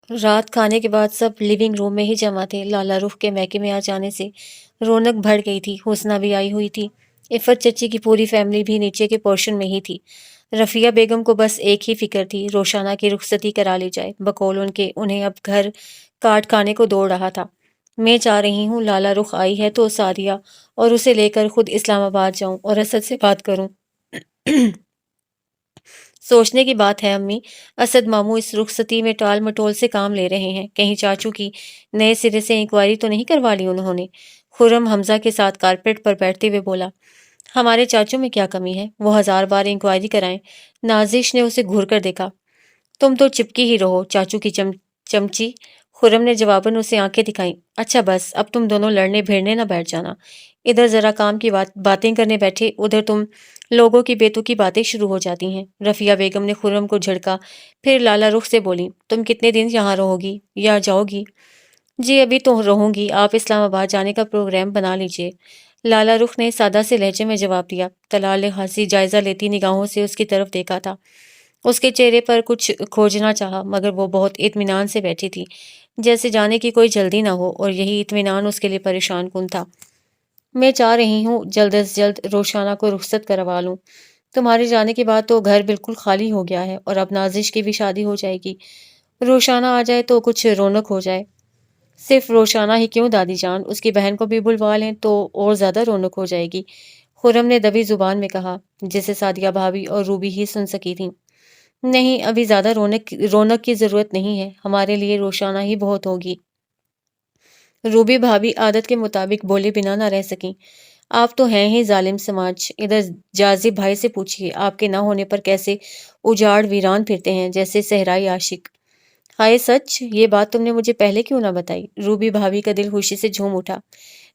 رات کھانے کے بعد سب لیونگ روم میں ہی جمع تھے۔ لالا رخ کے میکے میں آ جانے سے رونق بڑھ گئی تھی۔ حسنہ بھی آئی ہوئی تھی۔ عفت چچی کی پوری فیملی بھی نیچے کے پورشن میں ہی تھی۔ رفیہ بیگم کو بس ایک ہی فکر تھی، روشانہ کی رخصتی کرا لی جائے۔ بقول ان کے انہیں اب گھر کاٹ کھانے کو دوڑ رہا تھا۔ میں چاہ رہی ہوں لالا رخ آئی ہے تو سعدیہ اور اسے لے کر خود اسلام آباد جاؤں اور اسد سے بات کروں۔ سوچنے کی بات ہے امی، اسد ماموں اس رخصتی میں ٹال مٹول سے کام لے رہے ہیں، کہیں چاچو کی نئے سرے سے انکوائری تو نہیں کروا لی انہوں نے؟ خرم حمزہ کے ساتھ کارپیٹ پر بیٹھتے ہوئے بولا، ہمارے چاچو میں کیا کمی ہے، وہ 1000 بار انکوائری کرائیں۔ نازش نے اسے گھور کر دیکھا، تم تو چپکی ہی رہو چاچو کی چمچی۔ خرم نے جواباً اسے آنکھیں دکھائیں، اچھا بس اب تم دونوں لڑنے بھیڑنے نہ بیٹھ جانا، ادھر ذرا کام کی باتیں کرنے بیٹھے، ادھر تم لوگوں کی بیتو کی باتیں شروع ہو جاتی ہیں۔ رفیہ بیگم نے خرم کو جھڑکا، پھر لالا رخ سے بولی، تم کتنے دن یہاں رہو گی یا جاؤ گی؟ جی ابھی تو رہوں گی، آپ اسلام آباد جانے کا پروگرام بنا لیجئے۔ لالا رخ نے سادہ سے لہجے میں جواب دیا۔ طلال نے خاصی جائزہ لیتی نگاہوں سے اس کی طرف دیکھا تھا۔ اس کے چہرے پر کچھ کھوجنا چاہا مگر وہ بہت اطمینان سے بیٹھی تھی، جیسے جانے کی کوئی جلدی نہ ہو، اور یہی اطمینان اس کے لیے پریشان کن تھا۔ میں چاہ رہی ہوں جلد از جلد روشانہ کو رخصت کروا لوں۔ تمہارے جانے کے بعد تو گھر بالکل خالی ہو گیا ہے، اور اب نازش کی بھی شادی ہو جائے گی۔ روشانہ آ جائے تو کچھ رونق ہو جائے۔ صرف روشانہ ہی کیوں دادی جان، اس کی بہن کو بھی بلوا لیں تو اور زیادہ رونق ہو جائے گی، خرم نے دبی زبان میں کہا، جسے سعدیہ بھابی اور روبی ہی سن سکی تھیں۔ نہیں، ابھی زیادہ رونق کی ضرورت نہیں ہے، ہمارے لیے روشانہ ہی بہت ہوگی۔ روبی بھابی عادت کے مطابق بولے بنا نہ رہ سکیں۔ آپ تو ہیں ہی ظالم سماج، ادھر جاذب بھائی سے پوچھئے، آپ کے نہ ہونے پر کیسے اجاڑ ویران پھرتے ہیں جیسے صحرائی عاشق۔ ہائے سچ، یہ بات تم نے مجھے پہلے کیوں نہ بتائی؟ روبی بھابی کا دل خوشی سے جھوم اٹھا۔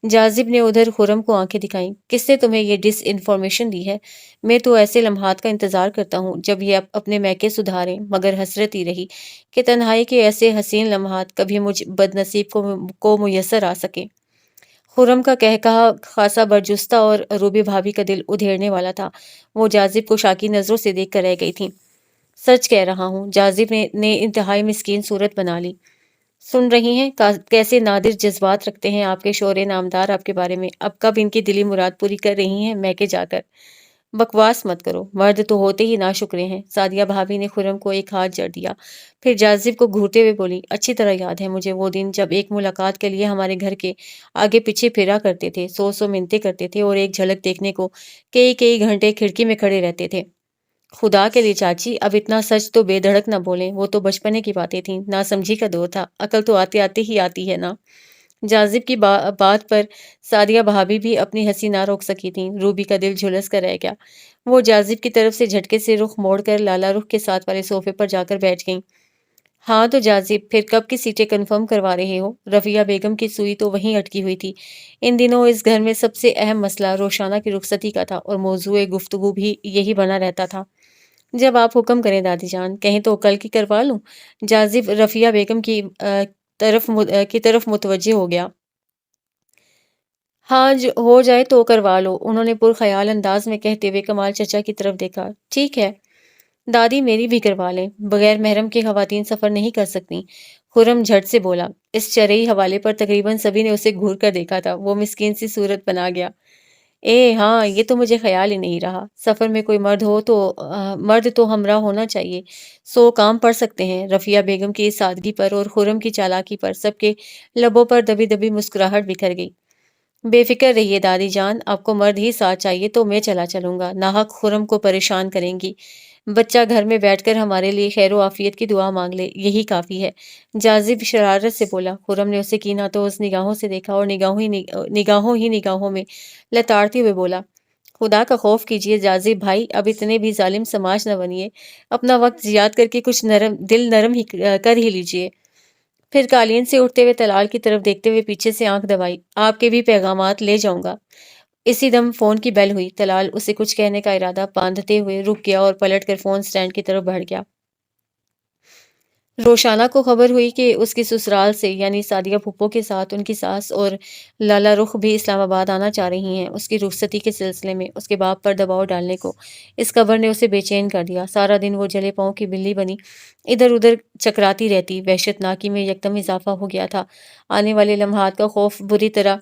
جاذب نے ادھر خرم کو آنکھیں دکھائیں، کس نے تمہیں یہ ڈس انفارمیشن دی ہے؟ میں تو ایسے لمحات کا انتظار کرتا ہوں جب یہ اپنے میکے سدھاریں، مگر حسرت ہی رہی کہ تنہائی کے ایسے حسین لمحات کبھی مجھ بد نصیب کو میسر آ سکے۔ خرم کا کہا خاصا برجستہ اور روبی بھابی کا دل ادھیڑنے والا تھا۔ وہ جاذب کو شاکی نظروں سے دیکھ کر رہ گئی تھیں۔ سچ کہہ رہا ہوں، جاذب نے انتہائی مسکین صورت بنا لی۔ سن رہی ہیں کیسے نادر جذبات رکھتے ہیں آپ کے شوہر نامدار آپ کے بارے میں، اب کب ان کی دلی مراد پوری کر رہی ہیں میکے جا کر؟ بکواس مت کرو، مرد تو ہوتے ہی ناشکرے ہیں۔ سعدیہ بھابی نے خرم کو ایک ہاتھ جڑ دیا، پھر جاذب کو گھورتے ہوئے بولی، اچھی طرح یاد ہے مجھے وہ دن جب ایک ملاقات کے لیے ہمارے گھر کے آگے پیچھے پھرا کرتے تھے، 100 منتیں کرتے تھے اور ایک جھلک دیکھنے کو کئی گھنٹے کھڑکی میں کھڑے رہتے تھے۔ خدا کے لیے چاچی، اب اتنا سچ تو بے دھڑک نہ بولیں، وہ تو بچپنے کی باتیں تھیں، ناسمجھی کا دور تھا، عقل تو آتے آتے ہی آتی ہے نا۔ جاذب کی بات پر سعدیہ بھابی بھی اپنی ہنسی نہ روک سکی تھیں۔ روبی کا دل جھلس کر رہ گیا۔ وہ جاذب کی طرف سے جھٹکے سے رخ موڑ کر لالا رخ کے ساتھ والے صوفے پر جا کر بیٹھ گئیں۔ ہاں تو جاذب، پھر کب کی سیٹیں کنفرم کروا رہے ہو؟ رفیہ بیگم کی سوئی تو وہیں اٹکی ہوئی تھی۔ ان دنوں اس گھر میں سب سے اہم مسئلہ روشانہ کی رخصتی کا تھا، اور موضوع گفتگو بھی یہی بنا رہتا تھا۔ جب آپ حکم کریں دادی جان، کہیں تو کل کی کروا لوں؟ جاذب رفیہ بیگم کی طرف متوجہ ہو گیا۔ ہاں ہو جائے تو کروا لو، انہوں نے پرخیال انداز میں کہتے ہوئے کمال چچا کی طرف دیکھا۔ ٹھیک ہے دادی، میری بھی کروا لیں، بغیر محرم کے خواتین سفر نہیں کر سکتیں، خرم جھٹ سے بولا۔ اس شرعی حوالے پر تقریباً سبھی نے اسے گھور کر دیکھا تھا۔ وہ مسکین سی صورت بنا گیا۔ ہاں، یہ تو مجھے خیال ہی نہیں رہا، سفر میں کوئی مرد تو ہمراہ ہونا چاہیے، 100 کام پڑ سکتے ہیں۔ رفیہ بیگم کی اس سادگی پر اور خرم کی چالاکی پر سب کے لبوں پر دبی دبی مسکراہٹ بکھر گئی۔ بے فکر رہیے دادی جان، آپ کو مرد ہی ساتھ چاہیے تو میں چلوں گا، ناحق خرم کو پریشان کریں گی۔ بچہ گھر میں بیٹھ کر ہمارے لیے خیر و عافیت کی دعا مانگ لے، یہی کافی ہے۔ جاذب شرارت سے بولا۔ خرم نے اسے کینہ تو اس نگاہوں سے دیکھا اور نگاہوں میں لتاڑتے ہوئے بولا، خدا کا خوف کیجئے جاذب بھائی، اب اتنے بھی ظالم سماج نہ بنیے، اپنا وقت ضیاع کر کے کچھ دل نرم ہی کر ہی لیجئے۔ پھر قالین سے اٹھتے ہوئے طلال کی طرف دیکھتے ہوئے پیچھے سے آنکھ دبائی، آپ کے بھی پیغامات لے جاؤں گا۔ اسی دم فون کی بیل ہوئی۔ طلال اسے کچھ کہنے کا ارادہ باندھتے ہوئے رک گیا اور پلٹ کر فون سٹینڈ کی طرف بڑھ گیا۔ روشانہ کو خبر ہوئی کہ اس کی سسرال سے یعنی سعدیہ پھپھو کے ساتھ ان کی ساس اور لالا رخ بھی اسلام آباد آنا چاہ رہی ہیں اس کی رخصتی کے سلسلے میں اس کے باپ پر دباؤ ڈالنے کو۔ اس خبر نے اسے بے چین کر دیا۔ سارا دن وہ جلے پاؤں کی بلی بنی ادھر ادھر چکراتی رہتی۔ وحشت ناکی میں یکدم اضافہ ہو گیا تھا۔ آنے والے لمحات کا خوف بری طرح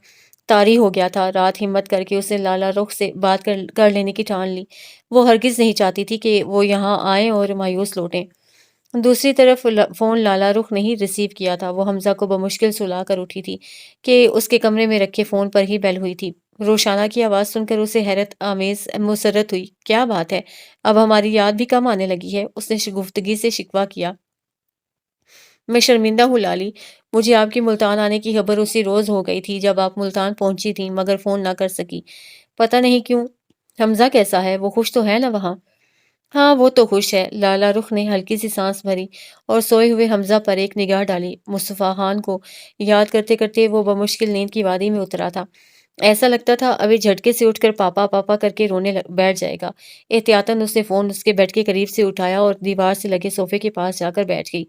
طاری ہو گیا تھا۔ رات ہمت کر کے اسے لالا رخ سے بات کر لینے کی ٹھان لی۔ وہ ہرگز نہیں چاہتی تھی کہ وہ یہاں آئیں اور مایوس لوٹیں۔ دوسری طرف فون لالا رخ نہیں ریسیو کیا تھا۔ وہ حمزہ کو بمشکل سلا کر اٹھی تھی کہ اس کے کمرے میں رکھے فون پر ہی بیل ہوئی تھی۔ روشانہ کی آواز سن کر اسے حیرت آمیز مسرت ہوئی۔ کیا بات ہے؟ اب ہماری یاد بھی کم آنے لگی ہے۔ اس نے شگفتگی سے شکوہ کیا۔ میں شرمندہ ہوں لالی، مجھے آپ کی ملتان آنے کی خبر اسی روز ہو گئی تھی جب آپ ملتان پہنچی تھیں، مگر فون نہ کر سکی۔ پتہ نہیں کیوں۔ حمزہ کیسا ہے؟ وہ خوش تو ہے نا وہاں؟ ہاں وہ تو خوش ہے۔ لالا رخ نے ہلکی سی سانس بھری اور سوئے ہوئے حمزہ پر ایک نگاہ ڈالی۔ مصطفیٰ خان کو یاد کرتے کرتے وہ بمشکل نیند کی وادی میں اترا تھا۔ ایسا لگتا تھا ابھی جھٹکے سے اٹھ کر پاپا پاپا کر کے رونے بیٹھ جائے گا۔ احتیاطاً اس نے فون اس کے بیڈ کے قریب سے اٹھایا اور دیوار سے لگے صوفے کے پاس جا کر بیٹھ گئی۔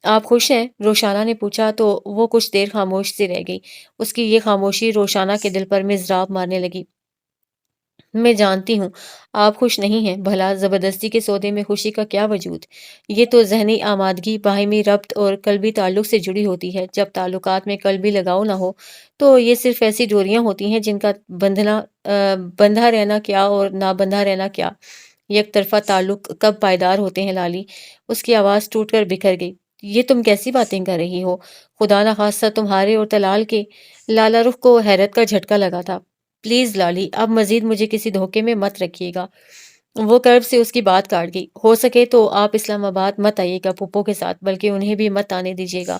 آپ خوش ہیں؟ روشانہ نے پوچھا تو وہ کچھ دیر خاموش سی رہ گئی۔ اس کی یہ خاموشی روشانہ کے دل پر مضراب مارنے لگی۔ میں جانتی ہوں آپ خوش نہیں ہیں، بھلا زبردستی کے سودے میں خوشی کا کیا وجود؟ یہ تو ذہنی آمادگی باہمی ربط اور قلبی تعلق سے جڑی ہوتی ہے۔ جب تعلقات میں قلبی لگاؤ نہ ہو تو یہ صرف ایسی ڈوریاں ہوتی ہیں جن کا بندھا رہنا کیا اور نہ بندھا رہنا کیا۔ یک طرفہ تعلق کب پائیدار ہوتے ہیں لالی؟ اس کی آواز ٹوٹ کر بکھر گئی۔ یہ تم کیسی باتیں کر رہی ہو؟ خدا نخواستہ تمہارے اور طلال کے۔ لالا رخ کو حیرت کا جھٹکا لگا تھا۔ پلیز لالی، اب مزید مجھے کسی دھوکے میں مت رکھیے گا۔ وہ کرب سے اس کی بات کاٹ گئی۔ ہو سکے تو آپ اسلام آباد مت آئیے گا پھپھو کے ساتھ، بلکہ انہیں بھی مت آنے دیجیے گا۔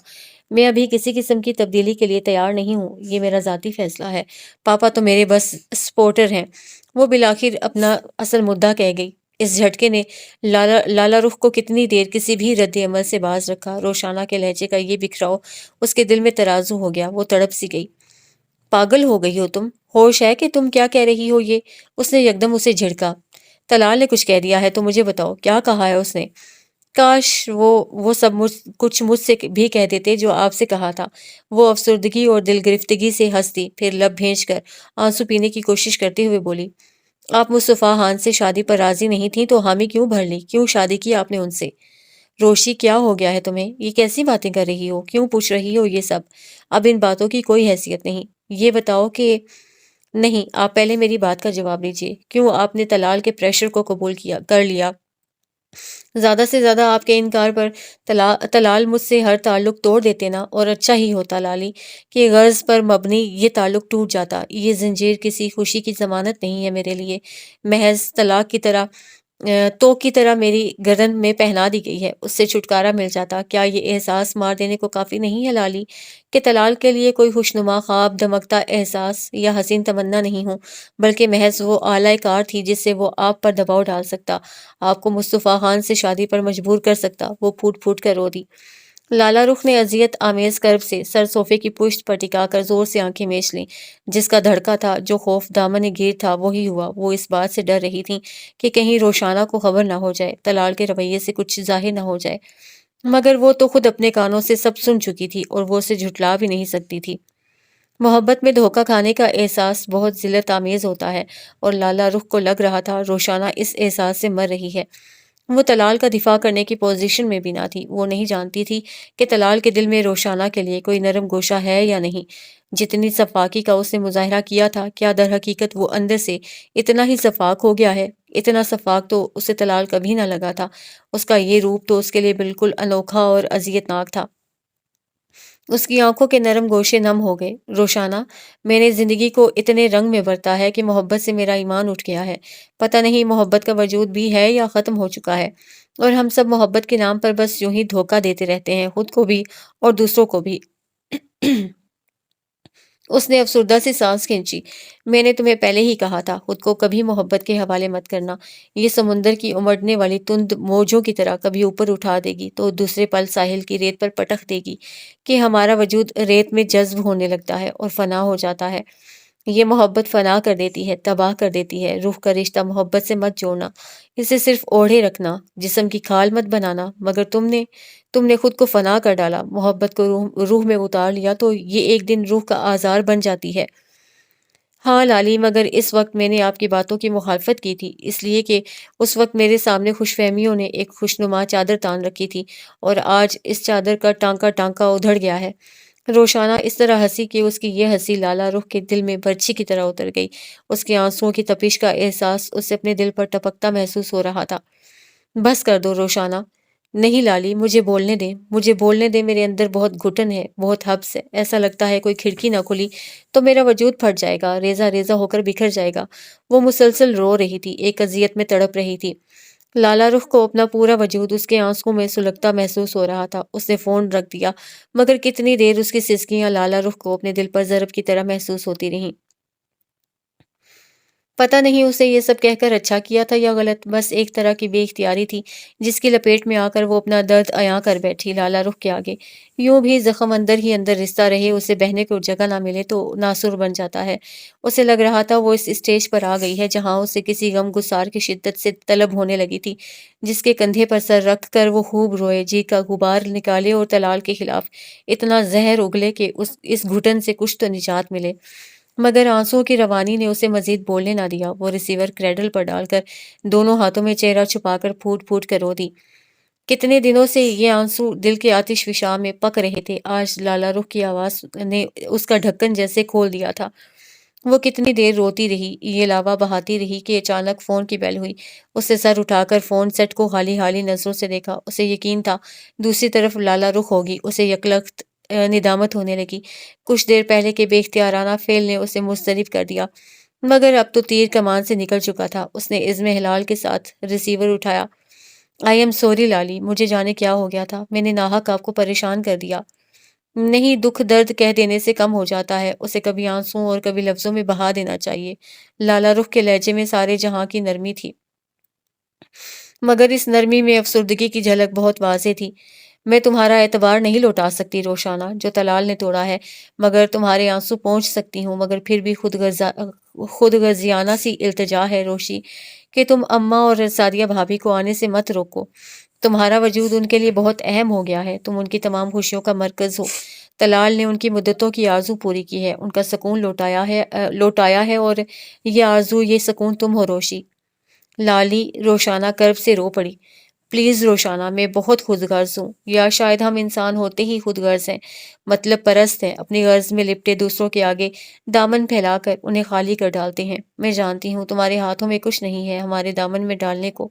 میں ابھی کسی قسم کی تبدیلی کے لیے تیار نہیں ہوں، یہ میرا ذاتی فیصلہ ہے۔ پاپا تو میرے بس سپورٹر ہیں۔ وہ بالآخر اپنا اصل مدعا کہہ گئی۔ اس جھٹکے نے لالا رخ کو کتنی دیر کسی بھی رد عمل سے باز رکھا۔ روشانہ کے لہجے کا یہ بکھراؤ اس کے دل میں ترازو ہو گیا۔ وہ تڑپ سی گئی۔ پاگل ہو گئی ہو تم؟ ہوش ہے کہ تم کیا کہہ رہی ہو یہ؟ اس نے یکدم اسے جھڑکا۔ طلال نے کچھ کہہ دیا ہے تو مجھے بتاؤ، کیا کہا ہے اس نے؟ کاش وہ سب کچھ مجھ سے بھی کہہ دیتے جو آپ سے کہا تھا۔ وہ افسردگی اور دل گرفتگی سے ہنستی، پھر لب بھینچ کر آنسو پینے کی کوشش کرتے ہوئے بولی، آپ مصطفیٰ خان سے شادی پر راضی نہیں تھیں تو حامی کیوں بھر لی؟ کیوں شادی کی آپ نے ان سے؟ روشی کیا ہو گیا ہے تمہیں؟ یہ کیسی باتیں کر رہی ہو؟ کیوں پوچھ رہی ہو یہ سب؟ اب ان باتوں کی کوئی حیثیت نہیں۔ یہ بتاؤ کہ نہیں، آپ پہلے میری بات کا جواب دیجیے۔ کیوں آپ نے طلال کے پریشر کو قبول کر لیا؟ زیادہ سے زیادہ آپ کے انکار پر طلال مجھ سے ہر تعلق توڑ دیتے نا، اور اچھا ہی ہوتا لالی کہ غرض پر مبنی یہ تعلق ٹوٹ جاتا۔ یہ زنجیر کسی خوشی کی ضمانت نہیں ہے میرے لیے، محض طلاق کی طرح توق کی طرح میری گردن میں پہنا دی گئی ہے۔ اس سے چھٹکارا مل جاتا۔ کیا یہ احساس مار دینے کو کافی نہیں ہے لالی کہ طلال کے لیے کوئی خوشنما خواب، دمکتا احساس یا حسین تمنا نہیں ہوں، بلکہ محض وہ آلۂ کار تھی جس سے وہ آپ پر دباؤ ڈال سکتا، آپ کو مصطفیٰ خان سے شادی پر مجبور کر سکتا۔ وہ پھوٹ پھوٹ کر رو دی۔ لالا رخ نے اذیت آمیز کرب سے سر صوفے کی پشت پر ٹکا کر زور سے آنکھیں میچ لیں۔ جس کا دھڑکا تھا، جو خوف دامن گیر تھا، وہی ہوا۔ وہ اس بات سے ڈر رہی تھیں کہ کہیں روشانہ کو خبر نہ ہو جائے، طلال کے رویے سے کچھ ظاہر نہ ہو جائے، مگر وہ تو خود اپنے کانوں سے سب سن چکی تھی اور وہ اسے جھٹلا بھی نہیں سکتی تھی۔ محبت میں دھوکہ کھانے کا احساس بہت ذلت آمیز ہوتا ہے، اور لالا رخ کو لگ رہا تھا روشانہ اس احساس سے مر رہی ہے۔ وہ طلال کا دفاع کرنے کی پوزیشن میں بھی نہ تھی۔ وہ نہیں جانتی تھی کہ طلال کے دل میں روشانہ کے لیے کوئی نرم گوشہ ہے یا نہیں۔ جتنی صفاقی کا اس نے مظاہرہ کیا تھا، کیا در حقیقت وہ اندر سے اتنا ہی صفاق ہو گیا ہے؟ اتنا صفاق تو اسے طلال کبھی نہ لگا تھا۔ اس کا یہ روپ تو اس کے لیے بالکل انوکھا اور اذیت ناک تھا۔ اس کی آنکھوں کے نرم گوشے نم ہو گئے۔ روشانہ، میں نے زندگی کو اتنے رنگ میں برتا ہے کہ محبت سے میرا ایمان اٹھ گیا ہے۔ پتہ نہیں محبت کا وجود بھی ہے یا ختم ہو چکا ہے، اور ہم سب محبت کے نام پر بس یوں ہی دھوکہ دیتے رہتے ہیں، خود کو بھی اور دوسروں کو بھی۔ اس نے افسردہ سے سانس کھینچی۔ میں نے تمہیں پہلے ہی کہا تھا، خود کو کبھی محبت کے حوالے مت کرنا۔ یہ سمندر کی امڑنے والی تند موجوں کی طرح کبھی اوپر اٹھا دے گی تو دوسرے پل ساحل کی ریت پر پٹخ دے گی کہ ہمارا وجود ریت میں جذب ہونے لگتا ہے اور فنا ہو جاتا ہے۔ یہ محبت فنا کر دیتی ہے، تباہ کر دیتی ہے۔ روح کا رشتہ محبت سے مت جوڑنا، اسے صرف اوڑھے رکھنا، جسم کی کھال مت بنانا۔ مگر تم نے خود کو فنا کر ڈالا، محبت کو روح میں اتار لیا تو یہ ایک دن روح کا آزار بن جاتی ہے۔ ہاں لالی، مگر اس وقت میں نے آپ کی باتوں کی مخالفت کی تھی، اس لیے کہ اس وقت میرے سامنے خوش فہمیوں نے ایک خوشنما چادر تان رکھی تھی، اور آج اس چادر کا ٹانکا ٹانکا ادھڑ گیا ہے۔ روشانہ اس طرح ہنسی کہ اس کی یہ ہنسی لالا رخ کے دل میں برچھی کی طرح اتر گئی۔ اس کے آنسوؤں کی تپش کا احساس اسے اپنے دل پر ٹپکتا محسوس ہو رہا تھا۔ بس کر دو روشانہ۔ نہیں لالی، مجھے بولنے دیں، میرے اندر بہت گھٹن ہے، بہت حبس ہے، ایسا لگتا ہے کوئی کھڑکی نہ کھلی تو میرا وجود پھٹ جائے گا، ریزہ ریزہ ہو کر بکھر جائے گا۔ وہ مسلسل رو رہی تھی، ایک اذیت میں تڑپ رہی تھی۔ لالا رخ کو اپنا پورا وجود اس کے آنسوؤں میں سلگتا محسوس ہو رہا تھا۔ اس نے فون رکھ دیا، مگر کتنی دیر اس کی سسکیاں لالا رخ کو اپنے دل پر ضرب کی طرح محسوس ہوتی رہیں۔ پتہ نہیں اسے یہ سب کہہ کر اچھا کیا تھا یا غلط، بس ایک طرح کی بے اختیاری تھی جس کی لپیٹ میں آ کر وہ اپنا درد عیاں کر بیٹھی لالا رخ کے آگے۔ یوں بھی زخم اندر ہی اندر رستا رہے، اسے بہنے کو جگہ نہ ملے تو ناسور بن جاتا ہے۔ اسے لگ رہا تھا وہ اس اسٹیج پر آ گئی ہے جہاں اسے کسی غم گسار کی شدت سے طلب ہونے لگی تھی، جس کے کندھے پر سر رکھ کر وہ خوب روئے، جی کا غبار نکالے اور طلال کے خلاف اتنا زہر اگلے کہ اس گھٹن سے کچھ تو نجات ملے۔ مگر آنسوؤں کی روانی نے اسے مزید بولنے نہ دیا۔ وہ ریسیور کریڈل پر ڈال کر دونوں ہاتھوں میں چہرہ چھپا کر پھوٹ پھوٹ کر رو دی۔ کتنے دنوں سے یہ آنسو دل کے آتش فشاں میں پک رہے تھے، آج لالا رخ کی آواز نے اس کا ڈھکن جیسے کھول دیا تھا۔ وہ کتنی دیر روتی رہی، یہ لاوا بہاتی رہی کہ اچانک فون کی بیل ہوئی۔ اسے سر اٹھا کر فون سیٹ کو حالی حالی نظروں سے دیکھا۔ اسے یقین تھا دوسری طرف لالا رخ ہوگی۔ اسے یکلخت ندامت ہونے لگی۔ کچھ دیر پہلے کے بے اختیارانہ فعل نے اسے مضطرب کر دیا، مگر اب تو تیر کمان سے نکل چکا تھا۔ اس نے عزم ہلال کے ساتھ ریسیور اٹھایا۔ آئی ایم سوری لالی، مجھے جانے کیا ہو گیا تھا، میں نے ناحق آپ کو پریشان کر دیا۔ نہیں، دکھ درد کہہ دینے سے کم ہو جاتا ہے، اسے کبھی آنسوؤں اور کبھی لفظوں میں بہا دینا چاہیے۔ لالا رخ کے لہجے میں سارے جہاں کی نرمی تھی، مگر اس نرمی میں افسردگی کی جھلک بہت واضح تھی۔ میں تمہارا اعتبار نہیں لوٹا سکتی روشانہ، جو طلال نے توڑا ہے، مگر تمہارے آنسو پہنچ سکتی ہوں، مگر پھر بھی خود غرضیانہ سی التجا ہے روشی کہ تم اماں اور سعدیہ بھابھی کو آنے سے مت روکو۔ تمہارا وجود ان کے لیے بہت اہم ہو گیا ہے، تم ان کی تمام خوشیوں کا مرکز ہو۔ طلال نے ان کی مدتوں کی آرزو پوری کی ہے، ان کا سکون لوٹایا ہے، اور یہ آرزو، یہ سکون تم ہو روشی۔ لالی، روشانہ کرب سے رو پڑی۔ پلیز روشانہ، میں بہت خود غرض ہوں، یا شاید ہم انسان ہوتے ہی خود غرض ہیں، مطلب پرست ہیں، اپنی غرض میں لپٹے دوسروں کے آگے دامن پھیلا کر انہیں خالی کر ڈالتے ہیں۔ میں جانتی ہوں تمہارے ہاتھوں میں کچھ نہیں ہے ہمارے دامن میں ڈالنے کو۔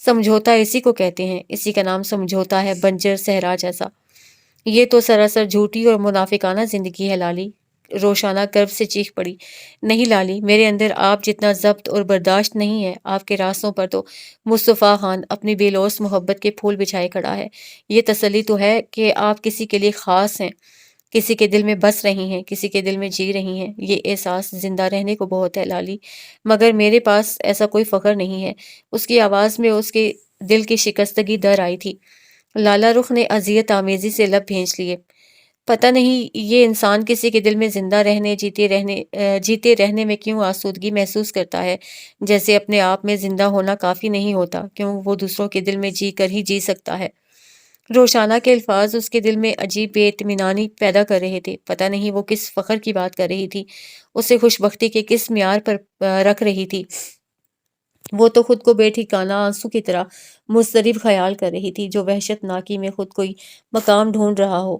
سمجھوتا اسی کو کہتے ہیں، اسی کا نام سمجھوتا ہے، بنجر صحرا جیسا۔ یہ تو سراسر جھوٹی اور منافقانہ زندگی ہے لالی، روشانہ کرب سے چیخ پڑی۔ نہیں لالی، میرے اندر آپ جتنا ضبط اور برداشت نہیں ہے، آپ کے راستوں پر تو مصطفیٰ خان اپنی بے لوث محبت کے پھول بچھائے کھڑا ہے۔ یہ تسلی تو ہے کہ آپ کسی کے لیے خاص ہیں، کسی کے دل میں بس رہی ہیں، کسی کے دل میں جی رہی ہیں۔ یہ احساس زندہ رہنے کو بہت ہے لالی، مگر میرے پاس ایسا کوئی فخر نہیں ہے۔ اس کی آواز میں اس کے دل کی شکستگی در آئی تھی۔ لالا رخ نے اذیت آمیزی سے لب بھینچ لیے۔ پتہ نہیں یہ انسان کسی کے دل میں زندہ رہنے، جیتے رہنے میں کیوں آسودگی محسوس کرتا ہے، جیسے اپنے آپ میں زندہ ہونا کافی نہیں ہوتا، کیوں وہ دوسروں کے دل میں جی کر ہی جی سکتا ہے۔ روشانہ کے الفاظ اس کے دل میں عجیب بے اطمینانی پیدا کر رہے تھے۔ پتہ نہیں وہ کس فخر کی بات کر رہی تھی، اسے خوش بختی کے کس معیار پر رکھ رہی تھی۔ وہ تو خود کو بے ٹھکانہ آنسو کی طرح مضطرب خیال کر رہی تھی، جو وحشت ناکی میں خود کوئی مقام ڈھونڈ رہا ہو۔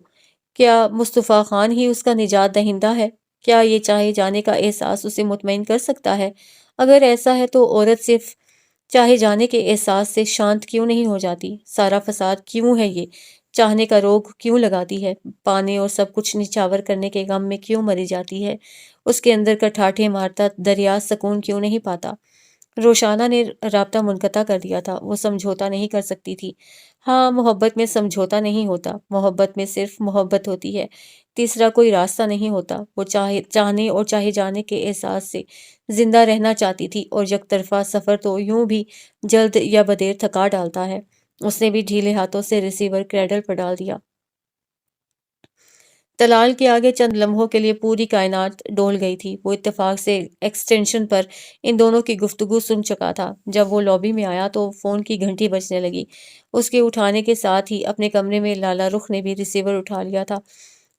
کیا مصطفیٰ خان ہی اس کا نجات دہندہ ہے؟ کیا یہ چاہے جانے کا احساس اسے مطمئن کر سکتا ہے؟ اگر ایسا ہے تو عورت صرف چاہے جانے کے احساس سے شانت کیوں نہیں ہو جاتی؟ سارا فساد کیوں ہے یہ؟ چاہنے کا روگ کیوں لگاتی ہے؟ پانے اور سب کچھ نچھاور کرنے کے غم میں کیوں مری جاتی ہے؟ اس کے اندر کا ٹھاٹھے مارتا دریا سکون کیوں نہیں پاتا؟ روشانہ نے رابطہ منقطع کر دیا تھا، وہ سمجھوتا نہیں کر سکتی تھی۔ ہاں، محبت میں سمجھوتا نہیں ہوتا، محبت میں صرف محبت ہوتی ہے، تیسرا کوئی راستہ نہیں ہوتا۔ وہ چاہنے اور چاہے جانے کے احساس سے زندہ رہنا چاہتی تھی، اور یک طرفہ سفر تو یوں بھی جلد یا بدیر تھکا ڈالتا ہے۔ اس نے بھی ڈھیلے ہاتھوں سے ریسیور کریڈل پر ڈال دیا۔ طلال کے آگے چند لمحوں کے لیے پوری کائنات ڈول گئی تھی۔ وہ اتفاق سے ایکسٹینشن پر ان دونوں کی گفتگو سن چکا تھا۔ جب وہ لابی میں آیا تو فون کی گھنٹی بجنے لگی۔ اس کے اٹھانے کے ساتھ ہی اپنے کمرے میں لالا رخ نے بھی ریسیور اٹھا لیا تھا۔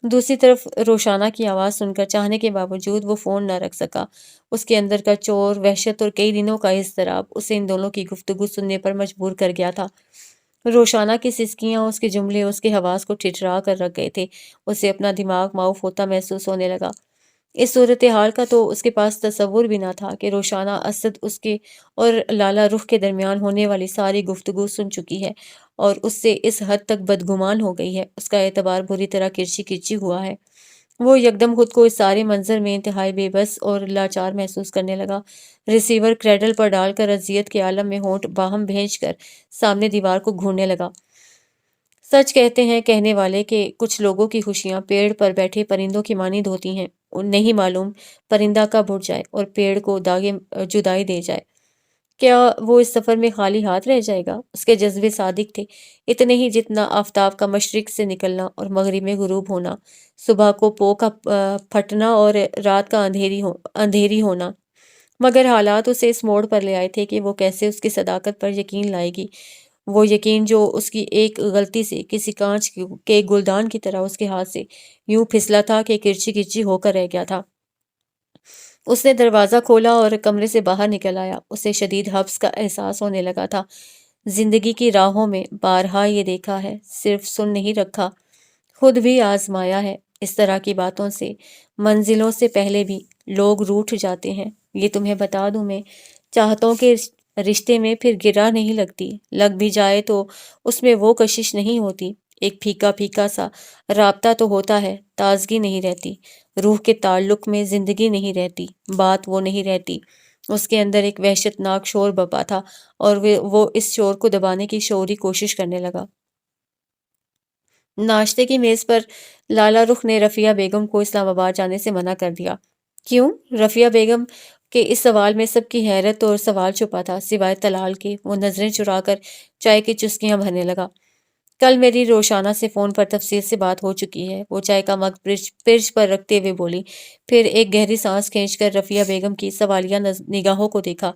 دوسری طرف روشانہ کی آواز سن کر چاہنے کے باوجود وہ فون نہ رکھ سکا۔ اس کے اندر کا چور، وحشت اور کئی دنوں کا اضطراب اسے ان دونوں کی گفتگو سننے پر مجبور کر گیا تھا۔ روشانہ کی سسکیاں، اس کے جملے اس کے حواس کو ٹھٹرا کر رکھ گئے تھے۔ اسے اپنا دماغ معاف ہوتا محسوس ہونے لگا۔ اس صورتحال کا تو اس کے پاس تصور بھی نہ تھا کہ روشانہ اسد اس کے اور لالا رخ کے درمیان ہونے والی ساری گفتگو سن چکی ہے اور اس سے اس حد تک بدگمان ہو گئی ہے۔ اس کا اعتبار بری طرح کرچی کرچی ہوا ہے۔ وہ یکدم خود کو اس سارے منظر میں انتہائی بے بس اور لاچار محسوس کرنے لگا۔ ریسیور کریڈل پر ڈال کر اذیت کے عالم میں ہونٹ باہم بھینچ کر سامنے دیوار کو گھورنے لگا۔ سچ کہتے ہیں کہنے والے کہ کچھ لوگوں کی خوشیاں پیڑ پر بیٹھے پرندوں کی مانند ہوتی ہیں۔ نہیں معلوم پرندہ کب اڑ جائے اور پیڑ کو داغے جدائی دے جائے۔ کیا وہ اس سفر میں خالی ہاتھ رہ جائے گا؟ اس کے جذبے صادق تھے، اتنے ہی جتنا آفتاب کا مشرق سے نکلنا اور مغرب میں غروب ہونا، صبح کو پو کا پھٹنا اور رات کا اندھیری ہونا۔ مگر حالات اسے اس موڑ پر لے آئے تھے کہ وہ کیسے اس کی صداقت پر یقین لائے گی۔ وہ یقین جو اس کی ایک غلطی سے کسی کانچ کے گلدان کی طرح اس کے ہاتھ سے یوں پھسلا تھا کہ کرچی کرچی ہو کر رہ گیا تھا۔ اس نے دروازہ کھولا اور کمرے سے باہر نکل آیا۔ اسے شدید حبس کا احساس ہونے لگا تھا۔ زندگی کی راہوں میں بارہا یہ دیکھا ہے، صرف سن نہیں رکھا، خود بھی آزمایا ہے۔ اس طرح کی باتوں سے، منزلوں سے پہلے بھی لوگ روٹھ جاتے ہیں۔ یہ تمہیں بتا دوں میں، چاہتوں کے رشتے میں پھر گرا نہیں لگتی، لگ بھی جائے تو اس میں وہ کشش نہیں ہوتی۔ ایک پھیکا پھیکا سا رابطہ تو ہوتا ہے، تازگی نہیں رہتی، روح کے تعلق میں زندگی نہیں رہتی، بات وہ نہیں رہتی۔ اس کے اندر ایک وحشت ناک شور بپا تھا اور وہ اس شور کو دبانے کی شعوری کوشش کرنے لگا۔ ناشتے کی میز پر لالا رخ نے رفیہ بیگم کو اسلام آباد جانے سے منع کر دیا۔ کیوں؟ رفیہ بیگم کے اس سوال میں سب کی حیرت اور سوال چھپا تھا، سوائے طلال کے۔ وہ نظریں چرا کر چائے کی چسکیاں بھرنے لگا۔ کل میری روشانہ سے فون پر تفصیل سے بات ہو چکی ہے، وہ چائے کا مگ پرچ پر رکھتے ہوئے بولی۔ پھر ایک گہری سانس کھینچ کر رفیہ بیگم کی سوالیہ نگاہوں کو دیکھا۔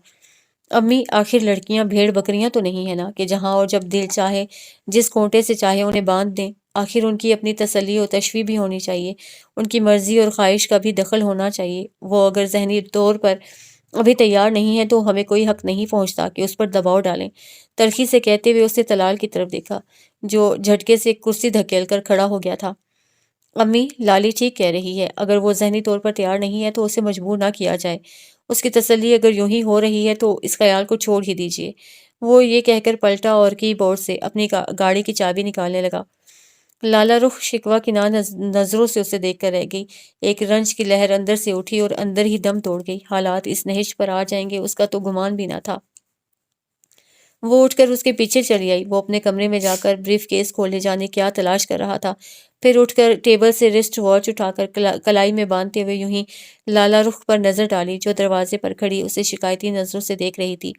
امی، آخر لڑکیاں بھیڑ بکریاں تو نہیں ہیں نا کہ جہاں اور جب دل چاہے جس کونٹے سے چاہے انہیں باندھ دیں؟ آخر ان کی اپنی تسلی و تشفی بھی ہونی چاہیے، ان کی مرضی اور خواہش کا بھی دخل ہونا چاہیے۔ وہ اگر ذہنی طور پر ابھی تیار نہیں ہے تو ہمیں کوئی حق نہیں پہنچتا کہ اس پر دباؤ ڈالیں۔ تلخی سے کہتے ہوئے اس نے طلال کی طرف دیکھا جو جھٹکے سے کرسی دھکیل کر کھڑا ہو گیا تھا۔ امی، لالی ٹھیک کہہ رہی ہے، اگر وہ ذہنی طور پر تیار نہیں ہے تو اسے مجبور نہ کیا جائے۔ اس کی تسلی اگر یوں ہی ہو رہی ہے تو اس خیال کو چھوڑ ہی دیجیے۔ وہ یہ کہہ کر پلٹا اور کی بورڈ سے اپنی گاڑی کی چابی نکالنے لگا۔ لالا رخ شکوہ کناں نظروں سے اسے دیکھ کر رہ گئی۔ ایک رنج کی لہر اندر سے اٹھی اور اندر ہی دم توڑ گئی۔ حالات اس نہج پر آ جائیں گے اس کا تو گمان بھی نہ تھا۔ وہ اٹھ کر اس کے پیچھے چلی آئی۔ وہ اپنے کمرے میں جا کر بریف کیس کھولے جانے کیا تلاش کر رہا تھا، پھر اٹھ کر ٹیبل سے رسٹ واچ اٹھا کر کلائی میں باندھتے ہوئے یوں ہی لالا رخ پر نظر ڈالی جو دروازے پر کھڑی اسے شکایتی نظروں سے دیکھ رہی تھی۔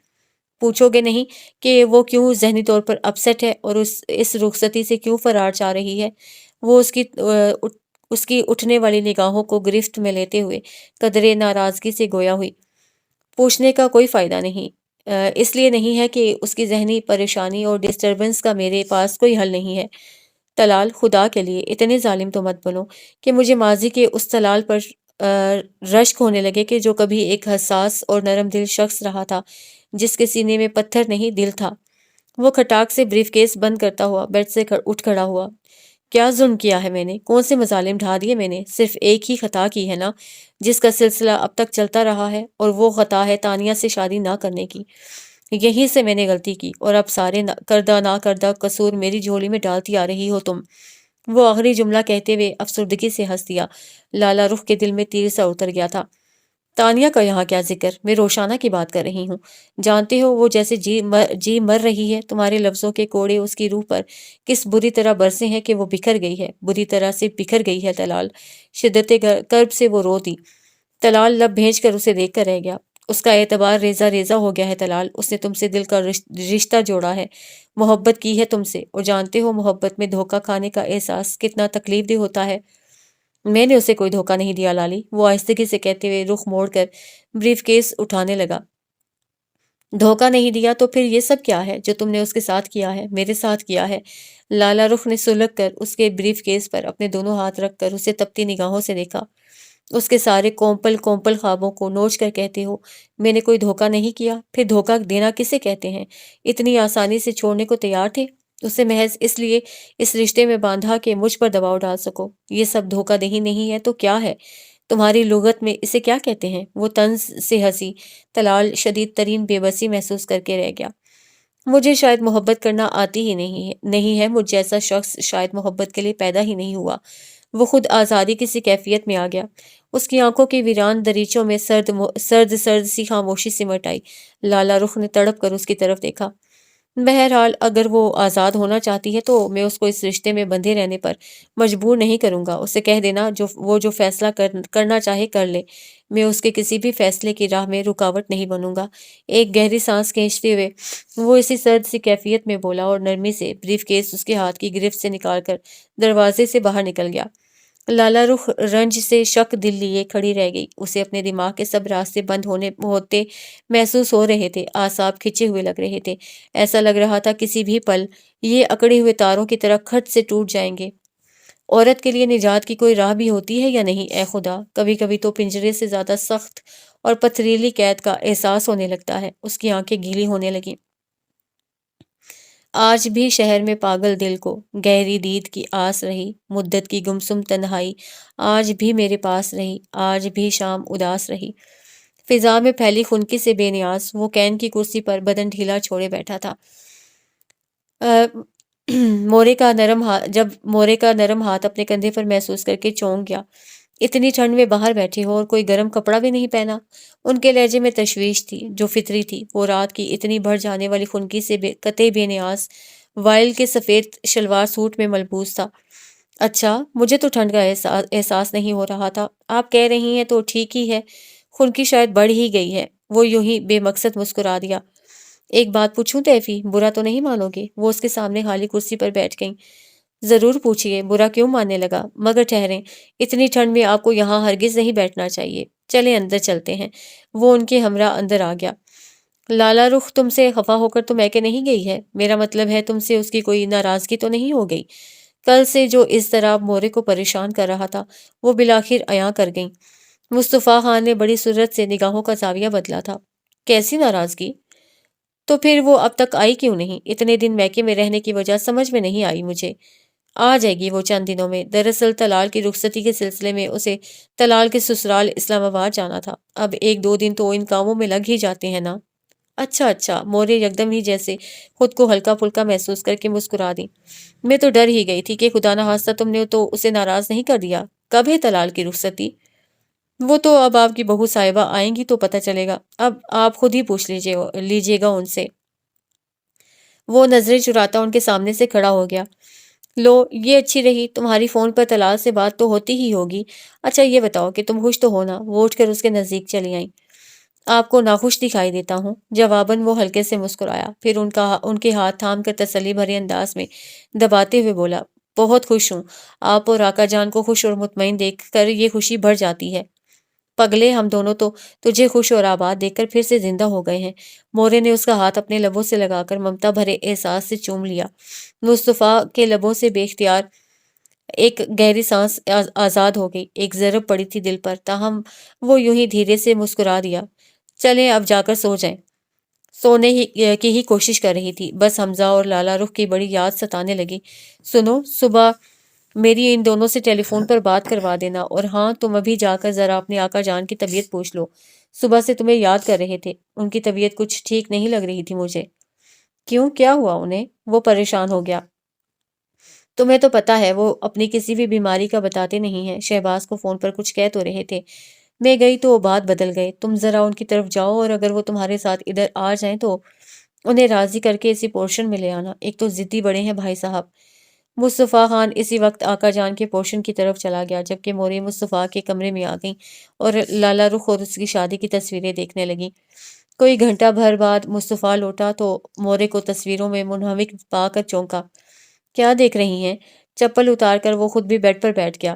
پوچھو گے نہیں کہ وہ کیوں ذہنی طور پر اپسیٹ ہے اور اس رخصتی سے کیوں فرار چاہ رہی ہے؟ وہ اس کی اٹھنے والی نگاہوں کو گرفت میں لیتے ہوئے قدرے ناراضگی سے گویا ہوئی۔ پوچھنے کا کوئی فائدہ نہیں، اس لیے نہیں ہے کہ اس کی ذہنی پریشانی اور ڈسٹربنس کا میرے پاس کوئی حل نہیں ہے۔ طلال، خدا کے لیے اتنے ظالم تو مت بنو کہ مجھے ماضی کے اس طلال پر رشک ہونے لگے کہ جو کبھی ایک حساس اور نرم دل شخص رہا تھا، جس کے سینے میں پتھر نہیں دل تھا۔ وہ کھٹاک سے بریف کیس بند کرتا ہوا بیڈ سے اٹھ کھڑا ہوا۔ کیا ظلم کیا ہے میں نے؟ کون سے مظالم ڈھا دیے میں نے؟ صرف ایک ہی خطا کی ہے نا، جس کا سلسلہ اب تک چلتا رہا ہے، اور وہ خطا ہے تانیہ سے شادی نہ کرنے کی۔ یہیں سے میں نے غلطی کی اور اب سارے کردہ نہ کردہ قصور میری جھولی میں ڈالتی آ رہی ہو تم۔ وہ آخری جملہ کہتے ہوئے افسردگی سے ہنس دیا۔ لالا رخ کے دل میں تیر سا اتر گیا تھا۔ تانیہ کا یہاں کیا ذکر؟ میں روشانہ کی بات کر رہی ہوں۔ جانتے ہو وہ جیسے جی مر رہی ہے، تمہارے لفظوں کے کوڑے اس کی روح پر کس بری طرح برسے ہیں کہ وہ بکھر گئی ہے، بری طرح سے بکھر گئی ہے طلال۔ شدت کرب سے وہ رو دی۔ طلال لب بھیج کر اسے دیکھ کر رہ گیا۔ اس کا اعتبار ریزہ ریزہ ہو گیا ہے طلال، اس نے تم سے دل کا رشتہ جوڑا ہے، محبت کی ہے تم سے، اور جانتے ہو محبت میں دھوکہ کھانے کا احساس کتنا تکلیف دہ ہوتا ہے۔ میں نے اسے کوئی دھوکہ نہیں دیا لالی، وہ آہستگی سے کہتے ہوئے رخ موڑ کر بریف کیس اٹھانے لگا۔ دھوکہ نہیں دیا تو پھر یہ سب کیا ہے جو تم نے اس کے ساتھ کیا ہے، میرے ساتھ کیا ہے؟ لالا رخ نے سلگ کر اس کے بریف کیس پر اپنے دونوں ہاتھ رکھ کر اسے تپتی نگاہوں سے دیکھا۔ اس کے سارے کومپل کومپل خوابوں کو نوچ کر کہتے ہو میں نے کوئی دھوکہ نہیں کیا؟ پھر دھوکہ دینا کسے کہتے ہیں؟ اتنی آسانی سے چھوڑنے کو تیار تھے؟ اسے محض اس لیے اس رشتے میں باندھا کہ مجھ پر دباؤ ڈال سکو۔ یہ سب دھوکہ دہی نہیں ہے تو کیا ہے؟ تمہاری لغت میں اسے کیا کہتے ہیں؟ وہ طنز سے ہنسی۔ طلال شدید ترین بے بسی محسوس کر کے رہ گیا۔ مجھے شاید محبت کرنا آتی ہی نہیں ہے، مجھ جیسا شخص شاید محبت کے لیے پیدا ہی نہیں ہوا۔ وہ خود آزادی کسی کیفیت میں آ گیا۔ اس کی آنکھوں کی ویران دریچوں میں سرد سی خاموشی سمٹ آئی۔ لالا رخ نے تڑپ کر اس کی طرف دیکھا۔ بہرحال اگر وہ آزاد ہونا چاہتی ہے تو میں اس کو اس رشتے میں بندھے رہنے پر مجبور نہیں کروں گا۔ اسے کہہ دینا وہ جو فیصلہ کرنا چاہے کر لے، میں اس کے کسی بھی فیصلے کی راہ میں رکاوٹ نہیں بنوں گا۔ ایک گہری سانس کھینچتے ہوئے وہ اسی سرد سی کیفیت میں بولا اور نرمی سے بریف کیس اس کے ہاتھ کی گرفت سے نکال کر دروازے سے باہر نکل گیا۔ لالا رخ رنج سے شک دل لیے کھڑی رہ گئی۔ اسے اپنے دماغ کے سب راستے بند ہوتے محسوس ہو رہے تھے، اعصاب کھچے ہوئے لگ رہے تھے۔ ایسا لگ رہا تھا کسی بھی پل یہ اکڑے ہوئے تاروں کی طرح کھٹ سے ٹوٹ جائیں گے۔ عورت کے لیے نجات کی کوئی راہ بھی ہوتی ہے یا نہیں؟ اے خدا، کبھی کبھی تو پنجرے سے زیادہ سخت اور پتھریلی قید کا احساس ہونے لگتا ہے۔ اس کی آنکھیں گیلی ہونے لگیں۔ آج بھی شہر میں پاگل دل کو گہری دید کی آس رہی، مدت کی گمسم تنہائی آج بھی میرے پاس رہی، آج بھی شام اداس رہی۔ فضا میں پھیلی خنکی سے بے نیاز وہ کین کی کرسی پر بدن ڈھیلا چھوڑے بیٹھا تھا۔ جب مورے کا نرم ہاتھ اپنے کندھے پر محسوس کر کے چونک گیا۔ اتنی ٹھنڈ میں باہر بیٹھے ہو اور کوئی گرم کپڑا بھی نہیں پہنا؟ ان کے لہجے میں تشویش تھی جو فطری تھی۔ وہ رات کی اتنی بڑھ جانے والی خنکی سے قطعی بے نیاز وائل کے سفید شلوار سوٹ میں ملبوس تھا۔ اچھا، مجھے تو ٹھنڈ کا احساس نہیں ہو رہا تھا۔ آپ کہہ رہی ہیں تو ٹھیک ہی ہے، خنکی شاید بڑھ ہی گئی ہے۔ وہ یوں ہی بے مقصد مسکرا دیا۔ ایک بات پوچھوں تیفی، برا تو نہیں مانو گے؟ وہ اس کے سامنے خالی کرسی پر بیٹھ گئیں۔ ضرور پوچھئے، برا کیوں ماننے لگا؟ مگر ٹھہریں، اتنی ٹھنڈ میں آپ کو یہاں ہرگز نہیں بیٹھنا چاہیے۔ چلیں اندر چلتے ہیں۔ وہ ان کے ہمراہ اندر آ گیا۔ لالا رخ تم سے خفا ہو کر تو میکے نہیں گئی ہے؟ میرا مطلب ہے تم سے اس کی کوئی ناراضگی تو نہیں ہو گئی؟ کل سے جو اضطراب مورے کو پریشان کر رہا تھا وہ بالآخر عیاں کر گئیں۔ مصطفیٰ خان نے بڑی سرعت سے نگاہوں کا زاویہ بدلا تھا۔ کیسی ناراضگی؟ تو پھر وہ اب تک آئی کیوں نہیں؟ اتنے دن میکے میں رہنے کی وجہ سمجھ میں نہیں آئی مجھے۔ آ جائے گی وہ چند دنوں میں۔ دراصل طلال کی رخصتی کے سلسلے میں اسے طلال کے سسرال اسلام آباد جانا تھا۔ اب ایک دو دن تو ان کاموں میں لگ ہی جاتے ہیں نا۔ اچھا، مورے یکدم ہی جیسے خود کو ہلکا پھلکا محسوس کر کے مسکرا دی۔ میں تو ڈر ہی گئی تھی کہ خدا نخواستہ تم نے تو اسے ناراض نہیں کر دیا۔ کب ہے طلال کی رخصتی؟ وہ تو اب آپ کی بہو صاحبہ آئیں گی تو پتہ چلے گا۔ اب آپ خود ہی پوچھ لیجیے گا ان سے۔ وہ نظریں چراتا ان کے سامنے سے کھڑا ہو گیا۔ لو، یہ اچھی رہی، تمہاری فون پر طلال سے بات تو ہوتی ہی ہوگی۔ اچھا یہ بتاؤ کہ تم خوش تو ہو نا؟ وہ اٹھ کر اس کے نزدیک چلی آئیں۔ آپ کو ناخوش دکھائی دیتا ہوں؟ جواباً وہ ہلکے سے مسکرایا، پھر ان کے ہاتھ تھام کر تسلی بھرے انداز میں دباتے ہوئے بولا، بہت خوش ہوں۔ آپ اور آقا جان کو خوش اور مطمئن دیکھ کر یہ خوشی بڑھ جاتی ہے۔ پگلے، ہم دونوں تو تجھے خوش اور آباد دیکھ کر پھر سے زندہ ہو گئے ہیں۔ مورے نے اس کا ہاتھ اپنے لبوں سے لگا کر ممتا بھرے احساس سے چوم لیا۔ مصطفیٰ کے لبوں سے بے اختیار ایک گہری سانس آزاد ہو گئی۔ ایک ضرب پڑی تھی دل پر، تاہم وہ یوں ہی دھیرے سے مسکرا دیا۔ چلیں اب جا کر سو جائیں۔ سونے کی ہی کوشش کر رہی تھی، بس حمزہ اور لالا رخ کی بڑی یاد ستانے لگی۔ سنو، صبح میری ان دونوں سے ٹیلی فون پر بات کروا دینا، اور ہاں تم ابھی جا کر ذرا اپنے آقا جان کی طبیعت پوچھ لو۔ صبح سے تمہیں یاد کر رہے تھے، ان کی طبیعت کچھ ٹھیک نہیں لگ رہی تھی مجھے۔ کیوں، کیا ہوا انہیں؟ وہ پریشان ہو گیا۔ تمہیں تو پتہ ہے وہ اپنی کسی بھی بیماری کا بتاتے نہیں ہیں۔ شہباز کو فون پر کچھ کہہ تو رہے تھے، میں گئی تو وہ بات بدل گئے۔ تم ذرا ان کی طرف جاؤ، اور اگر وہ تمہارے ساتھ ادھر آ جائیں تو انہیں راضی کر کے اسی پورشن میں لے آنا۔ ایک تو ضدی بڑے ہیں بھائی صاحب۔ مصطفیٰ خان اسی وقت آقا جان کے پورشن کی طرف چلا گیا، جبکہ موری مصطفیٰ کے کمرے میں آ گئیں اور لالا رخ اور اس کی شادی کی تصویریں دیکھنے لگیں۔ کوئی گھنٹہ بھر بعد مصطفیٰ لوٹا تو مورے کو تصویروں میں منہمک پا کر چونکا۔ کیا دیکھ رہی ہیں؟ چپل اتار کر وہ خود بھی بیڈ پر بیٹھ گیا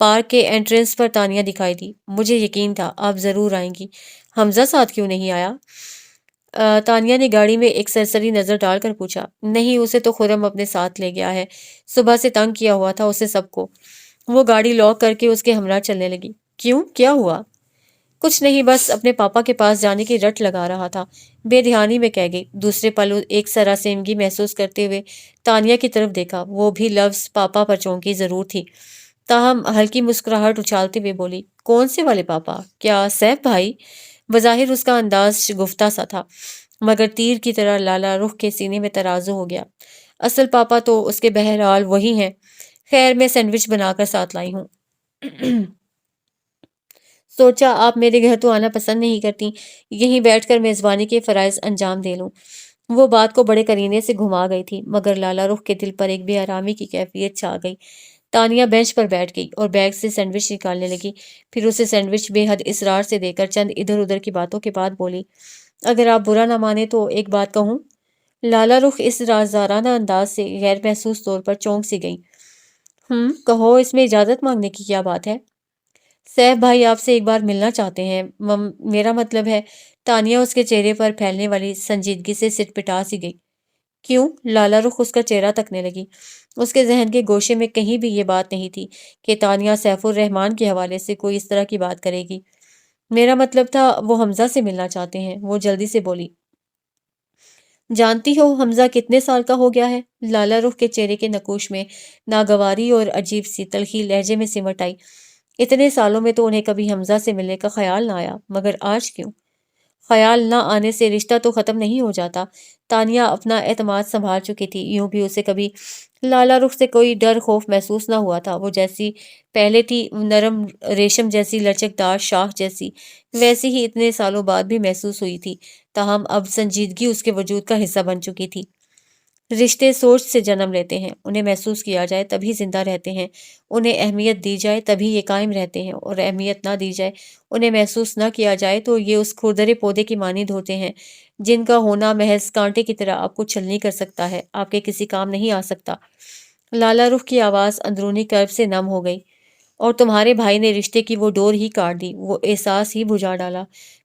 پارک کے انٹرنس پر تانیہ دکھائی دی۔ مجھے یقین تھا آپ ضرور آئیں گی۔ حمزہ ساتھ کیوں نہیں آیا؟ تانیہ نے گاڑی میں ایک سرسری نظر ڈال کر پوچھا۔ نہیں، اسے تو خرم اپنے ساتھ لے گیا ہے۔ صبح سے تنگ کیا ہوا تھا اسے سب کو۔ وہ گاڑی لاک کر کے اس کے ہمراہ چلنے لگی۔ کیوں؟ کیا ہوا؟ کچھ نہیں، بس اپنے پاپا کے پاس جانے کی رٹ لگا رہا تھا۔ بے دھیانی میں کہہ گئی۔ دوسرے پل ایک سراسیمگی محسوس کرتے ہوئے تانیہ کی طرف دیکھا۔ وہ بھی لفظ پاپا پر چونکی ضرور تھی، تاہم ہلکی مسکراہٹ اچھالتے ہوئے بولی، کون سے والے پاپا؟ کیا سیف بھائی؟ بظاہر اس کا انداز شگفتہ سا تھا، مگر تیر کی طرح لالا رخ کے سینے میں ترازو ہو گیا۔ اصل پاپا تو اس کے بہرحال وہی ہیں۔ خیر، میں سینڈوچ بنا کر ساتھ لائی ہوں۔ سوچا آپ میرے گھر تو آنا پسند نہیں کرتی، یہیں بیٹھ کر میزبانی کے فرائض انجام دے لوں۔ وہ بات کو بڑے قرینے سے گھما گئی تھی، مگر لالا رخ کے دل پر ایک بے آرامی کی کیفیت چھا گئی۔ تانیہ بینچ پر بیٹھ گئی اور بیگ سے سینڈوچ نکالنے لگی، پھر اسے سینڈوچ بے حد اصرار سے دے کر چند ادھر ادھر کی باتوں کے بعد بولی، اگر آپ برا نہ مانے تو ایک بات کہوں؟ لالا رخ اس رازدارانہ انداز سے غیر محسوس طور پر چونک سی گئی۔ کہو، اس میں اجازت مانگنے کی کیا بات ہے؟ سیف بھائی آپ سے ایک بار ملنا چاہتے ہیں، میرا مطلب ہے۔ تانیہ اس کے چہرے پر پھیلنے والی سنجیدگی سے سٹپٹا سی گئی۔ کیوں؟ لالا رخ اس کا چہرہ تکنے لگی۔ اس کے ذہن کے گوشے میں کہیں بھی یہ بات نہیں تھی کہ تانیہ سیف الرحمان کے حوالے سے کوئی اس طرح کی بات کرے گی۔ میرا مطلب تھا وہ حمزہ سے ملنا چاہتے ہیں، وہ جلدی سے بولی۔ جانتی ہو حمزہ کتنے سال کا ہو گیا ہے؟ لالا رخ کے چہرے کے نقوش میں ناگواری اور عجیب سی تلخی لہجے میں سمٹ آئی۔ اتنے سالوں میں تو انہیں کبھی حمزہ سے ملنے کا خیال نہ آیا، مگر آج کیوں؟ خیال نہ آنے سے رشتہ تو ختم نہیں ہو جاتا۔ تانیہ اپنا اعتماد سنبھال چکی تھی، یوں بھی اسے کبھی لالا رخ سے کوئی ڈر خوف محسوس نہ ہوا تھا۔ وہ جیسی پہلے تھی، نرم ریشم جیسی لچکدار شاخ جیسی، ویسی ہی اتنے سالوں بعد بھی محسوس ہوئی تھی، تاہم اب سنجیدگی اس کے وجود کا حصہ بن چکی تھی۔ رشتے سوچ سے جنم لیتے ہیں، انہیں محسوس کیا جائے تبھی زندہ رہتے ہیں، انہیں اہمیت دی جائے تبھی یہ قائم رہتے ہیں، اور اہمیت نہ دی جائے، انہیں محسوس نہ کیا جائے تو یہ اس کھردرے پودے کی مانند ہوتے ہیں جن کا ہونا محض کانٹے کی طرح آپ کو چھلنی کر سکتا ہے، آپ کے کسی کام نہیں آ سکتا۔ لالا رخ کی آواز اندرونی کرب سے نم ہو گئی۔ اور تمہارے بھائی نے رشتے کی وہ ڈور ہی کاٹ دی، وہ احساس ہی بجھا ڈالا۔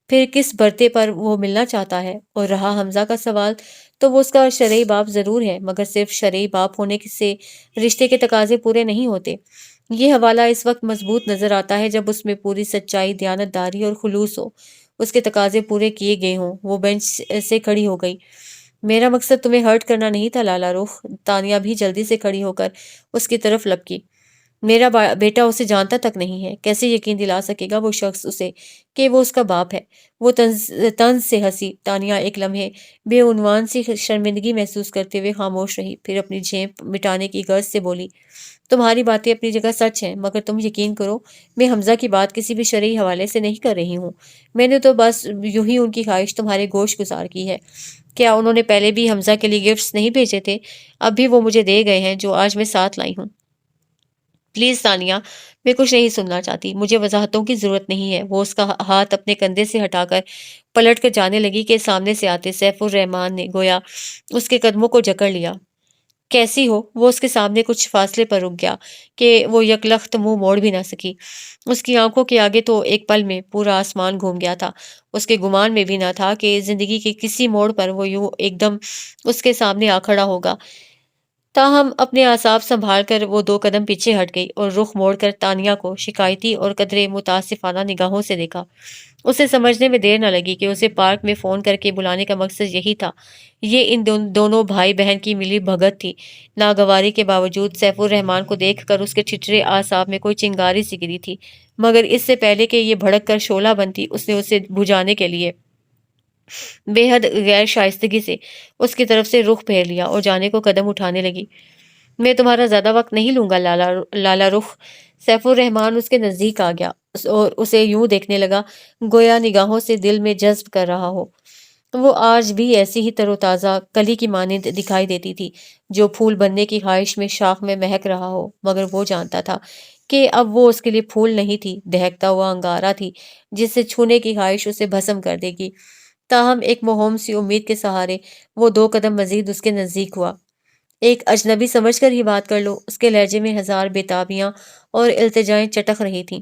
پھر کس برتے پر وہ ملنا چاہتا ہے؟ اور رہا حمزہ کا سوال، تو وہ اس کا شرعی باپ ضرور ہے، مگر صرف شرعی باپ ہونے سے رشتے کے تقاضے پورے نہیں ہوتے۔ یہ حوالہ اس وقت مضبوط نظر آتا ہے جب اس میں پوری سچائی، دیانت داری اور خلوص ہو، اس کے تقاضے پورے کیے گئے ہوں۔ وہ بینچ سے کھڑی ہو گئی۔ میرا مقصد تمہیں ہرٹ کرنا نہیں تھا لالا رخ۔ تانیہ بھی جلدی سے کھڑی ہو کر اس کی طرف لپکی۔ میرا بیٹا اسے جانتا تک نہیں ہے، کیسے یقین دلا سکے گا وہ شخص اسے کہ وہ اس کا باپ ہے؟ وہ طنز سے ہنسی۔ تانیہ ایک لمحے بے عنوان سی شرمندگی محسوس کرتے ہوئے خاموش رہی، پھر اپنی جھیپ مٹانے کی غرض سے بولی، تمہاری باتیں اپنی جگہ سچ ہیں، مگر تم یقین کرو، میں حمزہ کی بات کسی بھی شرعی حوالے سے نہیں کر رہی ہوں۔ میں نے تو بس یوں ہی ان کی خواہش تمہارے گوش گزار کی ہے۔ کیا انہوں نے پہلے بھی حمزہ کے لیے گفٹس نہیں بھیجے تھے؟ اب بھی وہ مجھے دے گئے ہیں، جو آج میں ساتھ لائی ہوں۔ پلیز تانیہ، میں کچھ نہیں سننا چاہتی، مجھے وضاحتوں کی ضرورت نہیں ہے۔ وہ اس کا ہاتھ اپنے کندھے سے ہٹا کر پلٹ کر جانے لگی کہ سامنے سے آتے سیف الرحمان نے گویا اس کے قدموں کو جکڑ لیا۔ کیسی ہو؟ وہ اس کے سامنے کچھ فاصلے پر رک گیا کہ وہ یکلخت منہ موڑ بھی نہ سکی۔ اس کی آنکھوں کے آگے تو ایک پل میں پورا آسمان گھوم گیا تھا۔ اس کے گمان میں بھی نہ تھا کہ زندگی کے کسی موڑ پر وہ یوں ایک دم اس کے سامنے آ کھڑا ہوگا۔ تاہم اپنے اعصاب سنبھال کر وہ 2 قدم پیچھے ہٹ گئی اور رخ موڑ کر تانیہ کو شکایتی اور قدرے متاسفانہ نگاہوں سے دیکھا۔ اسے سمجھنے میں دیر نہ لگی کہ اسے پارک میں فون کر کے بلانے کا مقصد یہی تھا۔ یہ ان دونوں بھائی بہن کی ملی بھگت تھی۔ ناگواری کے باوجود سیف الرحمان کو دیکھ کر اس کے ٹھٹرے اعصاب میں کوئی چنگاری سی گری تھی، مگر اس سے پہلے کہ یہ بھڑک کر شعلہ بنتی، اس نے اسے بجھانے کے لیے بے حد غیر شائستگی سے اس کی طرف سے رخ پھیر لیا اور جانے کو قدم اٹھانے لگی۔ میں تمہارا زیادہ وقت نہیں لوں گا لالا رخ۔ سیف الرحمان اس کے نزدیک آ گیا اور اسے یوں دیکھنے لگا گویا نگاہوں سے دل میں جذب کر رہا ہو۔ وہ آج بھی ایسی ہی تر و تازہ کلی کی مانند دکھائی دیتی تھی جو پھول بننے کی خواہش میں شاخ میں مہک رہا ہو، مگر وہ جانتا تھا کہ اب وہ اس کے لیے پھول نہیں تھی، دہکتا ہوا انگارہ تھی جس سے چھونے کی خواہش اسے بھسم کر دے گی۔ تاہم ایک موہوم سی امید کے سہارے وہ 2 قدم مزید اس کے نزدیک ہوا۔ ایک اجنبی سمجھ کر ہی بات کر لو۔ اس کے لہجے میں ہزار بےتابیاں اور التجائیں چٹک رہی تھیں۔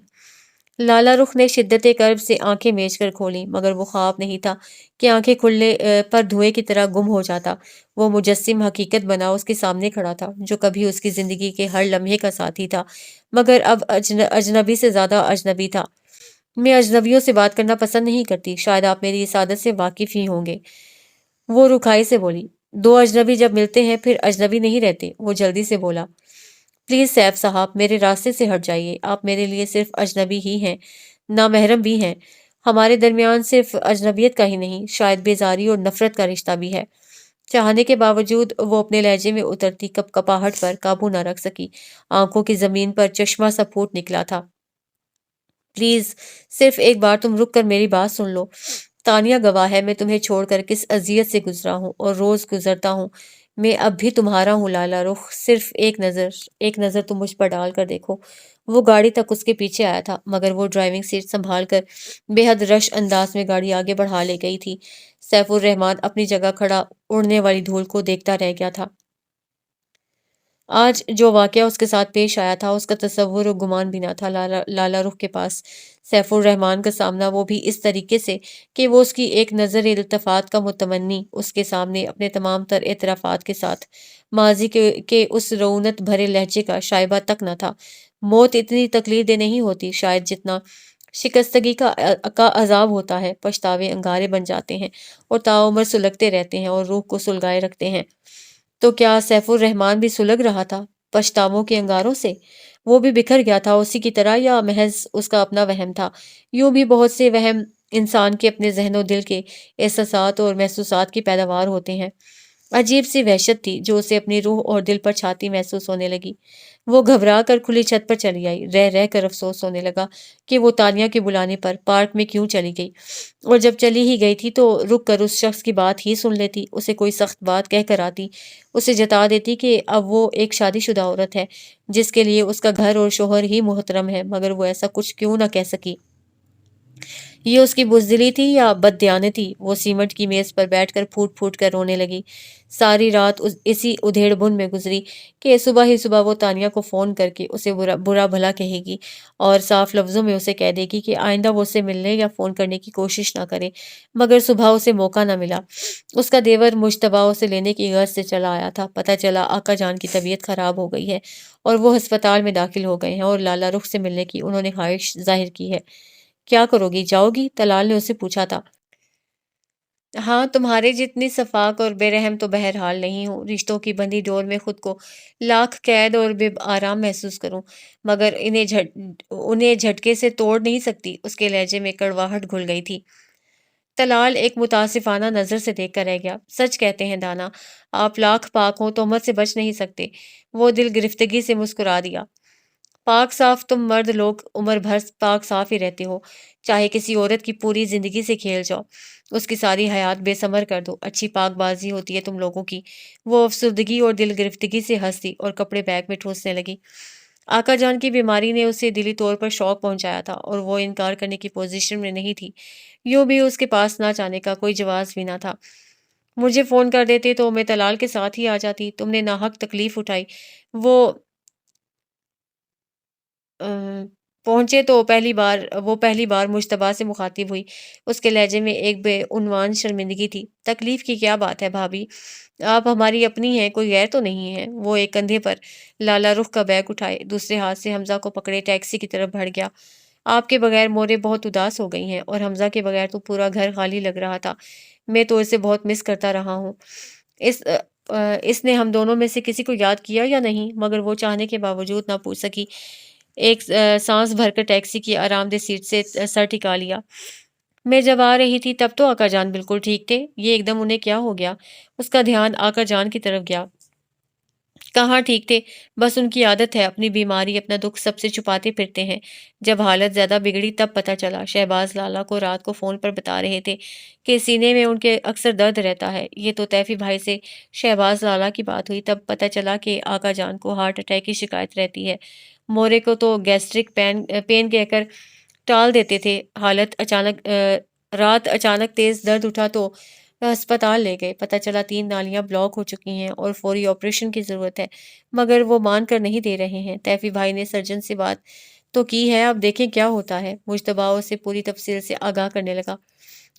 لالا رخ نے شدت کرب سے آنکھیں میچ کر کھولیں، مگر وہ خواب نہیں تھا کہ آنکھیں کھلنے پر دھوئے کی طرح گم ہو جاتا۔ وہ مجسم حقیقت بنا اس کے سامنے کھڑا تھا، جو کبھی اس کی زندگی کے ہر لمحے کا ساتھی تھا، مگر اب اجنبی سے زیادہ اجنبی تھا۔ میں اجنبیوں سے بات کرنا پسند نہیں کرتی، شاید آپ میری اس عادت سے واقف ہی ہوں گے، وہ رکھائی سے بولی۔ دو اجنبی جب ملتے ہیں پھر اجنبی نہیں رہتے، وہ جلدی سے بولا۔ پلیز سیف صاحب، میرے راستے سے ہٹ جائیے، آپ میرے لیے صرف اجنبی ہی ہیں، نامحرم بھی ہیں۔ ہمارے درمیان صرف اجنبیت کا ہی نہیں، شاید بیزاری اور نفرت کا رشتہ بھی ہے۔ چاہنے کے باوجود وہ اپنے لہجے میں اترتی کپ کپاہٹ پر قابو نہ رکھ سکی، آنکھوں کی زمین پر چشمہ سا پھوٹ نکلا تھا۔ پلیز صرف ایک بار تم رک کر میری بات سن لو۔ تانیہ گواہ ہے میں تمہیں چھوڑ کر کس اذیت سے گزرا ہوں اور روز گزرتا ہوں۔ میں اب بھی تمہارا ہوں لالا رخ، صرف ایک نظر تم مجھ پر ڈال کر دیکھو۔ وہ گاڑی تک اس کے پیچھے آیا تھا، مگر وہ ڈرائیونگ سیٹ سنبھال کر بے حد رش انداز میں گاڑی آگے بڑھا لے گئی تھی۔ سیف الرحمان اپنی جگہ کھڑا اڑنے والی دھول کو دیکھتا رہ گیا تھا۔ آج جو واقعہ اس کے ساتھ پیش آیا تھا اس کا تصور و گمان بھی نہ تھا لالا رخ کے پاس۔ سیف الرحمان کا سامنا، وہ بھی اس طریقے سے کہ وہ اس کی ایک نظر التفات کا متمنی، اس کے سامنے اپنے تمام تر اعترافات کے ساتھ ماضی کے اس رعونت بھرے لہجے کا شائبہ تک نہ تھا۔ موت اتنی تکلیف دہ نہیں ہوتی شاید جتنا شکستگی کا عذاب ہوتا ہے۔ پچھتاوے انگارے بن جاتے ہیں اور تاعمر سلگتے رہتے ہیں اور روح کو سلگائے رکھتے ہیں۔ تو کیا سیف الرحمان بھی سلگ رہا تھا پچھتاووں کے انگاروں سے؟ وہ بھی بکھر گیا تھا اسی کی طرح، یا محض اس کا اپنا وہم تھا؟ یوں بھی بہت سے وہم انسان کے اپنے ذہن و دل کے احساسات اور محسوسات کی پیداوار ہوتے ہیں۔ عجیب سی وحشت تھی جو اسے اپنی روح اور دل پر چھاتی محسوس ہونے لگی۔ وہ گھبرا کر کھلی چھت پر چلی آئی، رہ رہ کر افسوس ہونے لگا کہ وہ تانیہ کے بلانے پر پارک میں کیوں چلی گئی، اور جب چلی ہی گئی تھی تو رک کر اس شخص کی بات ہی سن لیتی، اسے کوئی سخت بات کہہ کر آتی، اسے جتا دیتی کہ اب وہ ایک شادی شدہ عورت ہے جس کے لیے اس کا گھر اور شوہر ہی محترم ہے، مگر وہ ایسا کچھ کیوں نہ کہہ سکی۔ یہ اس کی بزدلی تھی یا بددیانتی؟ وہ سیمنٹ کی میز پر بیٹھ کر پھوٹ پھوٹ کر رونے لگی۔ ساری رات اسی ادھیڑ بن میں گزری کہ صبح ہی صبح وہ تانیہ کو فون کر کے اسے برا بھلا کہے گی اور صاف لفظوں میں اسے کہہ دے گی کہ آئندہ وہ اسے ملنے یا فون کرنے کی کوشش نہ کرے، مگر صبح اسے موقع نہ ملا۔ اس کا دیور مجتبیٰ اسے لینے کی غرض سے چلا آیا تھا۔ پتہ چلا آقا جان کی طبیعت خراب ہو گئی ہے اور وہ ہسپتال میں داخل ہو گئے ہیں اور لالا رخ سے ملنے کی انہوں نے خواہش ظاہر کی ہے۔ کیا کرو گی، جاؤ گی؟ طلال نے اسے پوچھا تھا۔ ہاں، تمہارے جتنی شفاق اور بے رحم تو بہرحال نہیں ہوں۔ رشتوں کی بندھی ڈور میں خود کو لاکھ قید اور بے آرام محسوس کروں، مگر انہیں جھٹکے سے توڑ نہیں سکتی۔ اس کے لہجے میں کڑواہٹ گھل گئی تھی۔ طلال ایک متاسفانہ نظر سے دیکھ کر رہ گیا۔ سچ کہتے ہیں دانا، آپ لاکھ پاک ہوں تہمت سے بچ نہیں سکتے۔ وہ دل گرفتگی سے مسکرا دیا۔ پاک صاف تم مرد لوگ عمر بھر پاک صاف ہی رہتے ہو، چاہے کسی عورت کی پوری زندگی سے کھیل جاؤ، اس کی ساری حیات بے ثمر کر دو، اچھی پاک بازی ہوتی ہے تم لوگوں کی۔ وہ افسردگی اور دل گرفتگی سے ہنسی اور کپڑے بیگ میں ٹھوسنے لگی۔ آقا جان کی بیماری نے اسے دلی طور پر شوق پہنچایا تھا اور وہ انکار کرنے کی پوزیشن میں نہیں تھی۔ یوں بھی اس کے پاس نہ جانے کا کوئی جواز بھی نہ تھا۔ مجھے فون کر دیتے تو میں طلال کے ساتھ ہی آ جاتی۔ تم نے ناحق تکلیف اٹھائی۔ وہ پہنچے تو وہ پہلی بار مجتبیٰ سے مخاطب ہوئی۔ اس کے لہجے میں ایک بے عنوان شرمندگی تھی۔ تکلیف کی کیا بات ہے بھابھی، آپ ہماری اپنی ہیں، کوئی غیر تو نہیں ہے۔ وہ ایک کندھے پر لالا رخ کا بیگ اٹھائے دوسرے ہاتھ سے حمزہ کو پکڑے ٹیکسی کی طرف بڑھ گیا۔ آپ کے بغیر مورے بہت اداس ہو گئی ہیں، اور حمزہ کے بغیر تو پورا گھر خالی لگ رہا تھا۔ میں تو اسے بہت مس کرتا رہا ہوں۔ اس نے ہم دونوں میں سے کسی کو یاد کیا یا نہیں، مگر وہ چاہنے کے باوجود نہ پوچھ سکی۔ ایک سانس بھر کر ٹیکسی کی آرام دہ سیٹ سے سر ٹکا لیا۔ میں جب آ رہی تھی تب تو آقا جان بالکل ٹھیک تھے، یہ ایک دم انہیں کیا ہو گیا؟ اس کا دھیان آقا جان کی طرف گیا۔ کہاں ٹھیک تھے، بس ان کی عادت ہے، اپنی بیماری اپنا دکھ سب سے چھپاتے پھرتے ہیں۔ جب حالت زیادہ بگڑی تب پتہ چلا۔ شہباز لالا کو رات کو فون پر بتا رہے تھے کہ سینے میں ان کے اکثر درد رہتا ہے۔ یہ تو طیفی بھائی سے شہباز لالا کی بات ہوئی تب پتہ چلا کہ آقا جان کو ہارٹ اٹیک کی شکایت رہتی ہے۔ مورے کو تو گیسٹرک پین کہہ کر ٹال دیتے تھے۔ رات اچانک تیز درد اٹھا تو ہسپتال لے گئے، پتہ چلا 3 نالیاں بلاک ہو چکی ہیں اور فوری آپریشن کی ضرورت ہے، مگر وہ مان کر نہیں دے رہے ہیں۔ تیفی بھائی نے سرجن سے بات تو کی ہے، اب دیکھیں کیا ہوتا ہے۔ مجتبیٰ اسے پوری تفصیل سے آگاہ کرنے لگا۔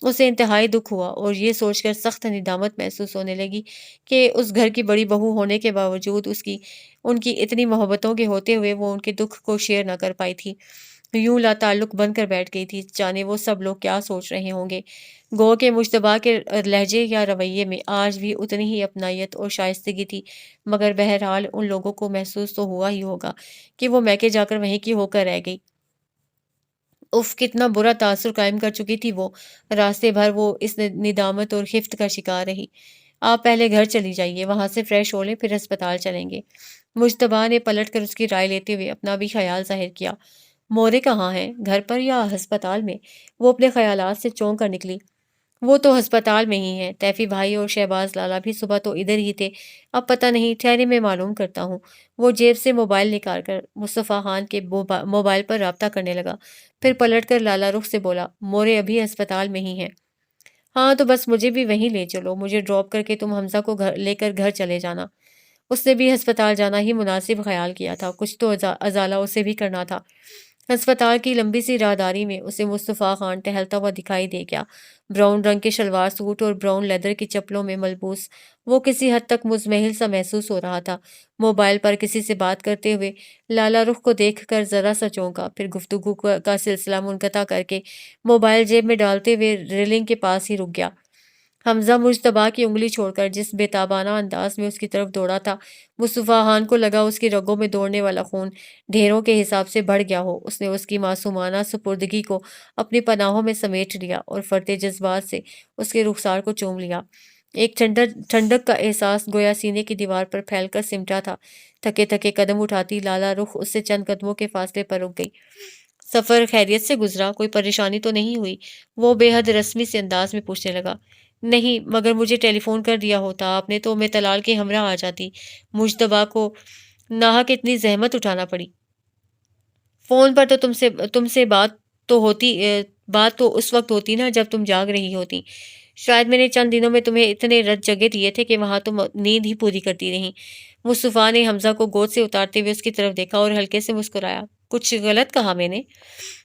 اسے انتہائی دکھ ہوا اور یہ سوچ کر سخت ندامت محسوس ہونے لگی کہ اس گھر کی بڑی بہو ہونے کے باوجود ان کی اتنی محبتوں کے ہوتے ہوئے وہ ان کے دکھ کو شیئر نہ کر پائی تھی۔ یوں لا تعلق بن کر بیٹھ گئی تھی، جانے وہ سب لوگ کیا سوچ رہے ہوں گے۔ گو کہ مجتبیٰ کے لہجے یا رویے میں آج بھی اتنی ہی اپنائیت اور شائستگی تھی، مگر بہرحال ان لوگوں کو محسوس تو ہوا ہی ہوگا کہ وہ میکے جا کر وہیں کی ہو کر رہ گئی۔ اف کتنا برا تاثر قائم کر چکی تھی وہ۔ راستے بھر وہ اس ندامت اور خفت کا شکار رہی۔ آپ پہلے گھر چلی جائیے، وہاں سے فریش ہو لیں، پھر ہسپتال چلیں گے۔ مجتبیٰ نے پلٹ کر اس کی رائے لیتے ہوئے اپنا بھی خیال ظاہر کیا۔ مورے کہاں ہیں، گھر پر یا ہسپتال میں؟ وہ اپنے خیالات سے چونک کر نکلی۔ وہ تو ہسپتال میں ہی ہیں، تیفی بھائی اور شہباز لالا بھی صبح تو ادھر ہی تھے، اب پتہ نہیں، ٹھہرے میں معلوم کرتا ہوں۔ وہ جیب سے موبائل نکال کر مصطفیٰ خان کے موبائل پر رابطہ کرنے لگا، پھر پلٹ کر لالا رخ سے بولا، مورے ابھی ہسپتال میں ہی ہیں۔ ہاں تو بس مجھے بھی وہیں لے چلو، مجھے ڈراپ کر کے تم حمزہ کو لے کر گھر چلے جانا۔ اس نے بھی ہسپتال جانا ہی مناسب خیال کیا تھا، کچھ تو ازالہ اسے بھی کرنا تھا۔ ہسپتال کی لمبی سی راہداری میں اسے مصطفیٰ خان ٹہلتا ہوا دکھائی دے گیا، براؤن رنگ کے شلوار سوٹ اور براؤن لیدر کی چپلوں میں ملبوس۔ وہ کسی حد تک مزمحل سا محسوس ہو رہا تھا۔ موبائل پر کسی سے بات کرتے ہوئے لالا رخ کو دیکھ کر ذرا سا چونکا، پھر گفتگو کا سلسلہ منقطع کر کے موبائل جیب میں ڈالتے ہوئے ریلنگ کے پاس ہی رک گیا۔ حمزہ مجتبیٰ کی انگلی چھوڑ کر جس بے تابانہ انداز میں اس کی طرف دوڑا تھا، مصطفیٰ خان کو لگا اس کی رگوں میں دوڑنے والا خون ڈھیروں کے حساب سے بڑھ گیا ہو۔ اس نے اس کی معصومانہ سپردگی کو اپنی پناہوں میں سمیٹ لیا اور فرتے جذبات سے اس کے رخسار کو چوم لیا۔ ایک ٹھنڈک کا احساس گویا سینے کی دیوار پر پھیل کر سمٹا تھا۔ تھکے تھکے قدم اٹھاتی لالا رخ اس سے چند قدموں کے فاصلے پر رک گئی۔ سفر خیریت سے گزرا، کوئی پریشانی تو نہیں ہوئی؟ وہ بے حد رسمی سے انداز میں پوچھنے لگا۔ نہیں، مگر مجھے ٹیلی فون کر دیا ہوتا آپ نے تو میں طلال کے ہمراہ آ جاتی۔ مجتبیٰ کو ناحق اتنی زحمت اٹھانا پڑی۔ فون پر تو تم سے بات تو اس وقت ہوتی نا جب تم جاگ رہی ہوتی۔ شاید میں نے چند دنوں میں تمہیں اتنے رت جگہ دیے تھے کہ وہاں تم نیند ہی پوری کرتی رہیں۔ مصطفیٰ نے حمزہ کو گود سے اتارتے ہوئے اس کی طرف دیکھا اور ہلکے سے مسکرایا۔ کچھ غلط کہا میں نے؟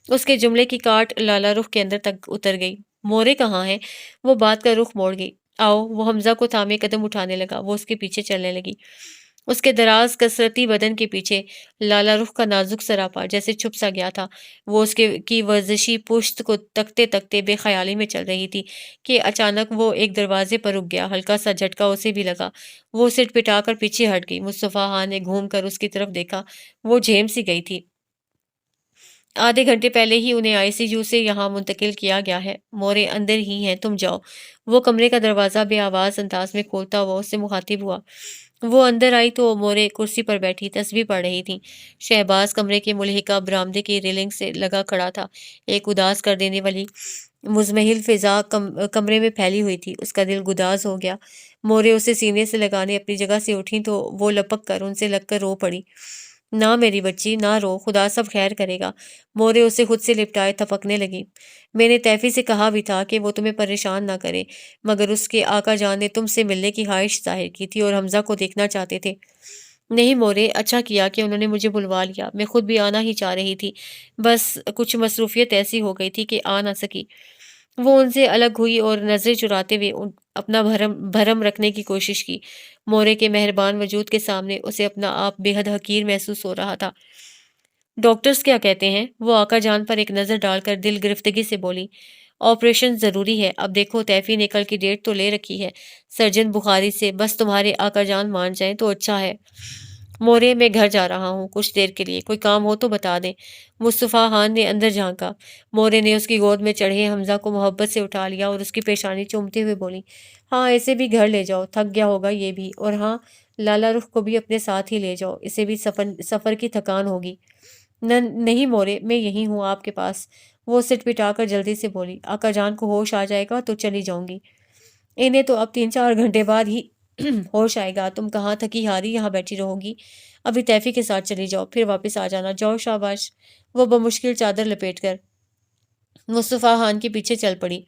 اس کے جملے کی کاٹ لالا رخ کے اندر تک اتر گئی۔ مورے کہاں ہیں؟ وہ بات کا رخ موڑ گئی۔ آؤ، وہ حمزہ کو تھامے قدم اٹھانے لگا، وہ اس کے پیچھے چلنے لگی۔ اس کے دراز کثرتی بدن کے پیچھے لالا رخ کا نازک سراپا جیسے چھپ سا گیا تھا۔ وہ اس کی ورزشی پشت کو تکتے تکتے بے خیالی میں چل رہی تھی کہ اچانک وہ ایک دروازے پر رک گیا۔ ہلکا سا جھٹکا اسے بھی لگا، وہ سٹ پٹا کر پیچھے ہٹ گئی۔ مصطفیٰ خان نے گھوم کر اس کی طرف دیکھا، وہ جھیم سی گئی تھی۔ آدھے گھنٹے پہلے ہی انہیں آئی سی یو سے یہاں منتقل کیا گیا ہے۔ مورے اندر ہی ہیں، تم جاؤ۔ وہ کمرے کا دروازہ بے آواز انداز میں کھولتا ہوا اس سے مخاطب ہوا۔ وہ اندر آئی تو مورے کرسی پر بیٹھی تسبیح پڑھ رہی تھیں۔ شہباز کمرے کے ملحقہ برآمدے کی ریلنگ سے لگا کھڑا تھا۔ ایک اداس کر دینے والی مزمحل فضا کمرے میں پھیلی ہوئی تھی، اس کا دل گداز ہو گیا۔ مورے اسے سینے سے لگانے اپنی جگہ سے اٹھیں تو وہ لپک کر ان سے لگ کر رو پڑی۔ نہ میری بچی، نہ رو، خدا سب خیر کرے گا۔ مورے اسے خود سے لپٹائے تھپکنے لگی۔ میں نے تیفی سے کہا بھی تھا کہ وہ تمہیں پریشان نہ کرے، مگر اس کے آقا جان نے تم سے ملنے کی خواہش ظاہر کی تھی اور حمزہ کو دیکھنا چاہتے تھے۔ نہیں مورے، اچھا کیا کہ انہوں نے مجھے بلوا لیا، میں خود بھی آنا ہی چاہ رہی تھی، بس کچھ مصروفیت ایسی ہو گئی تھی کہ آ نہ سکی۔ وہ ان سے الگ ہوئی اور نظریں چراتے ہوئے اپنا بھرم رکھنے کی کوشش کی۔ مورے کے مہربان وجود کے سامنے اسے اپنا آپ بے حد حقیر محسوس ہو رہا تھا۔ ڈاکٹرز کیا کہتے ہیں؟ وہ آقا جان پر ایک نظر ڈال کر دل گرفتگی سے بولی۔ آپریشن ضروری ہے، اب دیکھو تیفی نے کل کی ڈیٹ تو لے رکھی ہے سرجن بخاری سے، بس تمہارے آقا جان مان جائیں تو اچھا ہے۔ مورے، میں گھر جا رہا ہوں کچھ دیر کے لیے، کوئی کام ہو تو بتا دیں۔ مصطفیٰ خان نے اندر جھانکا۔ مورے نے اس کی گود میں چڑھے حمزہ کو محبت سے اٹھا لیا اور اس کی پیشانی چومتے ہوئے بولی، ہاں اسے بھی گھر لے جاؤ، تھک گیا ہوگا یہ بھی، اور ہاں لالا رخ کو بھی اپنے ساتھ ہی لے جاؤ، اسے بھی سفر کی تھکان ہوگی۔ نہیں مورے، میں یہی ہوں آپ کے پاس، وہ سٹ پٹا کر جلدی سے بولی۔ آقا جان کو ہوش آ جائے گا تو چلی جاؤں گی۔ انہیں تو اب 3-4 گھنٹے بعد ہی ہوش آئے گا، تم کہاں تھکی ہاری یہاں بیٹھی رہو گی؟ ابھی تیفی کے ساتھ چلی جاؤ، پھر واپس آ جانا، جاؤ شاباش۔ وہ بمشکل چادر لپیٹ کر مصطفیٰ خان کے پیچھے چل پڑی۔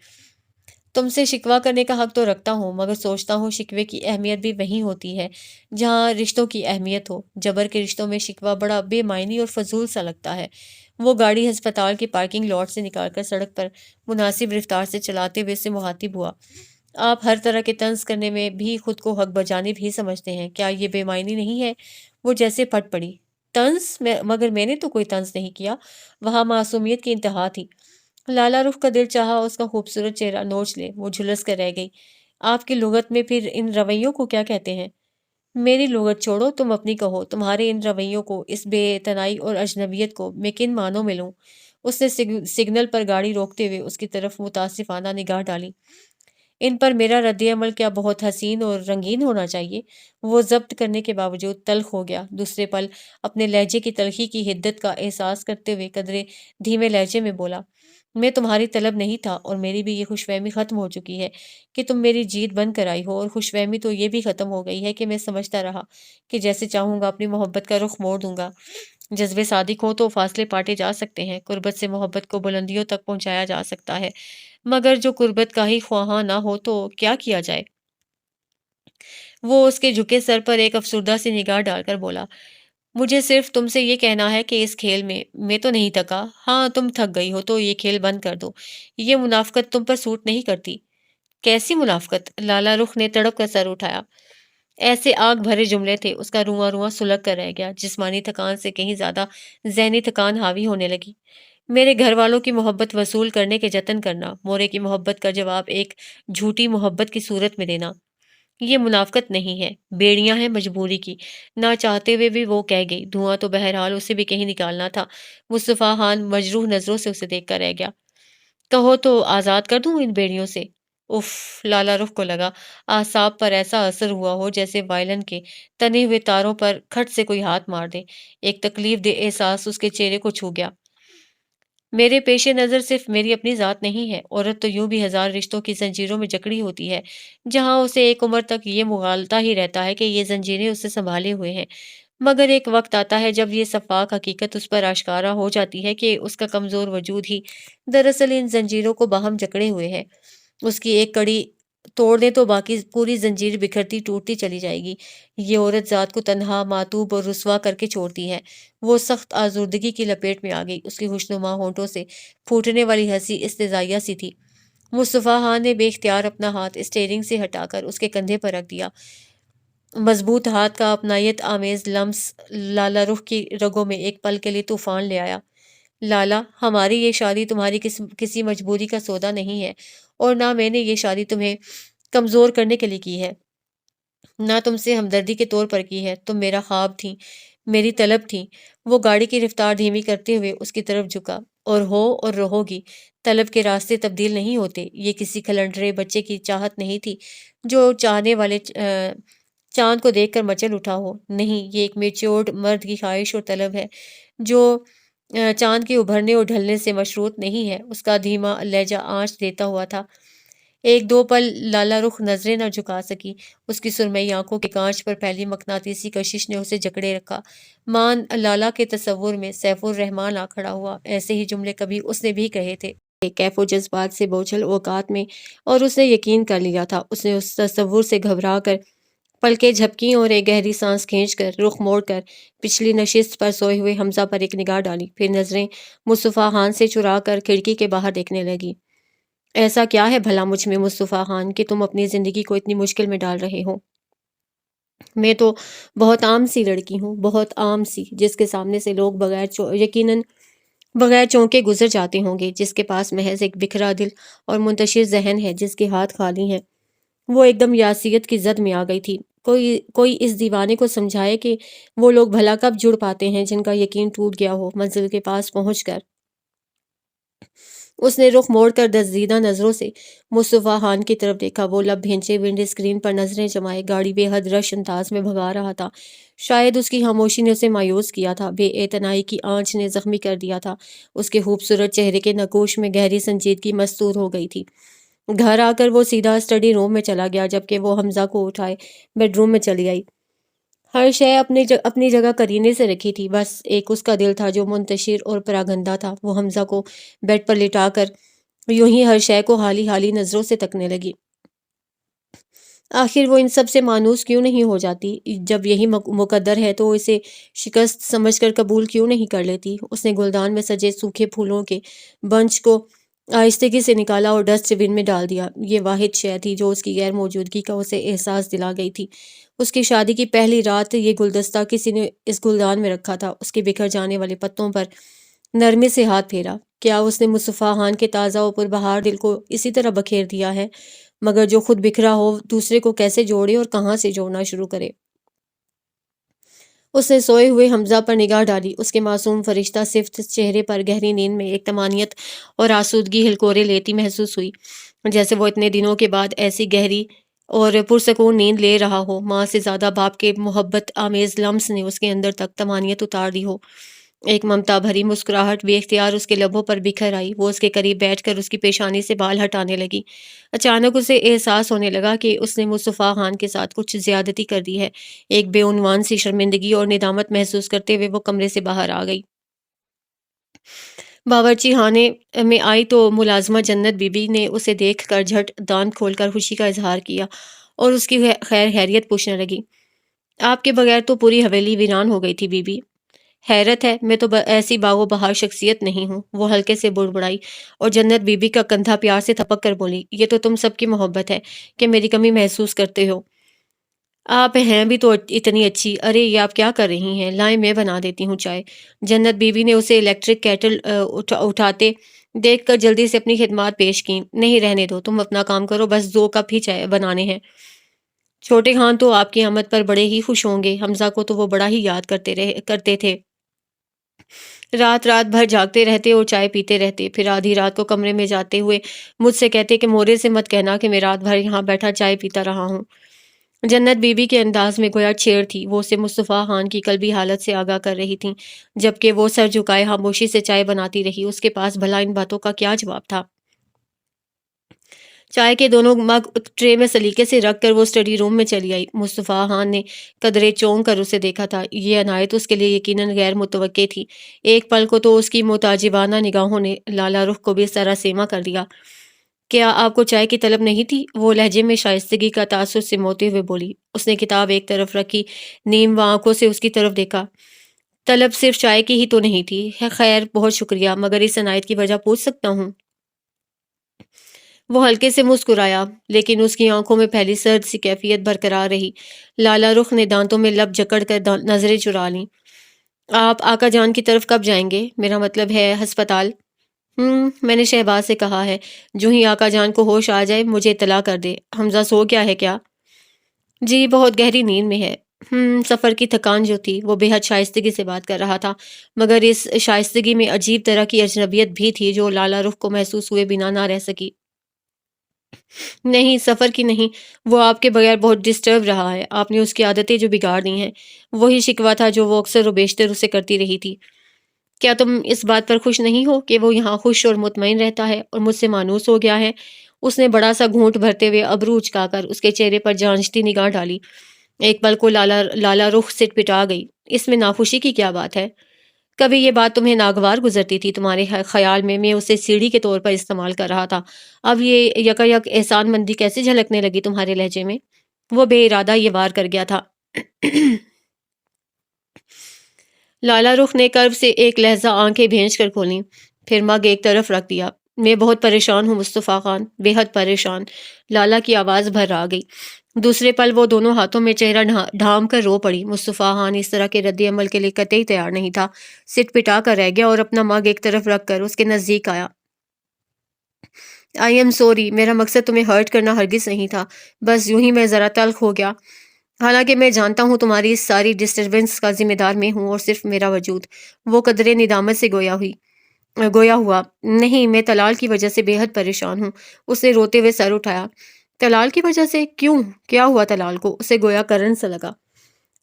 تم سے شکوہ کرنے کا حق تو رکھتا ہوں، مگر سوچتا ہوں شکوے کی اہمیت بھی وہیں ہوتی ہے جہاں رشتوں کی اہمیت ہو۔ جبر کے رشتوں میں شکوہ بڑا بے معنی اور فضول سا لگتا ہے۔ وہ گاڑی ہسپتال کی پارکنگ لاٹ سے نکال کر سڑک پر مناسب رفتار سے چلاتے ہوئے سے مخاطب ہوا۔ آپ ہر طرح کے طنز کرنے میں بھی خود کو حق بجانب ہی سمجھتے ہیں، کیا یہ بے معنی نہیں ہے؟ وہ جیسے پھٹ پڑی۔ طنز؟ مگر میں نے تو کوئی طنز نہیں کیا۔ وہاں معصومیت کی انتہا تھی۔ لالا رخ کا دل چاہا اس کا خوبصورت چہرہ نوچ لے، وہ جھلس کر رہ گئی۔ آپ کی لغت میں پھر ان رویوں کو کیا کہتے ہیں؟ میری لغت چھوڑو، تم اپنی کہو۔ تمہارے ان رویوں کو، اس بے اعتنائی اور اجنبیت کو میں کن معنوں میں لوں؟ اس نے سگنل پر گاڑی روکتے ہوئے اس کی طرف متاسفانہ نگاہ ڈالی۔ ان پر میرا رد عمل کیا بہت حسین اور رنگین ہونا چاہیے؟ وہ ضبط کرنے کے باوجود تلخ ہو گیا۔ دوسرے پل اپنے لہجے کی تلخی کی حدت کا احساس کرتے ہوئے قدرے دھیمے لہجے میں بولا، میں تمہاری طلب نہیں تھا، اور میری بھی یہ خوش فہمی ختم ہو چکی ہے کہ تم میری جیت بن کر آئی ہو، اور خوش فہمی تو یہ بھی ختم ہو گئی ہے کہ میں سمجھتا رہا کہ جیسے چاہوں گا اپنی محبت کا رخ موڑ دوں گا۔ جذبے صادق ہوں تو فاصلے پاٹے جا سکتے ہیں، قربت سے محبت کو بلندیوں تک پہنچایا جا سکتا ہے، مگر جو قربت کا ہی خواہاں نہ ہو تو کیا کیا جائے؟ وہ اس کے جھکے سر پر ایک افسردہ سی نگاہ ڈال کر بولا، مجھے صرف تم سے یہ کہنا ہے کہ اس کھیل میں تو نہیں تھکا۔ ہاں تم تھک گئی ہو تو یہ کھیل بند کر دو۔ یہ منافقت تم پر سوٹ نہیں کرتی۔ کیسی منافقت؟ لالا رخ نے تڑپ کر سر اٹھایا۔ ایسے آگ بھرے جملے تھے، اس کا رواں رواں سلگ کر رہ گیا۔ جسمانی تھکان سے کہیں زیادہ ذہنی تھکان حاوی ہونے لگی۔ میرے گھر والوں کی محبت وصول کرنے کے جتن کرنا، مورے کی محبت کا جواب ایک جھوٹی محبت کی صورت میں دینا، یہ منافقت نہیں ہے، بیڑیاں ہیں مجبوری کی۔ نہ چاہتے ہوئے بھی وہ کہہ گئی۔ دھواں تو بہرحال اسے بھی کہیں نکالنا تھا۔ مصطفیٰ خان مجروح نظروں سے اسے دیکھ کر رہ گیا۔ کہو تو آزاد کر دوں ان بیڑیوں سے؟ اف! لالا رخ کو لگا اعصاب پر ایسا اثر ہوا ہو جیسے وائلن کے تنے ہوئے تاروں پر کھٹ سے کوئی ہاتھ مار دے۔ ایک تکلیف دہ احساس اس کے چہرے کو چھو گیا۔ میرے پیش نظر صرف میری اپنی ذات نہیں ہے، عورت تو یوں بھی ہزار رشتوں کی زنجیروں میں جکڑی ہوتی ہے، جہاں اسے ایک عمر تک یہ مغالطہ ہی رہتا ہے کہ یہ زنجیریں اسے سنبھالے ہوئے ہیں، مگر ایک وقت آتا ہے جب یہ شفاف حقیقت اس پر آشکارا ہو جاتی ہے کہ اس کا کمزور وجود ہی دراصل ان زنجیروں کو باہم جکڑے ہوئے ہے۔ اس کی ایک کڑی توڑ دے تو باقی پوری زنجیر بکھرتی ٹوٹتی چلی جائے گی۔ یہ عورت ذات کو تنہا، معتوب اور رسوا کر کے چھوڑتی ہے۔ وہ سخت آزردگی کی لپیٹ میں آ گئی۔ اس کی خوشنما ہونٹوں سے پھوٹنے والی ہنسی استزائیہ سی تھی۔ مصطفیٰ خان نے بے اختیار اپنا ہاتھ اسٹیئرنگ سے ہٹا کر اس کے کندھے پر رکھ دیا۔ مضبوط ہاتھ کا اپنائیت آمیز لمس لالا رخ کی رگوں میں ایک پل کے لیے طوفان لے آیا۔ لالا، ہماری یہ شادی تمہاری کسی مجبوری کا سودا نہیں ہے، اور نہ میں نے یہ شادی تمہیں کمزور کرنے کے لیے کی ہے، نہ تم سے ہمدردی کے طور پر کی ہے۔ تم میرا خواب تھی، میری طلب تھی۔ وہ گاڑی کی رفتار دھیمی کرتے ہوئے اس کی طرف جھکا۔ اور ہو اور رہو گی۔ طلب کے راستے تبدیل نہیں ہوتے۔ یہ کسی کھلنڈرے بچے کی چاہت نہیں تھی جو چاہنے والے چاند کو دیکھ کر مچل اٹھا ہو۔ نہیں، یہ ایک میچورڈ مرد کی خواہش اور طلب ہے جو چاند کے ابھرنے اور ڈھلنے سے مشروط نہیں ہے۔ اس کا دھیما لہجہ آنچ دیتا ہوا تھا۔ ایک دو پل لالا رخ نظریں نہ جھکا سکی۔ اس کی سرمئی آنکھوں کے کانچ پر پھیلی مقناطیسی کشش نے اسے جکڑے رکھا۔ مان لالا کے تصور میں سیف الرحمن آ کھڑا ہوا۔ ایسے ہی جملے کبھی اس نے بھی کہے تھے، کیف و جذبات سے بوچھل اوقات میں، اور اس نے یقین کر لیا تھا۔ اس نے اس تصور سے گھبرا کر پلکیں جھپکیں اور ایک گہری سانس کھینچ کر رخ موڑ کر پچھلی نشست پر سوئے ہوئے حمزہ پر ایک نگاہ ڈالی، پھر نظریں مصطفیٰ خان سے چرا کر کھڑکی کے باہر دیکھنے لگی۔ ایسا کیا ہے بھلا مجھ میں مصطفیٰ خان کہ تم اپنی زندگی کو اتنی مشکل میں ڈال رہے ہو؟ میں تو بہت عام سی لڑکی ہوں، بہت عام سی، جس کے سامنے سے لوگ یقیناً بغیر چونکے گزر جاتے ہوں گے، جس کے پاس محض ایک بکھرا دل اور منتشر ذہن ہے، جس کے ہاتھ خالی ہیں۔ وہ ایک دم یاسیت کی زد میں آ گئی تھی۔ کوئی اس دیوانے کو سمجھائے کہ وہ لوگ بھلا کب جڑ پاتے ہیں جن کا یقین ٹوٹ گیا ہو۔ منزل کے پاس پہنچ کر اس نے رخ موڑ کر دزدیدہ نظروں سے مصطفیٰ خان کی طرف دیکھا۔ وہ لب بھینچے ونڈ اسکرین پر نظریں جمائے گاڑی بے حد رش انداز میں بھگا رہا تھا۔ شاید اس کی خاموشی نے اسے مایوس کیا تھا، بے اعتنائی کی آنچ نے زخمی کر دیا تھا۔ اس کے خوبصورت چہرے کے نقوش میں گہری سنجیدگی مستور ہو گئی تھی۔ گھر آ کر وہ سیدھا اسٹڈی روم میں چلا گیا، جبکہ وہ حمزہ کو اٹھائے بیڈ روم میں چلی آئی۔ ہر شے اپنی جگہ کرینے سے رکھی تھی، بس ایک اس کا دل تھا جو منتشر اور پراگندہ تھا۔ وہ حمزہ کو بیڈ پر لٹا کر یوں ہی ہر شے کو حالی حالی نظروں سے تکنے لگی۔ آخر وہ ان سب سے مانوس کیوں نہیں ہو جاتی؟ جب یہی مقدر ہے تو اسے شکست سمجھ کر قبول کیوں نہیں کر لیتی؟ اس نے گلدان میں سجے سوکھے پھولوں کے بنچ کو آہستگی سے نکالا اور ڈسٹ بن میں ڈال دیا۔ یہ واحد شے تھی جو اس کی غیر موجودگی کا اسے احساس دلا گئی تھی۔ اس کی شادی کی پہلی رات یہ گلدستہ کسی نے اس گلدان میں رکھا تھا۔ اس کے بکھر جانے والے پتوں پر نرمی سے ہاتھ پھیرا۔ کیا اس نے مصطفیٰ خان کے تازہ و پربہار دل کو اسی طرح بکھیر دیا ہے؟ مگر جو خود بکھرا ہو دوسرے کو کیسے جوڑے اور کہاں سے جوڑنا شروع کرے؟ اس نے سوئے ہوئے حمزہ پر نگاہ ڈالی۔ اس کے معصوم فرشتہ صفت چہرے پر گہری نیند میں ایک طمانینت اور آسودگی ہلکورے لیتی محسوس ہوئی، جیسے وہ اتنے دنوں کے بعد ایسی گہری اور پرسکون نیند لے رہا ہو۔ ماں سے زیادہ باپ کے محبت آمیز لمس نے اس کے اندر تک طمانینت اتار دی ہو۔ ایک ممتا بھری مسکراہٹ بے اختیار اس کے لبوں پر بکھر آئی۔ وہ اس کے قریب بیٹھ کر اس کی پیشانی سے بال ہٹانے لگی۔ اچانک اسے احساس ہونے لگا کہ اس نے مصطفیٰ خان کے ساتھ کچھ زیادتی کر دی ہے۔ ایک بے عنوان سی شرمندگی اور ندامت محسوس کرتے ہوئے وہ کمرے سے باہر آ گئی۔ باورچی خانے میں آئی تو ملازمہ جنت بی بی نے اسے دیکھ کر جھٹ دانت کھول کر خوشی کا اظہار کیا اور اس کی خیر خیریت پوچھنے لگی۔ آپ کے بغیر تو پوری حویلی ویران ہو گئی تھی بی بی۔ حیرت ہے، میں تو ایسی باغ و بہار شخصیت نہیں ہوں، وہ ہلکے سے بڑبڑائی اور جنت بی بی کا کندھا پیار سے تھپک کر بولی، یہ تو تم سب کی محبت ہے کہ میری کمی محسوس کرتے ہو۔ آپ ہیں بھی تو اتنی اچھی۔ ارے یہ آپ کیا کر رہی ہیں؟ لائیں میں بنا دیتی ہوں چائے۔ جنت بی بی نے اسے الیکٹرک کیٹل اٹھاتے دیکھ کر جلدی سے اپنی خدمات پیش کی۔ نہیں رہنے دو، تم اپنا کام کرو، بس 2 کپ ہی چائے بنانے ہیں۔ چھوٹے خان تو آپ کی آمد پر بڑے ہی خوش ہوں گے، حمزہ کو تو وہ بڑا ہی یاد کرتے تھے۔ رات رات بھر جاگتے رہتے اور چائے پیتے رہتے، پھر آدھی رات کو کمرے میں جاتے ہوئے مجھ سے کہتے کہ مورے سے مت کہنا کہ میں رات بھر یہاں بیٹھا چائے پیتا رہا ہوں۔ جنت بی بی کے انداز میں گویا چھیڑ تھی۔ وہ اسے مصطفیٰ خان کی قلبی حالت سے آگاہ کر رہی تھیں، جبکہ وہ سر جھکائے خاموشی سے چائے بناتی رہی۔ اس کے پاس بھلا ان باتوں کا کیا جواب تھا؟ چائے کے دونوں مگ ٹرے میں سلیقے سے رکھ کر وہ اسٹڈی روم میں چلی آئی۔ مصطفیٰ خان نے قدرے چونک کر اسے دیکھا تھا۔ یہ عنایت اس کے لیے یقیناً غیر متوقع تھی۔ ایک پل کو تو اس کی متعجبانہ نگاہوں نے لالہ رخ کو بھی سراسیما کر دیا۔ کیا آپ کو چائے کی طلب نہیں تھی؟ وہ لہجے میں شائستگی کا تاثر سموتے ہوئے بولی۔ اس نے کتاب ایک طرف رکھی، نیم آنکھوں سے اس کی طرف دیکھا۔ طلب صرف چائے کی ہی تو نہیں تھی۔ خیر، بہت شکریہ، مگر اس عنایت کی وجہ پوچھ سکتا ہوں؟ وہ ہلکے سے مسکرایا، لیکن اس کی آنکھوں میں پھیلی سرد سی کیفیت برقرار رہی۔ لالہ رخ نے دانتوں میں لب جکڑ کر نظریں چرا لیں۔ آپ آقا جان کی طرف کب جائیں گے؟ میرا مطلب ہے ہسپتال۔ میں نے شہباز سے کہا ہے، جو ہی آقا جان کو ہوش آ جائے مجھے اطلاع کر دے۔ حمزہ سو گیا ہے کیا؟ جی، بہت گہری نیند میں ہے۔ سفر کی تھکان جو تھی، وہ بے حد شائستگی سے بات کر رہا تھا، مگر اس شائستگی میں عجیب طرح کی اجنبیت بھی تھی جو لالہ رخ کو محسوس ہوئے بنا نہ رہ سکی۔ نہیں، سفر کی نہیں، وہ آپ کے بغیر بہت ڈسٹرب رہا ہے۔ آپ نے اس کی عادتیں جو بگاڑ دی ہیں، وہی شکوہ تھا جو وہ اکثر و بیشتر اسے کرتی رہی تھی۔ کیا تم اس بات پر خوش نہیں ہو کہ وہ یہاں خوش اور مطمئن رہتا ہے اور مجھ سے مانوس ہو گیا ہے؟ اس نے بڑا سا گھونٹ بھرتے ہوئے ابرو اچکا کر اس کے چہرے پر جانچتی نگاہ ڈالی۔ ایک پل کو لالہ رخ سٹ پٹا گئی۔ اس میں ناخوشی کی کیا بات ہے؟ کبھی یہ بات تمہیں ناگوار گزرتی تھی، تمہارے خیال میں اسے سیڑھی کے طور پر استعمال کر رہا تھا۔ اب یہ یکایک احسان مندی کیسے جھلکنے لگی تمہارے لہجے میں؟ وہ بے ارادہ یہ وار کر گیا تھا۔ لالہ رخ نے کرب سے ایک لحظہ آنکھیں بھینچ کر کھولیں، پھر مگ ایک طرف رکھ دیا۔ میں بہت پریشان ہوں مصطفیٰ خان، بے حد پریشان۔ لالہ کی آواز بھر آ گئی۔ دوسرے پل وہ دونوں ہاتھوں میں چہرہ ڈھانپ کر رو پڑی۔ مصطفیٰ خان اس طرح کے رد عمل کے لیے قطعی تیار نہیں تھا، سٹ پٹا کر رہ گیا اور اپنا مگ ایک طرف رکھ کر اس کے نزدیک آیا۔ آئی ایم سوری، میرا مقصد تمہیں ہرٹ کرنا ہرگز نہیں تھا، بس یوں ہی میں ذرا تلخ ہو گیا۔ حالانکہ میں جانتا ہوں تمہاری اس ساری ڈسٹربنس کا ذمہ دار میں ہوں اور صرف میرا وجود۔ وہ قدرے ندامت سے گویا ہوا۔ نہیں، میں طلال کی وجہ سے بے حد پریشان ہوں۔ اس نے روتے ہوئے سر اٹھایا۔ طلال کی وجہ سے؟ کیوں؟ کیا ہوا طلال کو؟ اسے گویا کرن سا لگا۔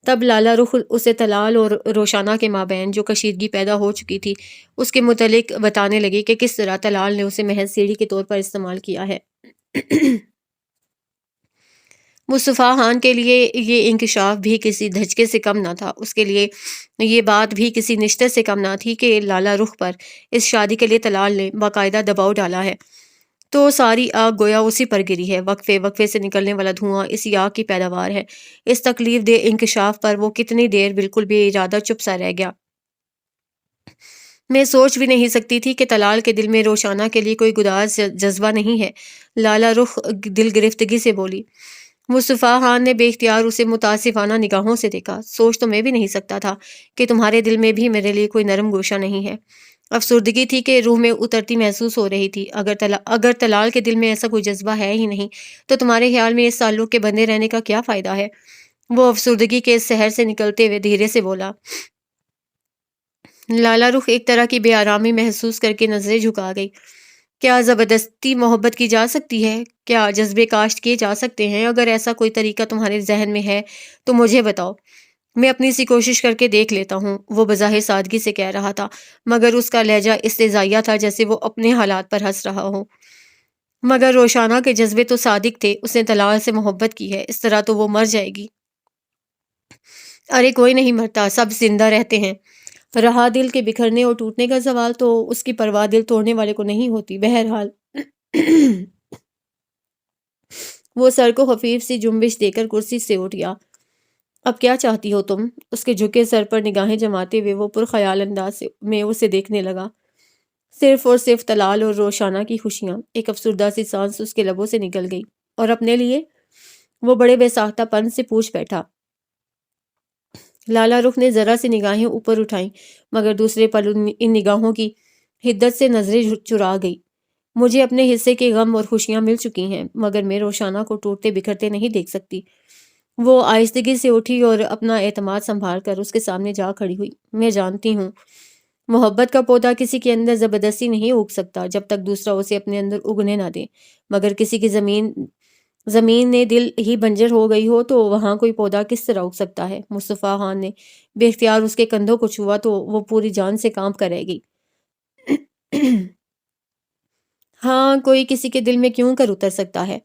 تب لالہ رخ اسے طلال اور روشانہ کے مابین جو کشیدگی پیدا ہو چکی تھی اس کے متعلق بتانے لگی کہ کس طرح طلال نے اسے محض سیڑھی کے طور پر استعمال کیا ہے۔ مصطفیٰ خان کے لیے یہ انکشاف بھی کسی دھچکے سے کم نہ تھا۔ اس کے لیے یہ بات بھی کسی نشست سے کم نہ تھی کہ لالہ رخ پر اس شادی کے لیے طلال نے باقاعدہ دباؤ ڈالا ہے۔ تو ساری آگ گویا اسی پر گری ہے۔ وقفے وقفے سے نکلنے والا دھواں اسی آگ کی پیداوار ہے۔ اس تکلیف دہ انکشاف پر وہ کتنی دیر بالکل بے ارادہ چپ سا رہ گیا۔ میں سوچ بھی نہیں سکتی تھی کہ طلال کے دل میں روشانہ کے لیے کوئی گداز جذبہ نہیں ہے۔ لالا رخ دل گرفتگی سے بولی۔ مصطفیٰ خان نے بے اختیار اسے متاسفانہ نگاہوں سے دیکھا۔ سوچ تو میں بھی نہیں سکتا تھا کہ تمہارے دل میں بھی میرے لیے کوئی نرم گوشہ نہیں ہے۔ افسردگی تھی کہ روح میں اترتی محسوس ہو رہی تھی۔ اگر طلال کے دل میں ایسا کوئی جذبہ ہے ہی نہیں تو تمہارے خیال میں اس تعلق کے بندے رہنے کا کیا فائدہ ہے؟ وہ افسردگی کے اس سحر سے نکلتے ہوئے دھیرے سے بولا۔ لالا رخ ایک طرح کی بے آرامی محسوس کر کے نظریں جھکا گئی۔ کیا زبردستی محبت کی جا سکتی ہے؟ کیا جذبے کاشت کیے جا سکتے ہیں؟ اگر ایسا کوئی طریقہ تمہارے ذہن میں ہے تو مجھے بتاؤ، میں اپنی سی کوشش کر کے دیکھ لیتا ہوں۔ وہ بظاہر سادگی سے کہہ رہا تھا، مگر اس کا لہجہ استہزائیہ تھا، جیسے وہ اپنے حالات پر ہنس رہا ہو۔ مگر روشانہ کے جذبے تو صادق تھے، اس نے طلال سے محبت کی ہے، اس طرح تو وہ مر جائے گی۔ ارے کوئی نہیں مرتا، سب زندہ رہتے ہیں۔ رہا دل کے بکھرنے اور ٹوٹنے کا سوال، تو اس کی پرواہ دل توڑنے والے کو نہیں ہوتی۔ بہرحال وہ سر کو خفیف سی جنبش دے کر کرسی سے اٹھ گیا۔ اب کیا چاہتی ہو تم؟ اس کے جھکے سر پر نگاہیں جماتے ہوئے وہ پرخیال انداز میں اسے دیکھنے لگا۔ صرف اور صرف طلال اور روشانہ کی خوشیاں۔ ایک افسردہ سی سانس اس کے لبوں سے نکل گئی۔ اور اپنے لیے؟ وہ بڑے بے ساختہ پن سے پوچھ بیٹھا۔ لالا رخ نے ذرا سی نگاہیں اوپر اٹھائیں، مگر دوسرے پل ان نگاہوں کی حدت سے نظریں چرا گئی۔ مجھے اپنے حصے کے غم اور خوشیاں مل چکی ہیں، مگر میں روشانہ کو ٹوٹتے بکھرتے نہیں دیکھ سکتی۔ وہ آہستگی سے اٹھی اور اپنا اعتماد سنبھال کر اس کے سامنے جا کھڑی ہوئی۔ میں جانتی ہوں، محبت کا پودا کسی کے اندر زبردستی نہیں اگ سکتا جب تک دوسرا اسے اپنے اندر اگنے نہ دے، مگر کسی کی زمین نے دل ہی بنجر ہو گئی ہو تو وہاں کوئی پودا کس طرح اگ سکتا ہے؟ مصطفیٰ خان نے بے اختیار اس کے کندھوں کو چھوا تو وہ پوری جان سے کانپ کر رہ گئی۔ ہاں، کوئی کسی کے دل میں کیوں کر اتر سکتا ہے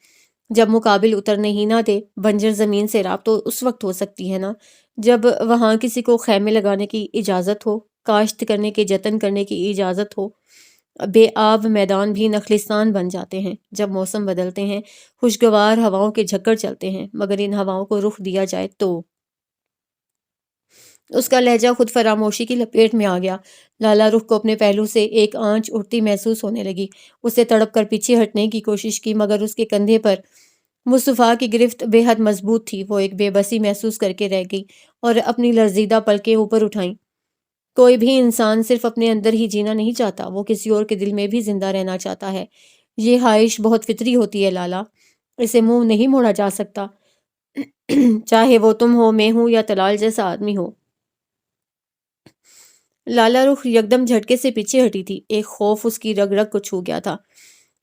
جب مقابل اترنے ہی نہ دے؟ بنجر زمین سے رابطہ اس وقت ہو سکتی ہے نا جب وہاں کسی کو خیمے لگانے کی اجازت ہو، کاشت کرنے کے جتن کرنے کی اجازت ہو۔ بے آب میدان بھی نخلستان بن جاتے ہیں جب موسم بدلتے ہیں، خوشگوار ہواؤں کے جھکڑ چلتے ہیں، مگر ان ہواؤں کو رخ دیا جائے تو۔ اس کا لہجہ خود فراموشی کی لپیٹ میں آ گیا۔ لالا رخ کو اپنے پہلو سے ایک آنچ اٹھتی محسوس ہونے لگی۔ اسے تڑپ کر پیچھے ہٹنے کی کوشش کی، مگر اس کے کندھے پر مصطفیٰ کی گرفت بے حد مضبوط تھی۔ وہ ایک بے بسی محسوس کر کے رہ گئی اور اپنی لرزیدہ پلکیں اوپر اٹھائیں۔ کوئی بھی انسان صرف اپنے اندر ہی جینا نہیں چاہتا، وہ کسی اور کے دل میں بھی زندہ رہنا چاہتا ہے۔ یہ خواہش بہت فطری ہوتی ہے لالا، اسے منہ نہیں موڑا جا سکتا، چاہے وہ تم ہو، میں ہوں یا طلال جیسا آدمی ہو۔ لالا رخ یکدم جھٹکے سے پیچھے ہٹی تھی۔ ایک خوف اس کی رگ رگ کو چھو گیا تھا،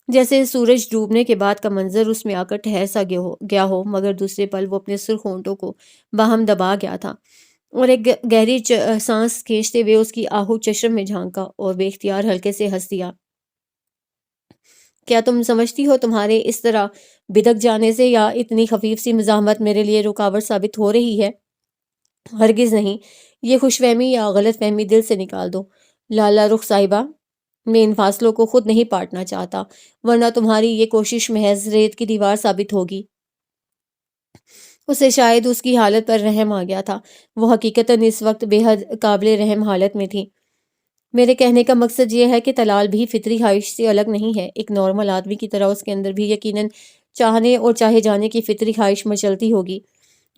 جیسے سورج ڈوبنے کے بعد کا منظر اس میں آ کر ٹھہر سا گیا ہو، مگر دوسرے پل وہ اپنے سرخ ہونٹوں کو باہم دبا گیا تھا اور ایک گہری سانس کھینچتے ہوئے اس کی آہو چشم میں جھانکا اور بے اختیار ہلکے سے ہنس دیا۔ کیا تم سمجھتی ہو تمہارے اس طرح بدک جانے سے یا اتنی خفیف سی مزاحمت میرے لیے رکاوٹ ثابت ہو رہی ہے؟ ہرگز نہیں۔ یہ خوش فہمی یا غلط فہمی دل سے نکال دو۔ لالا رخ صاحبہ، میں ان فاصلوں کو خود نہیں پاٹنا چاہتا، ورنہ تمہاری یہ کوشش محض ریت کی دیوار ثابت ہوگی۔ اسے شاید اس کی حالت پر رحم آ گیا تھا۔ وہ حقیقتاً اس وقت بے حد قابل رحم حالت میں تھی۔ میرے کہنے کا مقصد یہ ہے کہ طلال بھی فطری خواہش سے الگ نہیں ہے۔ ایک نارمل آدمی کی طرح اس کے اندر بھی یقیناً چاہنے اور چاہے جانے کی فطری خواہش مچلتی ہوگی۔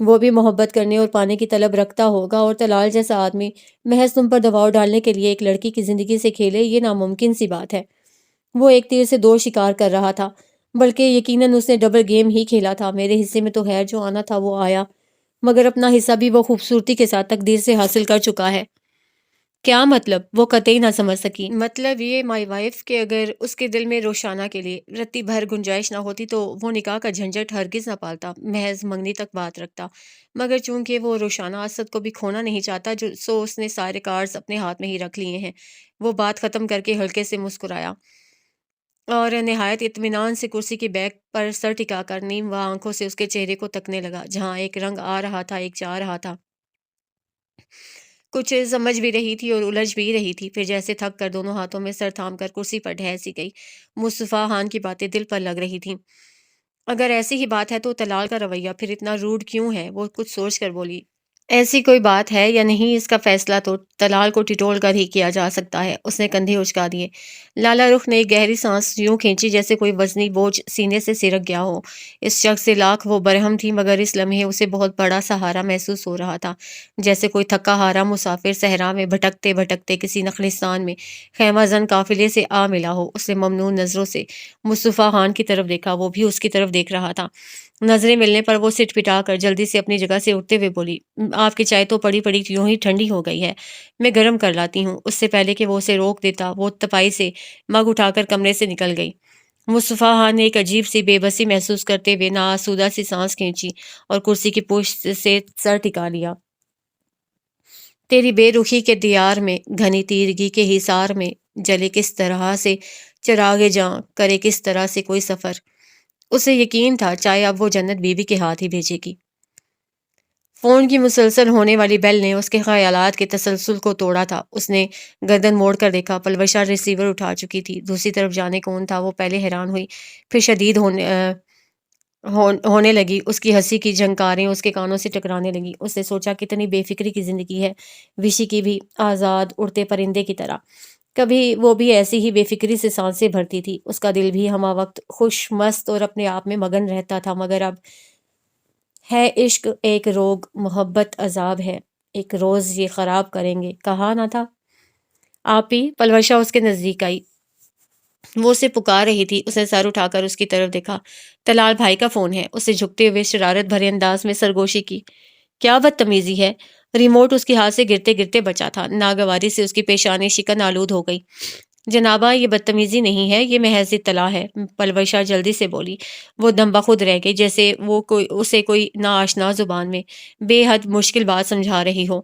وہ بھی محبت کرنے اور پانے کی طلب رکھتا ہوگا، اور طلال جیسا آدمی محض تم پر دباؤ ڈالنے کے لیے ایک لڑکی کی زندگی سے کھیلے، یہ ناممکن سی بات ہے۔ وہ ایک تیر سے دو شکار کر رہا تھا، بلکہ یقیناً اس نے ڈبل گیم ہی کھیلا تھا۔ میرے حصے میں تو خیر جو آنا تھا وہ آیا، مگر اپنا حصہ بھی وہ خوبصورتی کے ساتھ تقدیر سے حاصل کر چکا ہے۔ کیا مطلب؟ وہ قطعی نہ سمجھ سکی۔ مطلب یہ مائی وائف کہ اگر اس کے دل میں روشانہ کے لیے رتی بھر گنجائش نہ ہوتی تو وہ نکاح کا جھنجھٹ ہرگز نہ پالتا، محض منگنی تک بات رکھتا۔ مگر چونکہ وہ روشانہ اسد کو بھی کھونا نہیں چاہتا، سو اس نے سارے کارڈز اپنے ہاتھ میں ہی رکھ لیے ہیں۔ وہ بات ختم کر کے ہلکے سے مسکرایا اور نہایت اطمینان سے کرسی کی بیک پر سر ٹکا کر نیم و آنکھوں سے اس کے چہرے کو تکنے لگا، جہاں ایک رنگ آ رہا تھا، ایک جا رہا تھا۔ کچھ سمجھ بھی رہی تھی اور الجھ بھی رہی تھی، پھر جیسے تھک کر دونوں ہاتھوں میں سر تھام کر کرسی پر ڈھہ سی گئی۔ مصطفیٰ خان کی باتیں دل پر لگ رہی تھیں۔ اگر ایسی ہی بات ہے تو طلال کا رویہ پھر اتنا روڈ کیوں ہے؟ وہ کچھ سوچ کر بولی۔ ایسی کوئی بات ہے یا نہیں، اس کا فیصلہ تو طلال کو ٹٹول کر ہی کیا جا سکتا ہے۔ اس نے کندھے اچکا دیے۔ لالا رخ نے ایک گہری سانس یوں کھینچی جیسے کوئی وزنی بوجھ سینے سے سرک گیا ہو۔ اس شخص سے لاکھ وہ برہم تھی، مگر اس لمحے اسے بہت بڑا سہارا محسوس ہو رہا تھا، جیسے کوئی تھکا ہارا مسافر صحرا میں بھٹکتے بھٹکتے کسی نخلستان میں خیمہ زن قافلے سے آ ملا ہو۔ اس نے ممنون نظروں سے مصطفیٰ خان کی طرف دیکھا، وہ بھی اس کی طرف دیکھ رہا تھا۔ نظریں ملنے پر وہ سٹ پٹا کر جلدی سے اپنی جگہ سے اٹھتے ہوئے بولی، آپ کی چائے تو پڑی پڑی یوں ہی ٹھنڈی ہو گئی ہے، میں گرم کر لاتی ہوں۔ اس سے پہلے کہ وہ اسے روک دیتا، وہ تپائی سے مگ اٹھا کر کمرے سے نکل گئی۔ مصطفیٰ خان نے ایک عجیب سی بے بسی محسوس کرتے ہوئے ناآسودہ سی سانس کھینچی اور کرسی کی پشت سے سر ٹکا لیا۔ تیری بے رخی کے دیار میں، گھنی تیرگی کے حصار میں، جلے کس طرح سے چراغ جاں، کرے کس طرح سے کوئی سفر۔ اسے یقین تھا چائے اب وہ جنت بی بی کے ہاتھ ہی بھیجے گی۔ فون کی مسلسل ہونے والی بیل نے اس کے خیالات کے تسلسل کو توڑا تھا۔ اس نے گردن موڑ کر دیکھا، پلوشا ریسیور اٹھا چکی تھی۔ دوسری طرف جانے کون تھا؟ وہ پہلے حیران ہوئی، پھر شدید ہونے لگی۔ اس کی ہنسی کی جھنکاریں اس کے کانوں سے ٹکرانے لگی۔ اس نے سوچا کتنی بے فکری کی زندگی ہے وشی کی بھی، آزاد اڑتے پرندے کی طرح۔ کبھی وہ بھی ایسی ہی بے فکری سے سانسیں بھرتی تھی۔ اس کا دل بھی ہمہ وقت خوش مست اور اپنے آپ میں مگن رہتا تھا، مگر اب ہے عشق ایک روگ، محبت عذاب ہے، ایک روز یہ خراب کریں گے، کہا نہ تھا؟ آپی، پلوشا اس کے نزدیک آئی، وہ اسے پکار رہی تھی۔ اس نے سر اٹھا کر اس کی طرف دیکھا۔ طلال بھائی کا فون ہے۔ اسے جھکتے ہوئے شرارت بھرے انداز میں سرگوشی کی۔ کیا بدتمیزی ہے؟ ریموٹ اس کے ہاتھ سے گرتے گرتے بچا تھا۔ ناگواری سے اس کی پیشانی شکن آلود ہو گئی۔ جنابہ، یہ بدتمیزی نہیں ہے، یہ محض اطلاع ہے، پلوشا جلدی سے بولی۔ وہ دم بخود رہ گئی، جیسے وہ اسے کوئی ناآشنا زبان میں بے حد مشکل بات سمجھا رہی ہو۔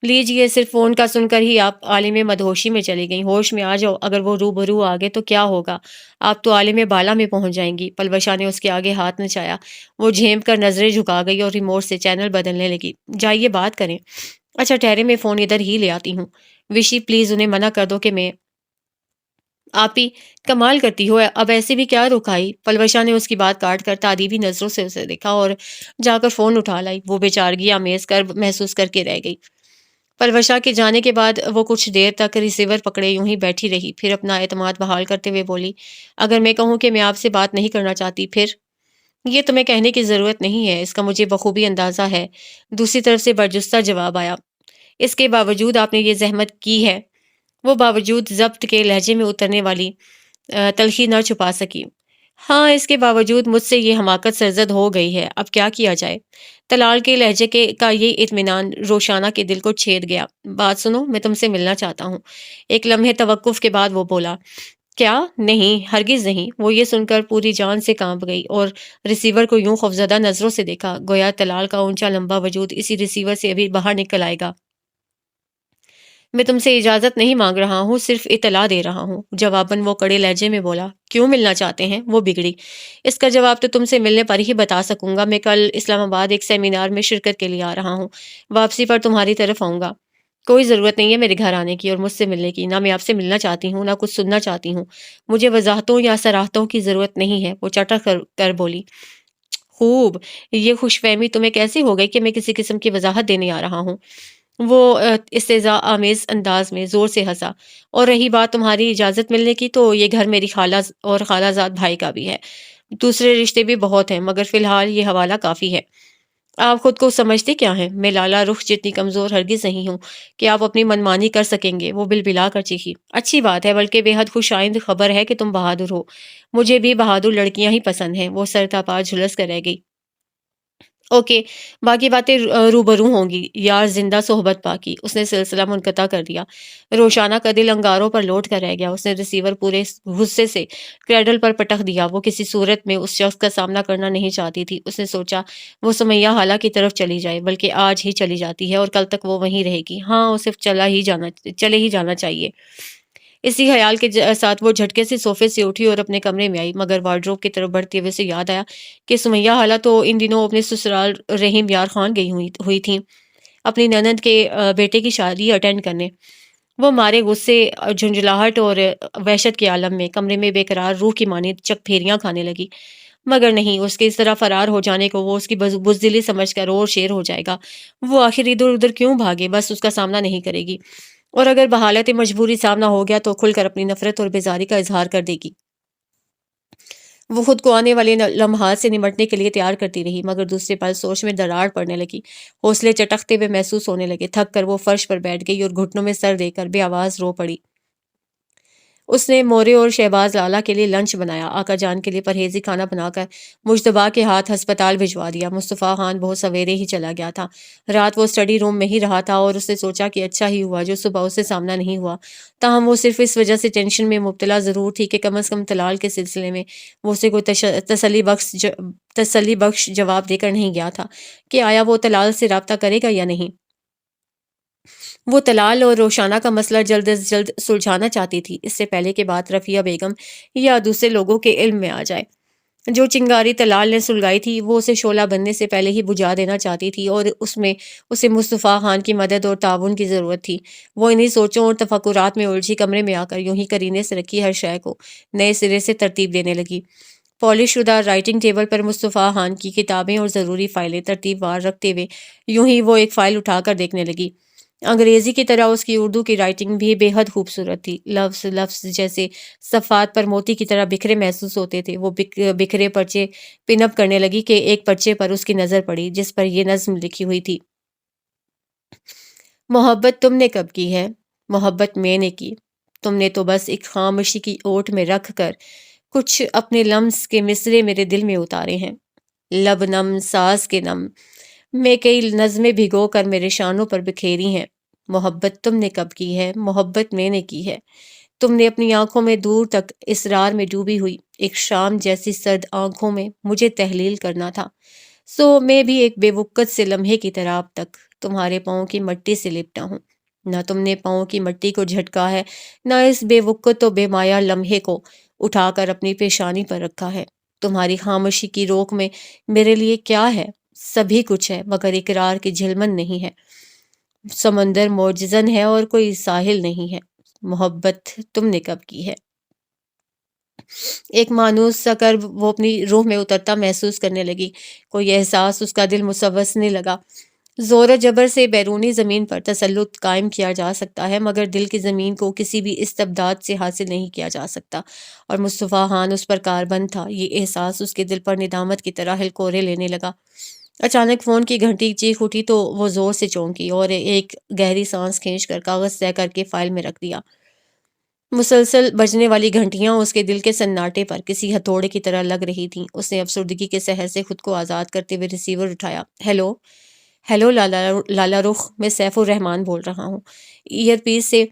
لیجئے، صرف فون کا سن کر ہی آپ عالم مدہوشی میں چلی گئیں۔ ہوش میں آ جاؤ، اگر وہ روبرو آ گئے تو کیا ہوگا؟ آپ تو عالم بالا میں پہنچ جائیں گی۔ پلوشا نے اس کے آگے ہاتھ نچایا۔ وہ جھیمپ کر نظریں جھکا گئی اور ریموٹ سے چینل بدلنے لگی۔ جائیے بات کریں۔ اچھا ٹھہرے، میں فون ادھر ہی لے آتی ہوں۔ وشی پلیز انہیں منع کر دو کہ میں… آپی، کمال کرتی ہو، اب ایسے بھی کیا رکائی؟ پلوشا نے اس کی بات کاٹ کر تعریفی نظروں سے اسے دیکھا اور جا کر فون اٹھا لائی۔ وہ بیچارگی آمیز کرب محسوس کر کے رہ گئی۔ پلوشا کے جانے کے بعد وہ کچھ دیر تک ریسیور پکڑے یوں ہی بیٹھی رہی، پھر اپنا اعتماد بحال کرتے ہوئے بولی، اگر میں کہوں کہ میں آپ سے بات نہیں کرنا چاہتی پھر؟ یہ تمہیں کہنے کی ضرورت نہیں ہے، اس کا مجھے بخوبی اندازہ ہے۔ دوسری طرف سے برجستہ جواب آیا۔ اس کے باوجود آپ نے یہ زحمت کی ہے؟ وہ باوجود ضبط کے لہجے میں اترنے والی تلخی نہ چھپا سکی۔ ہاں، اس کے باوجود مجھ سے یہ حماقت سرزد ہو گئی ہے، اب کیا کیا جائے؟ طلال کے لہجے کا یہ اطمینان روشانہ کے دل کو چھید گیا۔ بات سنو، میں تم سے ملنا چاہتا ہوں۔ ایک لمحے توقف کے بعد وہ بولا، کیا؟ نہیں، ہرگز نہیں۔ وہ یہ سن کر پوری جان سے کانپ گئی اور ریسیور کو یوں خوفزدہ نظروں سے دیکھا، گویا طلال کا اونچا لمبا وجود اسی ریسیور سے ابھی باہر نکل آئے گا۔ میں تم سے اجازت نہیں مانگ رہا ہوں، صرف اطلاع دے رہا ہوں، جواباً وہ کڑے لہجے میں بولا۔ کیوں ملنا چاہتے ہیں؟ وہ بگڑی۔ اس کا جواب تو تم سے ملنے پر ہی بتا سکوں گا۔ میں کل اسلام آباد ایک سیمینار میں شرکت کے لیے آ رہا ہوں، واپسی پر تمہاری طرف آؤں گا۔ کوئی ضرورت نہیں ہے میرے گھر آنے کی اور مجھ سے ملنے کی، نہ میں آپ سے ملنا چاہتی ہوں، نہ کچھ سننا چاہتی ہوں۔ مجھے وضاحتوں یا صراحتوں کی ضرورت نہیں ہے، وہ چٹک کر بولی۔ خوب، یہ خوش فہمی تمہیں کیسے ہو گئی کہ میں کسی قسم کی وضاحت دینے آ رہا ہوں؟ وہ استہزاء آمیز انداز میں زور سے ہنسا۔ اور رہی بات تمہاری اجازت ملنے کی، تو یہ گھر میری خالہ اور خالہ زاد بھائی کا بھی ہے۔ دوسرے رشتے بھی بہت ہیں، مگر فی الحال یہ حوالہ کافی ہے۔ آپ خود کو سمجھتے کیا ہیں؟ میں لالا رخ جتنی کمزور ہرگز نہیں ہوں کہ آپ اپنی منمانی کر سکیں گے۔ وہ بلبلا کر چیخی۔ اچھی بات ہے، بلکہ بے حد خوش آئند خبر ہے کہ تم بہادر ہو۔ مجھے بھی بہادر لڑکیاں ہی پسند ہیں۔ وہ سر تاپا جھلس کر رہ گئی۔ اوکے، باقی باتیں روبرو ہوں گی، یار زندہ صحبت باقی۔ اس نے سلسلہ منقطع کر دیا۔ روشانہ کا دل انگاروں پر لوٹ کر رہ گیا۔ اس نے ریسیور پورے غصے سے کریڈل پر پٹک دیا۔ وہ کسی صورت میں اس شخص کا سامنا کرنا نہیں چاہتی تھی۔ اس نے سوچا وہ سمیہ خالہ کی طرف چلی جائے، بلکہ آج ہی چلی جاتی ہے اور کل تک وہ وہیں رہے گی۔ ہاں، اسے چلے ہی جانا چاہیے۔ اسی خیال کے ساتھ وہ جھٹکے سے صوفے سے اٹھی اور اپنے کمرے میں آئی، مگر وارڈروب کی طرف بڑھتے ہوئے اسے یاد آیا کہ سمیہ خالہ تو ان دنوں اپنے سسرال رحیم یار خان گئی ہوئی تھیں۔ اپنی نند کے بیٹے کی شادی اٹینڈ کرنے۔ وہ مارے غصے، جھنجھلاہٹ اور وحشت کے عالم میں کمرے میں بے قرار روح کی مانند چک پھیریاں کھانے لگی، مگر نہیں، اس کے اس طرح فرار ہو جانے کو وہ اس کی بزدلی سمجھ کر اور شیر ہو جائے گا۔ وہ آخر ادھر ادھر کیوں بھاگے، بس اس کا سامنا نہیں کرے گی، اور اگر بحالت مجبوری سامنا ہو گیا تو کھل کر اپنی نفرت اور بیزاری کا اظہار کر دے گی۔ وہ خود کو آنے والے لمحات سے نمٹنے کے لیے تیار کرتی رہی، مگر دوسرے پل سوچ میں دراڑ پڑنے لگی، حوصلے چٹکتے ہوئے محسوس ہونے لگے۔ تھک کر وہ فرش پر بیٹھ گئی اور گھٹنوں میں سر دے کر بے آواز رو پڑی۔ اس نے مورے اور شہباز لالا کے لیے لنچ بنایا، آقا جان کے لیے پرہیزی کھانا بنا کر مجتبیٰ کے ہاتھ ہسپتال بھجوا دیا۔ مصطفیٰ خان بہت سویرے ہی چلا گیا تھا، رات وہ اسٹڈی روم میں ہی رہا تھا، اور اس نے سوچا کہ اچھا ہی ہوا جو صبح اسے سامنا نہیں ہوا۔ تاہم وہ صرف اس وجہ سے ٹینشن میں مبتلا ضرور تھی کہ کم از کم طلال کے سلسلے میں وہ اسے کوئی تسلی بخش جواب دے کر نہیں گیا تھا کہ آیا وہ طلال سے رابطہ کرے گا یا نہیں۔ وہ طلال اور روشانہ کا مسئلہ جلد از جلد سلجھانا چاہتی تھی، اس سے پہلے کہ بات رفیہ بیگم یا دوسرے لوگوں کے علم میں آ جائے۔ جو چنگاری طلال نے سلگائی تھی وہ اسے شعلہ بننے سے پہلے ہی بجھا دینا چاہتی تھی، اور اس میں اسے مصطفیٰ خان کی مدد اور تعاون کی ضرورت تھی۔ وہ انہی سوچوں اور تفکرات میں الجھی کمرے میں آ کر یوں ہی کرینے سے رکھی ہر شے کو نئے سرے سے ترتیب دینے لگی۔ پالش شدہ رائٹنگ ٹیبل پر مصطفیٰ خان کی کتابیں اور ضروری فائلیں ترتیب وار رکھتے ہوئے یوں ہی وہ ایک فائل اٹھا کر دیکھنے لگی۔ انگریزی کی طرح اس کی اردو کی رائٹنگ بھی بے حد خوبصورت تھی، لفظ لفظ جیسے صفحات پر موتی کی طرح بکھرے محسوس ہوتے تھے۔ وہ بکھرے پرچے پن اپ کرنے لگی کہ ایک پرچے پر اس کی نظر پڑی جس پر یہ نظم لکھی ہوئی تھی: محبت تم نے کب کی ہے، محبت میں نے کی، تم نے تو بس ایک خاموشی کی اوٹ میں رکھ کر کچھ اپنے لمس کے مصرے میرے دل میں اتارے ہیں، لب نم ساز کے نم میں کئی نظمیں بھگو کر میرے شانوں پر بکھیری ہیں۔ محبت تم نے کب کی ہے، محبت میں نے کی ہے، تم نے اپنی آنکھوں میں دور تک اسرار میں ڈوبی ہوئی ایک شام جیسی سرد آنکھوں میں مجھے تحلیل کرنا تھا، سو میں بھی ایک بے وقت سے لمحے کی طرح اب تک تمہارے پاؤں کی مٹی سے لپٹا ہوں۔ نہ تم نے پاؤں کی مٹی کو جھٹکا ہے، نہ اس بے وقت و بے مایا لمحے کو اٹھا کر اپنی پیشانی پر رکھا ہے۔ تمہاری خاموشی کی روک میں میرے لیے کیا ہے؟ سبھی کچھ ہے، مگر اقرار کی جھلمن نہیں ہے، سمندر موجزن ہے اور کوئی ساحل نہیں ہے۔ محبت تم نے کب کی ہے؟ ایک مانوس سا کرب وہ اپنی روح میں اترتا محسوس کرنے لگی، کوئی احساس اس کا دل مسوسنے لگا۔ زور و جبر سے بیرونی زمین پر تسلط قائم کیا جا سکتا ہے، مگر دل کی زمین کو کسی بھی استبداد سے حاصل نہیں کیا جا سکتا، اور مصطفیٰ خان اس پر کاربند تھا۔ یہ احساس اس کے دل پر ندامت کی طرح ہلکورے لینے لگا۔ اچانک فون کی گھنٹی چیخ اٹھی تو وہ زور سے چونکی اور ایک گہری سانس کھینچ کر کاغذ طے کر کے فائل میں رکھ دیا۔ مسلسل بجنے والی گھنٹیاں اس کے دل کے سناٹے پر کسی ہتھوڑے کی طرح لگ رہی تھیں۔ اس نے افسردگی کے سحر سے خود کو آزاد کرتے ہوئے ریسیور اٹھایا۔ ہیلو ہیلو لالا رخ، میں سیف الرحمان بول رہا ہوں۔ ایئر پیس سے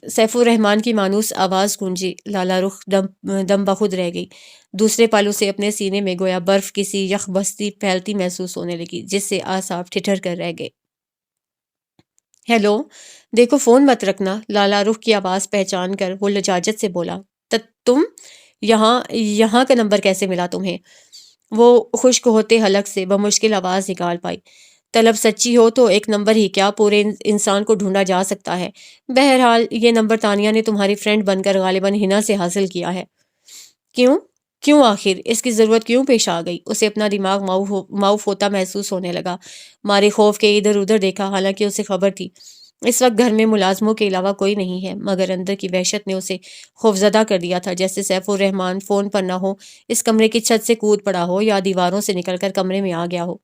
سیف الرحمان کی مانوس آواز گونجی۔ لالا رخ دم بخود رہ گئی۔ دوسرے پل اسے اپنے سینے میں گویا برف کسی یخ بستی پھیلتی محسوس ہونے لگی، جس سے اعصاب ٹھٹر کر رہ گئے۔ ہیلو، دیکھو فون مت رکھنا، لالا رخ کی آواز پہچان کر وہ لجاجت سے بولا۔ تم یہاں کا نمبر کیسے ملا تمہیں؟ وہ خشک ہوتے حلق سے بمشکل آواز نکال پائی۔ طلب سچی ہو تو ایک نمبر ہی کیا پورے انسان کو ڈھونڈا جا سکتا ہے۔ بہرحال یہ نمبر تانیہ نے تمہاری فرینڈ بن کر غالباً ہنا سے حاصل کیا ہے۔ کیوں آخر اس کی ضرورت کیوں پیش آ گئی؟ اسے اپنا دماغ معاف ہوتا محسوس ہونے لگا۔ مارے خوف کے ادھر ادھر دیکھا، حالانکہ اسے خبر تھی اس وقت گھر میں ملازموں کے علاوہ کوئی نہیں ہے، مگر اندر کی وحشت نے اسے خوفزدہ کر دیا تھا، جیسے سیف الرحمان فون پر نہ ہو، اس کمرے کی چھت سے کود پڑا ہو یا دیواروں سے نکل کر کمرے میں آ گیا ہو۔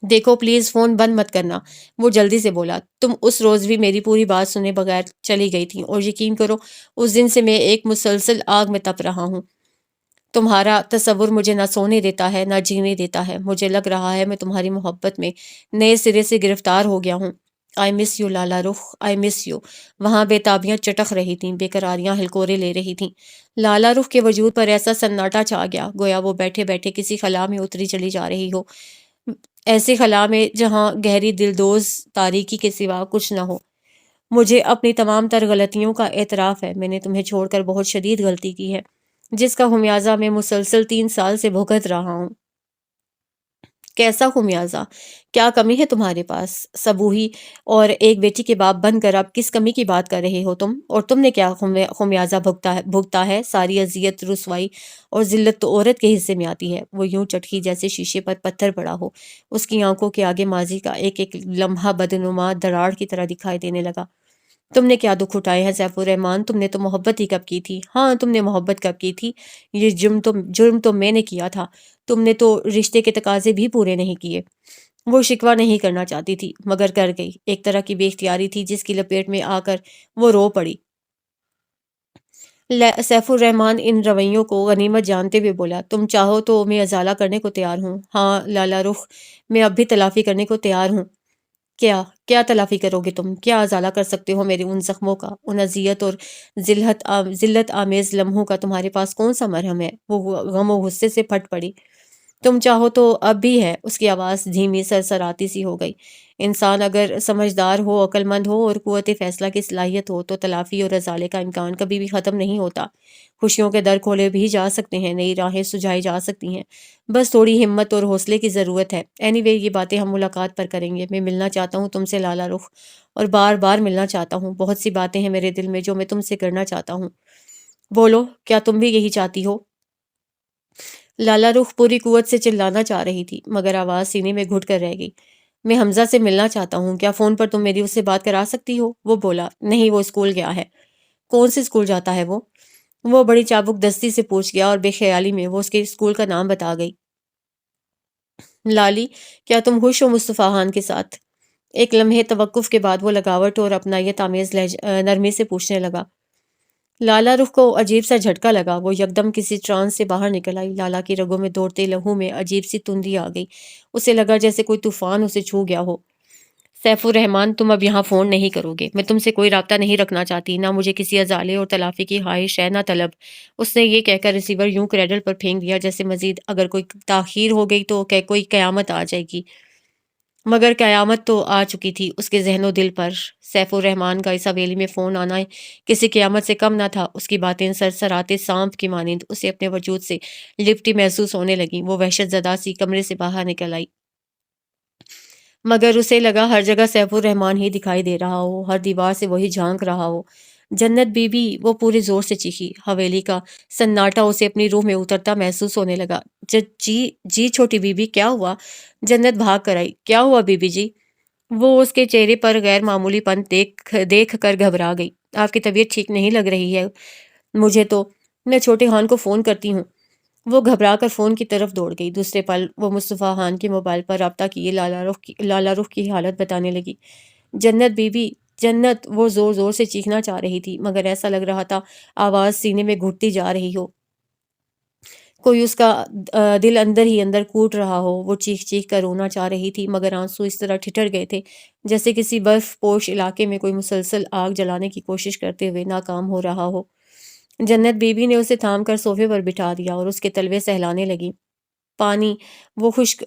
دیکھو پلیز فون بند مت کرنا، وہ جلدی سے بولا۔ تم اس روز بھی میری پوری بات سنے بغیر چلی گئی تھی، اور یقین کرو اس دن سے میں ایک مسلسل آگ میں تپ رہا ہوں۔ تمہارا تصور مجھے نہ سونے دیتا ہے نہ جینے دیتا ہے۔ مجھے لگ رہا ہے میں تمہاری محبت میں نئے سرے سے گرفتار ہو گیا ہوں۔ آئی miss you Lala Rukh, I miss you. وہاں بے تابیاں چٹخ رہی تھیں، بے قراریاں ہلکورے لے رہی تھیں۔ لالا رخ کے وجود پر ایسا سناٹا چھا گیا، گویا وہ بیٹھے بیٹھے کسی خلا میں اتری چلی جا رہی ہو، ایسے خلا میں جہاں گہری دلدوز تاریکی کے سوا کچھ نہ ہو۔ مجھے اپنی تمام تر غلطیوں کا اعتراف ہے، میں نے تمہیں چھوڑ کر بہت شدید غلطی کی ہے، جس کا خمیازہ میں مسلسل 3 سال سے بھگت رہا ہوں۔ کیسا خمیازہ؟ کیا کمی ہے تمہارے پاس؟ صبوحی اور ایک بیٹی کے باپ بن کر اب کس کمی کی بات کر رہے ہو تم؟ اور تم نے کیا خمیازہ بھگتا ہے؟ ساری اذیت، رسوائی اور ذلت تو عورت کے حصے میں آتی ہے۔ وہ یوں چٹکی جیسے شیشے پر پتھر پڑا ہو، اس کی آنکھوں کے آگے ماضی کا ایک ایک لمحہ بدنما دراڑ کی طرح دکھائی دینے لگا۔ تم نے کیا دکھ اٹھائے ہیں سیف الرحمان؟ تم نے تو محبت ہی کب کی تھی؟ ہاں، تم نے محبت کب کی تھی؟ یہ جرم تو میں نے کیا تھا۔ تم نے تو رشتے کے تقاضے بھی پورے نہیں کیے۔ وہ شکوہ نہیں کرنا چاہتی تھی مگر کر گئی۔ ایک طرح کی بے اختیاری تھی جس کی لپیٹ میں آ کر وہ رو پڑی۔ سیف الرحمان ان رویوں کو غنیمت جانتے ہوئے بولا، تم چاہو تو میں ازالہ کرنے کو تیار ہوں۔ ہاں لالا رخ، میں اب بھی تلافی کرنے کو تیار ہوں۔ کیا کیا تلافی کرو گے تم؟ کیا ازالہ کر سکتے ہو میرے ان زخموں کا، ان اذیت اور ذلت آمیز لمحوں کا؟ تمہارے پاس کون سا مرہم ہے؟ وہ غم و غصے سے پھٹ پڑی۔ تم چاہو تو اب بھی ہے۔ اس کی آواز دھیمی سرسراتی سی ہو گئی۔ انسان اگر سمجھدار ہو، عقل مند ہو اور قوت فیصلہ کی صلاحیت ہو تو تلافی اور ازالے کا امکان کبھی بھی ختم نہیں ہوتا۔ خوشیوں کے در کھولے بھی جا سکتے ہیں، نئی راہیں سجائی جا سکتی ہیں، بس تھوڑی ہمت اور حوصلے کی ضرورت ہے۔ اینی وے، یہ باتیں ہم ملاقات پر کریں گے۔ میں ملنا چاہتا ہوں تم سے لالا رخ، اور بار بار ملنا چاہتا ہوں۔ بہت سی باتیں ہیں میرے دل میں جو میں تم سے کرنا چاہتا ہوں۔ بولو، کیا تم بھی یہی چاہتی ہو؟ لالا رخ پوری قوت سے چلانا چاہ رہی تھی مگر آواز سینے میں گھٹ کر رہ گئی۔ میں حمزہ سے ملنا چاہتا ہوں۔ کیا فون پر تم میری اس سے بات کرا سکتی ہو؟ وہ بولا، نہیں، وہ اسکول گیا ہے۔ کون سے اسکول جاتا ہے وہ بڑی چابک دستی سے پوچھ گیا اور بے خیالی میں وہ اس کے اسکول کا نام بتا گئی۔ لالی، کیا تم خوش ہو مصطفیٰ خان کے ساتھ؟ ایک لمحے توقف کے بعد وہ لگاوٹ اور اپنائیت آمیز نرمی سے پوچھنے لگا۔ لالا رخ کو عجیب سا جھٹکا لگا۔ وہ یکدم کسی ٹرانس سے باہر نکل آئی۔ لالا کی رگوں میں دوڑتے لہو میں عجیب سی تندی آ گئی۔ اسے لگا جیسے کوئی طوفان اسے چھو گیا ہو۔ سیف الرحمان، تم اب یہاں فون نہیں کرو گے۔ میں تم سے کوئی رابطہ نہیں رکھنا چاہتی، نہ مجھے کسی ازالے اور تلافی کی خواہش ہے، نہ طلب۔ اس نے یہ کہہ کر ریسیور یوں کریڈل پر پھینک دیا جیسے مزید اگر کوئی تاخیر ہو گئی تو کوئی قیامت آ جائے گی۔ مگر قیامت تو آ چکی تھی اس کے ذہن و دل پر۔ سیف الرحمان کا اس حویلی میں فون آنا کسی قیامت سے کم نہ تھا۔ اس کی باتیں سرسراتے سانپ کی مانند اسے اپنے وجود سے لپٹی محسوس ہونے لگیں۔ وہ وحشت زدہ سی کمرے سے باہر نکل آئی، مگر اسے لگا ہر جگہ سیف الرحمان ہی دکھائی دے رہا ہو، ہر دیوار سے وہی جھانک رہا ہو۔ جنت بی بی، وہ پورے زور سے چیخی۔ حویلی کا سناٹا اسے اپنی روح میں اترتا محسوس ہونے لگا۔ جی چھوٹی بی بی، کیا ہوا؟ جنت بھاگ کر آئی۔ کیا ہوا بی بی جی؟ وہ اس کے چہرے پر غیر معمولی پن دیکھ کر گھبرا گئی۔ آپ کی طبیعت ٹھیک نہیں لگ رہی ہے مجھے تو، میں چھوٹے خان کو فون کرتی ہوں۔ وہ گھبرا کر فون کی طرف دوڑ گئی۔ دوسرے پل وہ مصطفیٰ خان کے موبائل پر رابطہ کیے لالا رخ کی حالت بتانے لگی۔ جنت بی بی، جنت! وہ زور زور سے چیخنا چاہ رہی تھی مگر ایسا لگ رہا تھا آواز سینے میں گھٹتی جا رہی ہو، کوئی اس کا دل اندر ہی اندر کوٹ رہا ہو۔ وہ چیخ چیخ کر رونا چاہ رہی تھی مگر آنسو اس طرح ٹھٹر گئے تھے جیسے کسی برف پوش علاقے میں کوئی مسلسل آگ جلانے کی کوشش کرتے ہوئے ناکام ہو رہا ہو۔ جنت بی بی نے اسے تھام کر صوفے پر بٹھا دیا اور اس کے تلوے سہلانے لگی۔ پانی، وہ خشک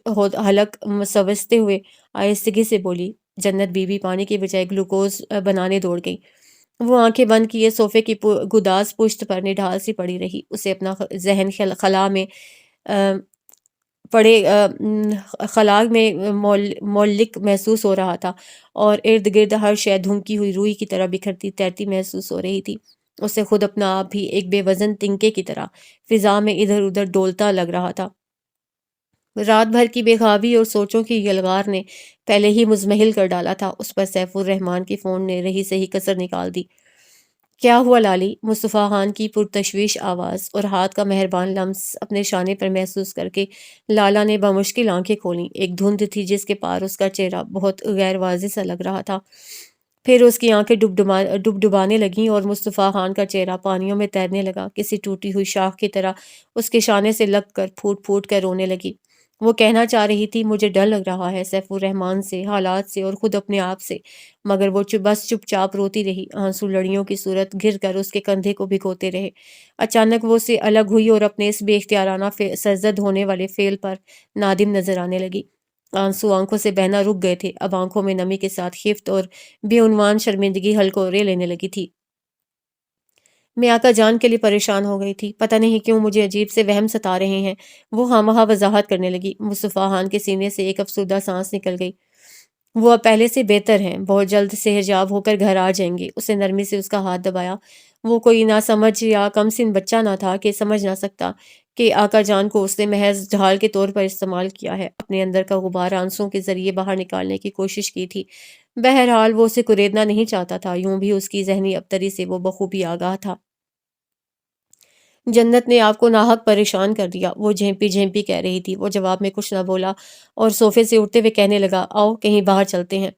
حلق سوزتے ہوئے آہستگی سے بولی۔ جنت بی بی پانی کی بجائے گلوکوز بنانے دوڑ گئی۔ وہ آنکھیں بند کیے صوفے کی گداز پشت پر نڈھال سی پڑی رہی۔ اسے اپنا ذہن خلا میں پڑے خلا میں معلق محسوس ہو رہا تھا اور ارد گرد ہر شے دھمکی ہوئی روئی کی طرح بکھرتی تیرتی محسوس ہو رہی تھی۔ اسے خود اپنا آپ بھی ایک بے وزن تنکے کی طرح فضا میں ادھر ادھر ڈولتا لگ رہا تھا۔ رات بھر کی بے خوابی اور سوچوں کی یلغار نے پہلے ہی مزمحل کر ڈالا تھا۔ اس پر سیف الرحمان کی فون نے رہی سے ہی کسر نکال دی۔ کیا ہوا لالی؟ مصطفیٰ خان کی پرتشویش آواز اور ہاتھ کا مہربان لمس اپنے شانے پر محسوس کر کے لالا نے بمشکل آنکھیں کھولیں۔ ایک دھند تھی جس کے پار اس کا چہرہ بہت غیر واضح سا لگ رہا تھا۔ پھر اس کی آنکھیں ڈبڈبانے لگیں اور مصطفیٰ خان کا چہرہ پانیوں میں تیرنے لگا، کسی ٹوٹی ہوئی شاخ کی طرح اس کے شانے سے لگ کر پھوٹ پھوٹ کر رونے لگی۔ وہ کہنا چاہ رہی تھی، مجھے ڈر لگ رہا ہے سیف الرحمان سے، حالات سے اور خود اپنے آپ سے، مگر وہ بس چپ چاپ روتی رہی۔ آنسو لڑیوں کی صورت گر کر اس کے کندھے کو بھگوتے رہے۔ اچانک وہ اس سے الگ ہوئی اور اپنے اس بے اختیارانہ سرزد ہونے والے فعل پر نادم نظر آنے لگی۔ آنسو آنکھوں سے بہنا رک گئے تھے، اب آنکھوں میں نمی کے ساتھ خفت اور بے عنوان شرمندگی حلقورے لینے لگی تھی۔ میں آقا جان کے لیے پریشان ہو گئی تھی، پتہ نہیں کیوں مجھے عجیب سے وہم ستا رہے ہیں۔ وہ خامخواہ وضاحت کرنے لگی۔ مصطفیٰ خان کے سینے سے ایک افسردہ سانس نکل گئی۔ وہ اب پہلے سے بہتر ہیں، بہت جلد سے حجاب ہو کر گھر آ جائیں گے۔ اسے نرمی سے اس کا ہاتھ دبایا۔ وہ کوئی نہ سمجھ یا کم سن بچہ نہ تھا کہ سمجھ نہ سکتا کہ آقا جان کو اس نے محض ڈھال کے طور پر استعمال کیا ہے، اپنے اندر کا غبار آنسوں کے ذریعے باہر نکالنے کی کوشش کی تھی۔ بہرحال وہ اسے کریدنا نہیں چاہتا تھا، یوں بھی اس کی ذہنی ابتری سے وہ بخوبی آگاہ تھا۔ جنت نے آپ کو ناحق پریشان کر دیا، وہ جھیمپی جھیمپی کہہ رہی تھی۔ وہ جواب میں کچھ نہ بولا اور صوفے سے اٹھتے ہوئے کہنے لگا، آؤ کہیں باہر چلتے ہیں۔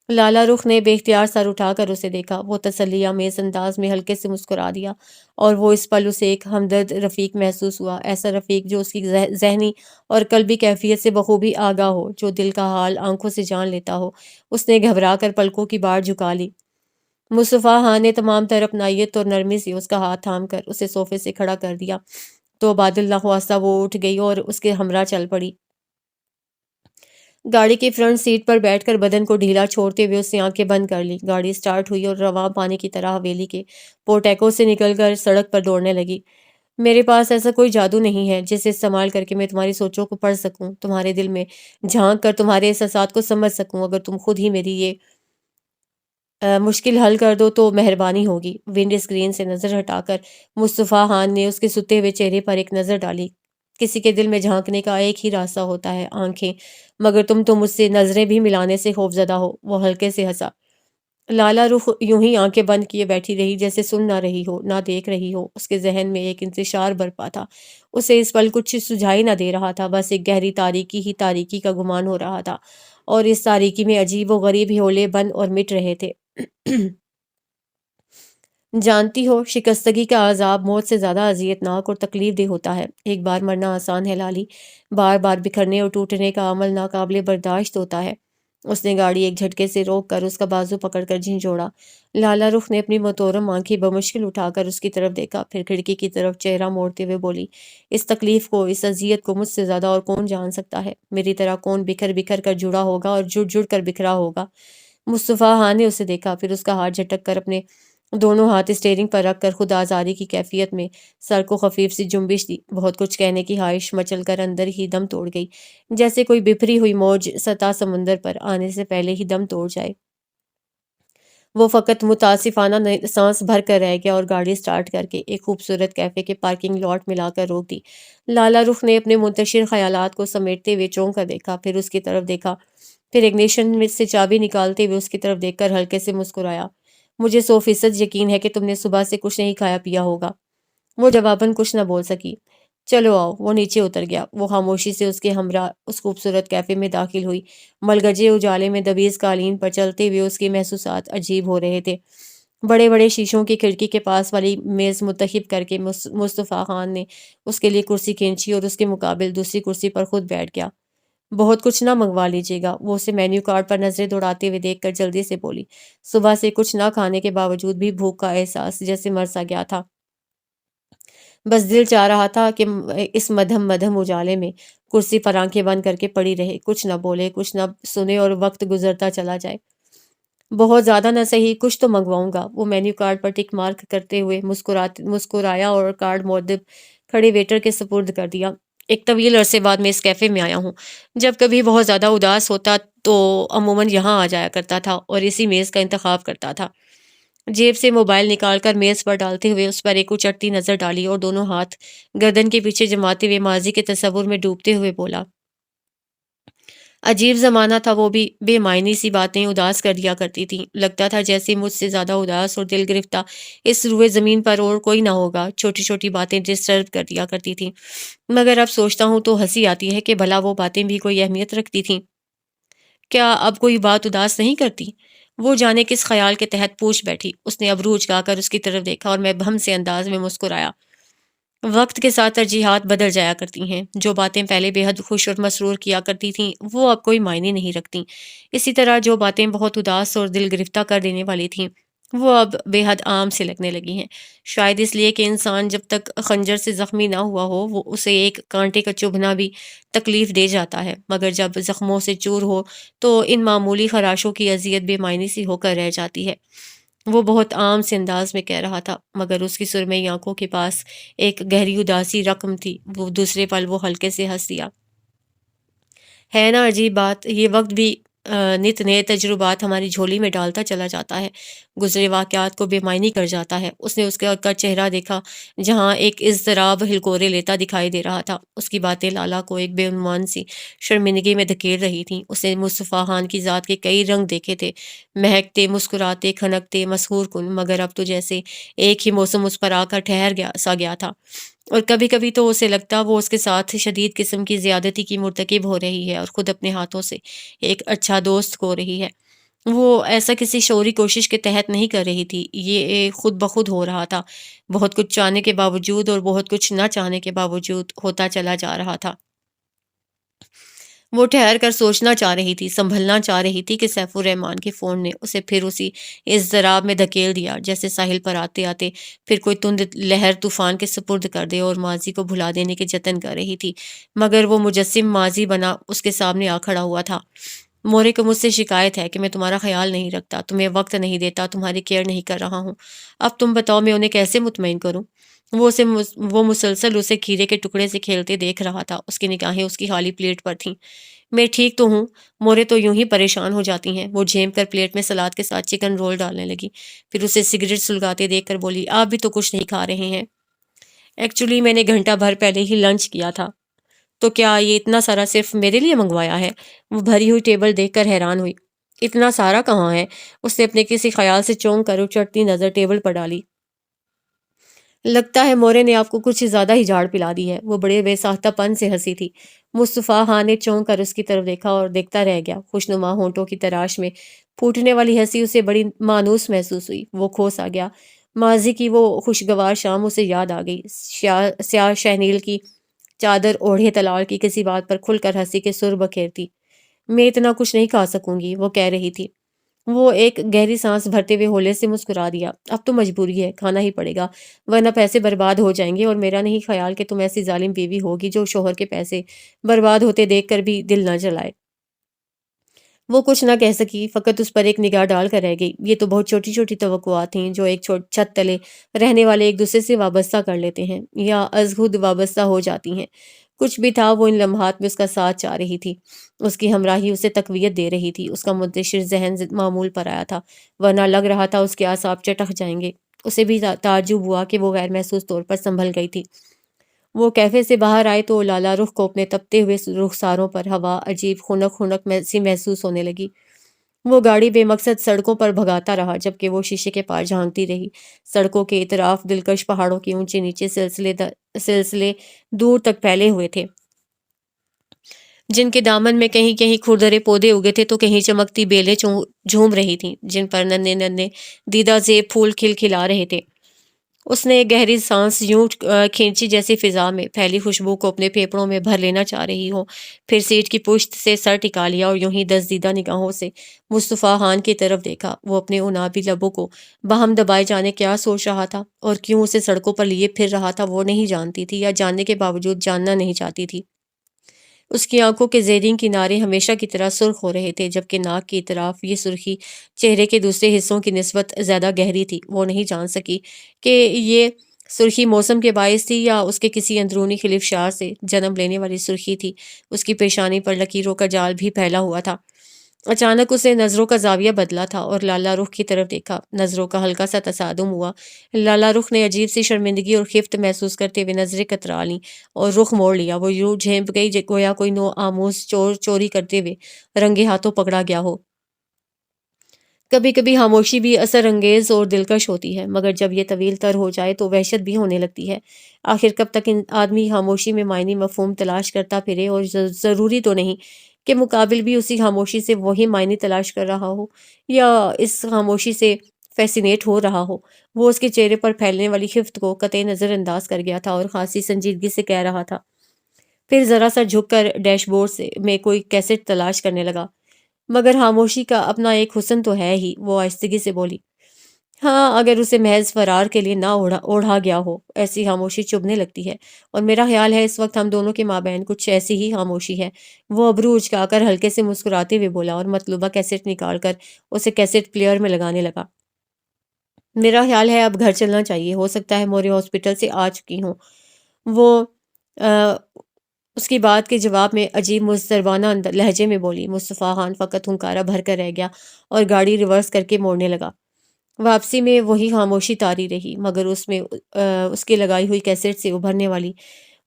لالا رخ نے بے اختیار سر اٹھا کر اسے دیکھا۔ وہ تسلی آمیز انداز میں ہلکے سے مسکرا دیا اور وہ اس پل اسے ایک ہمدرد رفیق محسوس ہوا، ایسا رفیق جو اس کی ذہنی اور قلبی کیفیت سے بخوبی آگاہ ہو، جو دل کا حال آنکھوں سے جان لیتا ہو۔ اس نے گھبرا کر پلکوں کی باڑ جھکا لی۔ مصطفیٰ خان نے تمام تر اپنائیت اور نرمی سے اس کا ہاتھ تھام کر اسے صوفے سے کھڑا کر دیا تو بادل نخواستہ وہ اٹھ گئی اور اس کے ہمراہ چل پڑی۔ گاڑی کی فرنٹ سیٹ پر بیٹھ کر بدن کو ڈھیلا چھوڑتے ہوئے اس نے آنکھیں بند کر لی۔ گاڑی سٹارٹ ہوئی اور رواں پانی کی طرح حویلی کے پورٹیکو سے نکل کر سڑک پر دوڑنے لگی۔ میرے پاس ایسا کوئی جادو نہیں ہے جسے استعمال کر کے میں تمہاری سوچوں کو پڑھ سکوں، تمہارے دل میں جھانک کر تمہارے احساسات کو سمجھ سکوں۔ اگر تم خود ہی میری یہ مشکل حل کر دو تو مہربانی ہوگی۔ ونڈ اسکرین سے نظر ہٹا کر مصطفیٰ خان نے اس کے ستے ہوئے چہرے پر ایک نظر ڈالی۔ کسی کے دل میں جھانکنے کا ایک ہی راستہ ہوتا ہے، آنکھیں، مگر تم تو مجھ سے نظریں بھی ملانے سے خوفزدہ ہو۔ وہ ہلکے سے ہنسا۔ لالا رخ یوں ہی آنکھیں بند کیے بیٹھی رہی، جیسے سن نہ رہی ہو، نہ دیکھ رہی ہو۔ اس کے ذہن میں ایک انتشار برپا تھا، اسے اس پل کچھ سجھائی نہ دے رہا تھا، بس ایک گہری تاریکی ہی تاریکی کا گمان ہو رہا تھا، اور اس تاریکی میں عجیب و غریب ہیولے بن اور مٹ رہے تھے۔ جانتی ہو، شکستگی کا عذاب موت سے زیادہ اذیت ناک اور تکلیف دہ ہوتا ہے۔ ایک بار مرنا آسان ہے لالی، بار بار بکھرنے اور ٹوٹنے کا عمل ناقابل برداشت ہوتا ہے۔ اس نے گاڑی ایک جھٹکے سے روک کر اس کا بازو پکڑ کر جھنجھوڑا۔ لالا رخ نے اپنی محترم آنکھیں بمشکل اٹھا کر اس کی طرف دیکھا، پھر کھڑکی کی طرف چہرہ موڑتے ہوئے بولی، اس تکلیف کو، اس اذیت کو مجھ سے زیادہ اور کون جان سکتا ہے؟ میری طرح کون بکھر بکھر کر جڑا ہوگا اور جڑ جڑ کر بکھرا ہوگا؟ مصطفیٰ خان نے اسے دیکھا، پھر اس کا ہاتھ جھٹک کر اپنے دونوں ہاتھ اسٹیئرنگ پر رکھ کر خود آزاری کی کیفیت میں سر کو خفیف سی جنبش دی۔ بہت کچھ کہنے کی خواہش مچل کر اندر ہی دم توڑ گئی، جیسے کوئی بپھری ہوئی موج سطح سمندر پر آنے سے پہلے ہی دم توڑ جائے۔ وہ فقط متاسفانہ سانس بھر کر رہ گیا اور گاڑی سٹارٹ کر کے ایک خوبصورت کیفے کے پارکنگ لاٹ میں لا کر روک دی۔ لالا رخ نے اپنے منتشر خیالات کو سمیٹتے ہوئے چونک کر دیکھا، پھر اس کی طرف دیکھا، پھر اگنیشن میں سے چابی نکالتے ہوئے اس کی طرف دیکھ کر ہلکے سے مسکرایا۔ مجھے 100% یقین ہے کہ تم نے صبح سے کچھ نہیں کھایا پیا ہوگا۔ وہ جواباً کچھ نہ بول سکی۔ چلو آؤ، وہ نیچے اتر گیا۔ وہ خاموشی سے اس کے ہمراہ اس خوبصورت کیفے میں داخل ہوئی۔ ملگجے اجالے میں دبیز قالین پر چلتے ہوئے اس کے محسوسات عجیب ہو رہے تھے۔ بڑے بڑے شیشوں کی کھڑکی کے پاس والی میز منتخب کر کے مصطفیٰ خان نے اس کے لیے کرسی کھینچی اور اس کے مقابل دوسری کرسی پر خود بیٹھ گیا۔ بہت کچھ نہ منگوا لیجیے گا، وہ اسے مینیو کارڈ پر نظریں دوڑاتے ہوئے دیکھ کر جلدی سے بولی۔ صبح سے کچھ نہ کھانے کے باوجود بھی بھوک کا احساس جیسے مر سا گیا تھا۔ بس دل چاہ رہا تھا کہ اس مدھم مدھم اجالے میں کرسی پر آنکھیں بند کر کے پڑی رہے، کچھ نہ بولے، کچھ نہ سنے اور وقت گزرتا چلا جائے۔ بہت زیادہ نہ صحیح، کچھ تو منگواؤں گا، وہ مینیو کارڈ پر ٹک مارک کرتے ہوئے مسکرایا اور کارڈ مؤدب کھڑے ویٹر کے سپرد کر دیا۔ ایک طویل عرصے بعد میں اس کیفے میں آیا ہوں۔ جب کبھی بہت زیادہ اداس ہوتا تو عموماً یہاں آ جایا کرتا تھا اور اسی میز کا انتخاب کرتا تھا۔ جیب سے موبائل نکال کر میز پر ڈالتے ہوئے اس پر ایک اچٹتی نظر ڈالی اور دونوں ہاتھ گردن کے پیچھے جماتے ہوئے ماضی کے تصور میں ڈوبتے ہوئے بولا، عجیب زمانہ تھا، وہ بھی بے معنی سی باتیں اداس کر دیا کرتی تھیں۔ لگتا تھا جیسے مجھ سے زیادہ اداس اور دل گرفتہ اس روئے زمین پر اور کوئی نہ ہوگا۔ چھوٹی چھوٹی باتیں ڈسٹرب کر دیا کرتی تھیں، مگر اب سوچتا ہوں تو ہنسی آتی ہے کہ بھلا وہ باتیں بھی کوئی اہمیت رکھتی تھیں؟ کیا اب کوئی بات اداس نہیں کرتی؟ وہ جانے کس خیال کے تحت پوچھ بیٹھی۔ اس نے ابرو اچکا کر اس کی طرف دیکھا اور میں بھم سے انداز میں مسکرایا۔ وقت کے ساتھ ترجیحات بدل جایا کرتی ہیں، جو باتیں پہلے بے حد خوش اور مسرور کیا کرتی تھیں وہ اب کوئی معنی نہیں رکھتی، اسی طرح جو باتیں بہت اداس اور دل گرفتہ کر دینے والی تھیں وہ اب بے حد عام سے لگنے لگی ہیں۔ شاید اس لیے کہ انسان جب تک خنجر سے زخمی نہ ہوا ہو وہ اسے ایک کانٹے کا چبھنا بھی تکلیف دے جاتا ہے، مگر جب زخموں سے چور ہو تو ان معمولی خراشوں کی اذیت بے معنی سی ہو کر رہ جاتی ہے۔ وہ بہت عام سے انداز میں کہہ رہا تھا، مگر اس کی سرمئی آنکھوں کے پاس ایک گہری اداسی رقم تھی۔ وہ دوسرے پل وہ ہلکے سے ہنس دیا۔ ہے نا عجیب بات، یہ وقت بھی نت نئے تجربات ہماری جھولی میں ڈالتا چلا جاتا ہے، گزرے واقعات کو بے معنی کر جاتا ہے۔ اس نے اس کا چہرہ دیکھا جہاں ایک اضطراب ہلکورے لیتا دکھائی دے رہا تھا۔ اس کی باتیں لالا کو ایک بے عنوان سی شرمندگی میں دھکیل رہی تھیں۔ اس نے مصطفیٰ خان کی ذات کے کئی رنگ دیکھے تھے، مہکتے، مسکراتے، کھنکتے، مسحور کن، مگر اب تو جیسے ایک ہی موسم اس پر آ کر ٹھہر گیا تھا، اور کبھی کبھی تو اسے لگتا وہ اس کے ساتھ شدید قسم کی زیادتی کی مرتکب ہو رہی ہے اور خود اپنے ہاتھوں سے ایک اچھا دوست کھو رہی ہے۔ وہ ایسا کسی شعوری کوشش کے تحت نہیں کر رہی تھی، یہ خود بخود ہو رہا تھا، بہت کچھ چاہنے کے باوجود اور بہت کچھ نہ چاہنے کے باوجود ہوتا چلا جا رہا تھا۔ وہ ٹھہر کر سوچنا چاہ رہی تھی، سنبھلنا چاہ رہی تھی کہ سیف الرحمان کے فون نے اسے پھر اسی اضطراب میں دھکیل دیا جیسے ساحل پر آتے آتے پھر کوئی تند لہر طوفان کے سپرد کر دے، اور ماضی کو بھلا دینے کے جتن کر رہی تھی، مگر وہ مجسم ماضی بنا اس کے سامنے آ کھڑا ہوا تھا۔ مورے کو مجھ سے شکایت ہے کہ میں تمہارا خیال نہیں رکھتا، تمہیں وقت نہیں دیتا، تمہاری کیئر نہیں کر رہا ہوں۔ اب تم بتاؤ میں انہیں کیسے مطمئن کروں؟ وہ مسلسل اسے کھیرے کے ٹکڑے سے کھیلتے دیکھ رہا تھا، اس کی نگاہیں اس کی خالی پلیٹ پر تھیں۔ میں ٹھیک تو ہوں، مورے تو یوں ہی پریشان ہو جاتی ہیں۔ وہ جھیم کر پلیٹ میں سلاد کے ساتھ چکن رول ڈالنے لگی، پھر اسے سگریٹ سلگاتے دیکھ کر بولی، آپ بھی تو کچھ نہیں کھا رہے ہیں؟ ایکچولی میں نے گھنٹہ بھر پہلے ہی لنچ کیا تھا۔ تو کیا یہ اتنا سارا صرف میرے لیے منگوایا ہے؟ وہ بھری ہوئی ٹیبل دیکھ کر حیران ہوئی۔ اتنا سارا کہاں ہے؟ اس نے اپنے کسی خیال سے چونک کر اچٹتی نظر ٹیبل پر ڈالی۔ لگتا ہے مورے نے آپ کو کچھ زیادہ ہی جھاڑ پلا دی ہے۔ وہ بڑے بے ساختہ پن سے ہنسی تھی۔ مصطفیٰ خان نے چونک کر اس کی طرف دیکھا اور دیکھتا رہ گیا، خوشنما ہونٹوں کی تراش میں پھوٹنے والی ہنسی اسے بڑی مانوس محسوس ہوئی۔ وہ کھوس آ گیا، ماضی کی وہ خوشگوار شام اسے یاد آ گئی۔ سیاہ شہنیل کی چادر اوڑھے تلال کی کسی بات پر کھل کر ہنسی کے سر بکھیرتی۔ میں اتنا کچھ نہیں کھا سکوں گی، وہ کہہ رہی تھی۔ وہ ایک گہری سانس بھرتے ہوئے ہولے سے مسکرا دیا۔ اب تو مجبوری ہے، کھانا ہی پڑے گا، ورنہ پیسے برباد ہو جائیں گے، اور میرا نہیں خیال کہ تم ایسی ظالم بیوی ہوگی جو شوہر کے پیسے برباد ہوتے دیکھ کر بھی دل نہ جلائے۔ وہ کچھ نہ کہہ سکی، فقط اس پر ایک نگاہ ڈال کر رہ گئی۔ یہ تو بہت چھوٹی چھوٹی توقعات تھیں جو ایک چھت تلے رہنے والے ایک دوسرے سے وابستہ کر لیتے ہیں یا از خود وابستہ ہو جاتی ہیں۔ کچھ بھی تھا، وہ ان لمحات میں اس کا ساتھ چاہ رہی تھی، اس کی ہمراہی اسے تقویت دے رہی تھی۔ اس کا منتشر ذہن معمول پر آیا تھا، ورنہ لگ رہا تھا اس کے اعصاب چٹک جائیں گے۔ اسے بھی تعجب ہوا کہ وہ غیر محسوس طور پر سنبھل گئی تھی۔ وہ کیفے سے باہر آئے تو لالا رخ کو اپنے تپتے ہوئے رخساروں پر ہوا عجیب خنک خنک سی محسوس ہونے لگی۔ وہ گاڑی بے مقصد سڑکوں پر بھگاتا رہا جبکہ وہ شیشے کے پار جھانکتی رہی۔ سڑکوں کے اطراف دلکش پہاڑوں کے اونچے نیچے سلسلے دور تک پھیلے ہوئے تھے، جن کے دامن میں کہیں کہیں کھردرے پودے اگے تھے تو کہیں چمکتی بیلیں جھوم رہی تھیں جن پر ننھے ننھے دیدہ زیب پھول کھل کھلا رہے تھے۔ اس نے ایک گہری سانس یوں کھینچی جیسے فضا میں پھیلی خوشبو کو اپنے پھیپھڑوں میں بھر لینا چاہ رہی ہو، پھر سیٹ کی پشت سے سر ٹکا لیا اور یوں ہی دزدیدہ نگاہوں سے مصطفیٰ خان کی طرف دیکھا۔ وہ اپنے انابی لبوں کو باہم دبائے جانے کیا سوچ رہا تھا اور کیوں اسے سڑکوں پر لیے پھر رہا تھا وہ نہیں جانتی تھی، یا جاننے کے باوجود جاننا نہیں چاہتی تھی۔ اس کی آنکھوں کے زیرین کنارے ہمیشہ کی طرح سرخ ہو رہے تھے، جبکہ ناک کی اطراف یہ سرخی چہرے کے دوسرے حصوں کی نسبت زیادہ گہری تھی۔ وہ نہیں جان سکی کہ یہ سرخی موسم کے باعث تھی یا اس کے کسی اندرونی خلفشار سے جنم لینے والی سرخی تھی۔ اس کی پیشانی پر لکیروں کا جال بھی پھیلا ہوا تھا۔ اچانک اسے نظروں کا زاویہ بدلا تھا اور لالا رخ کی طرف دیکھا۔ نظروں کا ہلکا سا تصادم ہوا۔ لالا رخ نے عجیب سی شرمندگی اور خفت محسوس کرتے ہوئے نظریں کترا لیں اور رخ موڑ لیا۔ وہ یوں جھینپ گئی گویا کوئی نو آموز چور چوری کرتے ہوئے رنگے ہاتھوں پکڑا گیا ہو۔ کبھی کبھی خاموشی بھی اثر انگیز اور دلکش ہوتی ہے، مگر جب یہ طویل تر ہو جائے تو وحشت بھی ہونے لگتی ہے۔ آخر کب تک آدمی خاموشی میں معنی مفہوم تلاش کرتا پھرے، اور ضروری تو نہیں کہ مقابل بھی اسی خاموشی سے وہی معنی تلاش کر رہا ہو یا اس خاموشی سے فیسینیٹ ہو رہا ہو۔ وہ اس کے چہرے پر پھیلنے والی خفت کو قطع نظر انداز کر گیا تھا اور خاصی سنجیدگی سے کہہ رہا تھا، پھر ذرا سا جھک کر ڈیش بورڈ میں کوئی کیسٹ تلاش کرنے لگا۔ مگر خاموشی کا اپنا ایک حسن تو ہے ہی، وہ آہستگی سے بولی۔ ہاں، اگر اسے محض فرار کے لیے نہ اوڑھا گیا ہو، ایسی خاموشی چبھنے لگتی ہے، اور میرا خیال ہے اس وقت ہم دونوں کے مابین کچھ ایسی ہی خاموشی ہے۔ وہ ابرو اچکا کر ہلکے سے مسکراتے ہوئے بولا اور مطلوبہ کیسٹ نکال کر اسے کیسٹ پلیئر میں لگانے لگا۔ میرا خیال ہے اب گھر چلنا چاہیے، ہو سکتا ہے موری ہاسپٹل سے آ چکی ہوں۔ وہ آ، اس کی بات کے جواب میں عجیب مضطربانہ لہجے میں بولی۔ مصطفیٰ خان فقط ہنکارا بھر کر رہ گیا اور گاڑی ریورس کر کے موڑنے لگا۔ واپسی میں وہی خاموشی طاری رہی، مگر اس میں اس کی لگائی ہوئی کیسٹ سے ابھرنے والی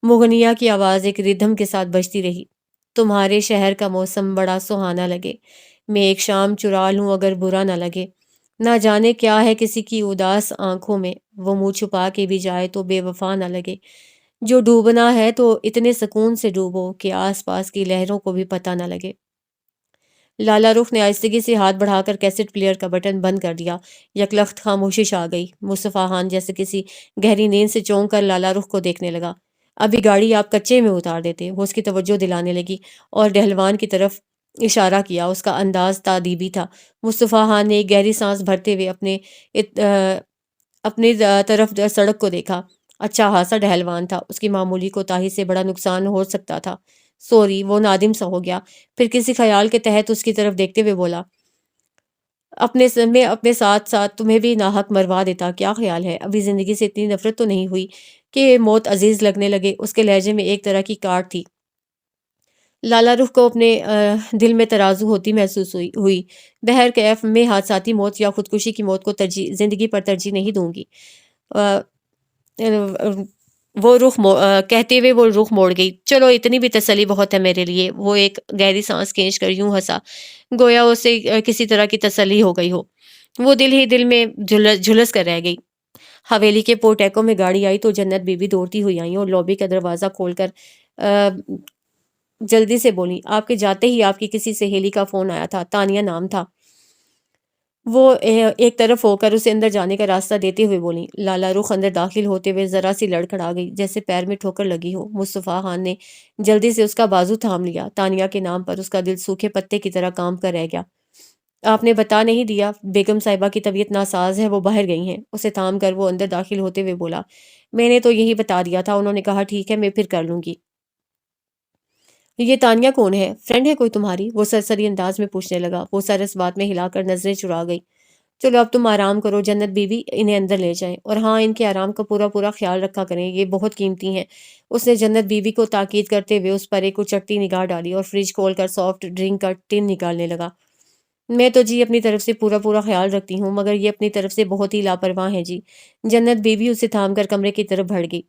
مغنیہ کی آواز ایک ردھم کے ساتھ بجتی رہی۔ تمہارے شہر کا موسم بڑا سہانا لگے، میں ایک شام چرا لوں اگر برا نہ لگے، نہ جانے کیا ہے کسی کی اداس آنکھوں میں، وہ منہ چھپا کے بھی جائے تو بے وفا نہ لگے، جو ڈوبنا ہے تو اتنے سکون سے ڈوبو کہ آس پاس کی لہروں کو بھی پتہ نہ لگے۔ لالا رخ نے آہستگی سے ہاتھ بڑھا کر کیسٹ پلیئر کا بٹن بند کر دیا۔ یکلخت خاموشی چھا گئی۔ مصطفیٰ خان جیسے کسی گہری نیند سے چونک کر لالا رخ کو دیکھنے لگا۔ ابھی گاڑی آپ کچے میں اتار دیتے، وہ اس کی توجہ دلانے لگی اور ڈہلوان کی طرف اشارہ کیا۔ اس کا انداز تادیبی تھا۔ مصطفیٰ خان نے ایک گہری سانس بھرتے ہوئے اپنی طرف سڑک کو دیکھا۔ اچھا خاصا ڈہلوان تھا، اس کی معمولی کوتاہی سے بڑا نقصان ہو سکتا تھا۔ سوری، وہ نادم سا ہو گیا، پھر کسی خیال کے تحت اس کی طرف دیکھتے ہوئے بولا، میں اپنے ساتھ ساتھ تمہیں بھی ناحق مروا دیتا، کیا خیال ہے؟ ابھی زندگی سے اتنی نفرت تو نہیں ہوئی کہ موت عزیز لگنے لگے؟ اس کے لہجے میں ایک طرح کی کاٹ تھی۔ لالا رخ کو اپنے دل میں ترازو ہوتی محسوس ہوئی۔ بہرکیف میں حادثاتی موت یا خودکشی کی موت کو زندگی پر ترجیح نہیں دوں گی۔ کہتے ہوئے وہ رخ موڑ گئی۔ چلو اتنی بھی تسلی بہت ہے میرے لیے۔ وہ ایک گہری سانس کھینچ کر یوں ہنسا گویا اسے کسی طرح کی تسلی ہو گئی ہو۔ وہ دل ہی دل میں جھلس کر رہ گئی۔ حویلی کے پورٹیکو میں گاڑی آئی تو جنت بی بی دوڑتی ہوئی آئیں اور لوبی کا دروازہ کھول کر جلدی سے بولی، آپ کے جاتے ہی آپ کی کسی سہیلی کا فون آیا تھا، تانیہ نام تھا۔ وہ ایک طرف ہو کر اسے اندر جانے کا راستہ دیتے ہوئے بولی۔ لالا رخ اندر داخل ہوتے ہوئے ذرا سی لڑکھڑا گئی، جیسے پیر میں ٹھوکر لگی ہو۔ مصطفیٰ خان نے جلدی سے اس کا بازو تھام لیا۔ تانیہ کے نام پر اس کا دل سوکھے پتے کی طرح کام کر رہ گیا۔ آپ نے بتا نہیں دیا، بیگم صاحبہ کی طبیعت ناساز ہے، وہ باہر گئی ہیں۔ اسے تھام کر وہ اندر داخل ہوتے ہوئے بولا، میں نے تو یہی بتا دیا تھا، انہوں نے کہا ٹھیک ہے میں پھر کر لوں گی۔ یہ تانیہ کون ہے؟ فرینڈ ہے کوئی تمہاری؟ وہ سرسری انداز میں پوچھنے لگا۔ وہ سر اس بات میں ہلا کر نظریں چرا گئی۔ چلو اب تم آرام کرو جنت بی بی، انہیں اندر لے جائیں، اور ہاں ان کے آرام کا پورا خیال رکھا کریں، یہ بہت قیمتی ہیں۔ اس نے جنت بی بی کو تاکید کرتے ہوئے اس پر ایک اچٹتی نگاہ ڈالی اور فریج کھول کر سافٹ ڈرنک کا ٹن نکالنے لگا۔ میں تو جی اپنی طرف سے پورا خیال رکھتی ہوں، مگر یہ اپنی طرف سے بہت ہی لاپرواہ ہیں جی۔ جنت بی بی اسے تھام کر کمرے کی طرف بڑھ گئی۔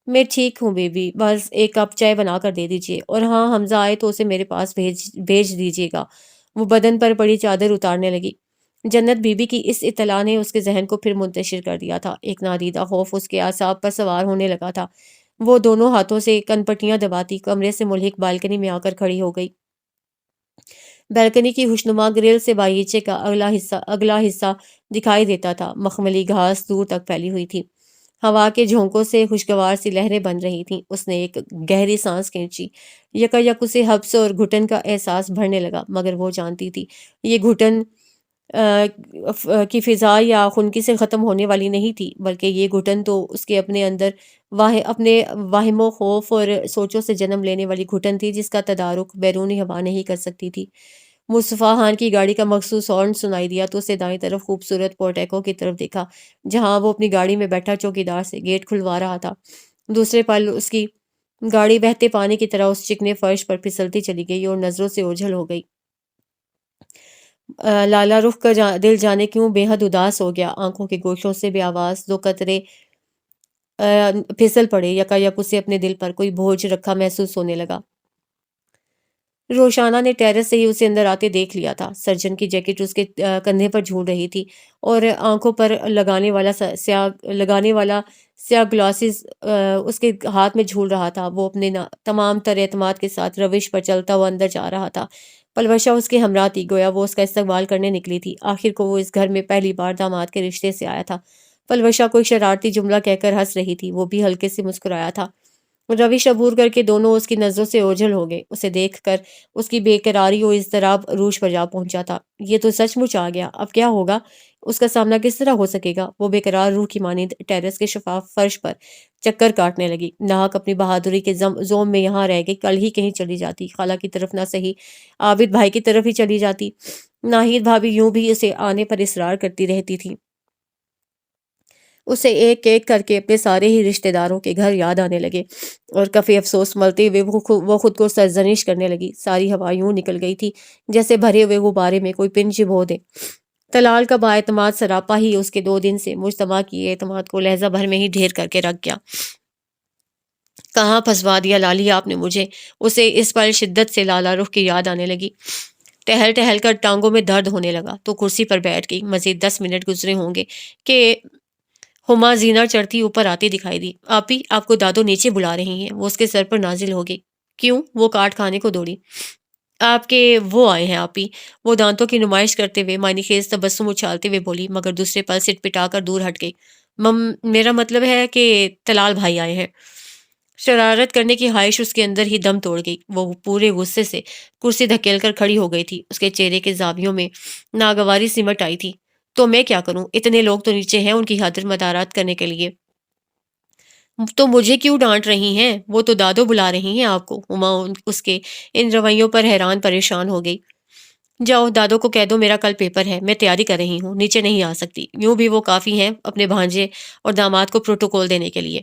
میں ٹھیک ہوں بیبی، بس ایک کپ چائے بنا کر دے دیجیے، اور ہاں حمزہ آئے تو اسے میرے پاس بھیج دیجیے گا۔ وہ بدن پر پڑی چادر اتارنے لگی۔ جنت بی بی کی اس اطلاع نے اس کے ذہن کو پھر منتشر کر دیا تھا۔ ایک نادیدہ خوف اس کے اعصاب پر سوار ہونے لگا تھا۔ وہ دونوں ہاتھوں سے کنپٹیاں دباتی کمرے سے ملحق بالکنی میں آ کر کھڑی ہو گئی۔ بالکنی کی خوشنما گرل سے باغیچے کا اگلا حصہ دکھائی دیتا تھا۔ مخملی گھاس دور تک پھیلی ہوئی تھی۔ ہوا کے جھونکوں سے خوشگوار سی لہریں بن رہی تھیں۔ اس نے ایک گہری سانس کھینچی۔ یکایک اسے حبس اور گھٹن کا احساس بڑھنے لگا، مگر وہ جانتی تھی یہ گھٹن کی فضا یا خنکی سے ختم ہونے والی نہیں تھی، بلکہ یہ گھٹن تو اس کے اپنے اندر اپنے واہم و خوف اور سوچوں سے جنم لینے والی گھٹن تھی، جس کا تدارک بیرونی ہوا نہیں کر سکتی تھی۔ مصطفیٰ خان کی گاڑی کا مخصوص ہارن سنائی دیا تو اسے دائیں طرف خوبصورت پورٹیکو کی طرف دیکھا، جہاں وہ اپنی گاڑی میں بیٹھا چوکیدار سے گیٹ کھلوا رہا تھا۔ دوسرے پل اس کی گاڑی بہتے پانی کی طرح اس چکنے فرش پر پھسلتی چلی گئی اور نظروں سے اوجھل ہو گئی۔ لالا رخ کا دل جانے کیوں بے حد اداس ہو گیا۔ آنکھوں کے گوشوں سے بے آواز دو قطرے پھسل پڑے۔ یکایک اسے اپنے دل پر کوئی بوجھ رکھا محسوس ہونے لگا۔ روشانہ نے ٹیرس سے ہی اسے اندر آتے دیکھ لیا تھا۔ سرجن کی جیکٹ اس کے کندھے پر جھول رہی تھی اور آنکھوں پر لگانے والا سیاہ گلاسز اس کے ہاتھ میں جھول رہا تھا۔ وہ اپنے تمام تر اعتماد کے ساتھ روش پر چلتا ہوا اندر جا رہا تھا۔ پلوشا اس کے ہمراہ تھی، گویا وہ اس کا استقبال کرنے نکلی تھی۔ آخر کو وہ اس گھر میں پہلی بار داماد کے رشتے سے آیا تھا۔ پلوشا کوئی شرارتی جملہ کہہ کر ہنس رہی تھی، وہ بھی ہلکے سے مسکرایا تھا۔ روش عبور کر کے دونوں اس کی نظروں سے اوجھل ہو گئے۔ اسے دیکھ کر اس کی بے قراری و اضطراب عروج پر جا پہنچا تھا۔ یہ تو سچ مچ آ گیا، اب کیا ہوگا؟ اس کا سامنا کس طرح ہو سکے گا؟ وہ بے قرار روح کی مانند ٹیرس کے شفاف فرش پر چکر کاٹنے لگی۔ ناحق اپنی بہادری کے زوم میں یہاں رہ گئی، کل ہی کہیں چلی جاتی، خالہ کی طرف نہ صحیح عابد بھائی کی طرف ہی چلی جاتی۔ ناہید بھابھی یوں بھی اسے آنے پر اصرار کرتی رہتی تھی۔ اسے ایک ایک کر کے اپنے سارے ہی رشتہ داروں کے گھر یاد آنے لگے، اور کفی افسوس ملتے ہوئے وہ خود کو سرزنش کرنے لگی۔ ساری ہوا یوں نکل گئی تھی جیسے بھرے ہوئے غبارے میں کوئی پنج بو دے۔ طلال کا بااعتماد سراپا ہی اس کے 2 دن سے مجتمع کی اعتماد کو لہجہ بھر میں ہی ڈھیر کر کے رکھ گیا۔ کہاں پھنسوا دیا لالی آپ نے مجھے، اسے اس پر شدت سے لالا رخ کی یاد آنے لگی۔ ٹہل ٹہل کر ٹانگوں میں درد ہونے لگا تو کرسی پر بیٹھ گئی۔ مزید 10 منٹ گزرے ہوں گے کہ ہما زینہ چڑھتی اوپر آتی دکھائی دی۔ آپی، آپ کو دادو نیچے بلا رہی ہیں۔ وہ اس کے سر پر نازل ہو گئی۔ کیوں؟ وہ کاٹ کھانے کو دوڑی۔ آپ کے وہ آئے ہیں آپی، وہ دانتوں کی نمائش کرتے ہوئے معنی خیز تبسم اچھالتے ہوئے بولی، مگر دوسرے پل سٹ پٹا کر دور ہٹ گئی۔ میرا مطلب ہے کہ طلال بھائی آئے ہیں۔ شرارت کرنے کی خواہش اس کے اندر ہی دم توڑ گئی۔ وہ پورے غصے سے کرسی دھکیل کر کھڑی ہو گئی تھی۔ اس کے چہرے کے زاویوں میں ناگواری سمٹ آئی تھی۔ تو میں کیا کروں؟ اتنے لوگ تو نیچے ہیں ان کی حاضر مدارات کرنے کے لیے، تو مجھے کیوں ڈانٹ رہی ہیں؟ وہ تو دادو بلا رہی ہیں آپ کو۔ ہما اس کے ان رویوں پر حیران پریشان ہو گئی۔ جاؤ دادو کو کہہ دو میرا کل پیپر ہے، میں تیاری کر رہی ہوں، نیچے نہیں آ سکتی۔ یوں بھی وہ کافی ہیں اپنے بھانجے اور داماد کو پروٹوکول دینے کے لیے۔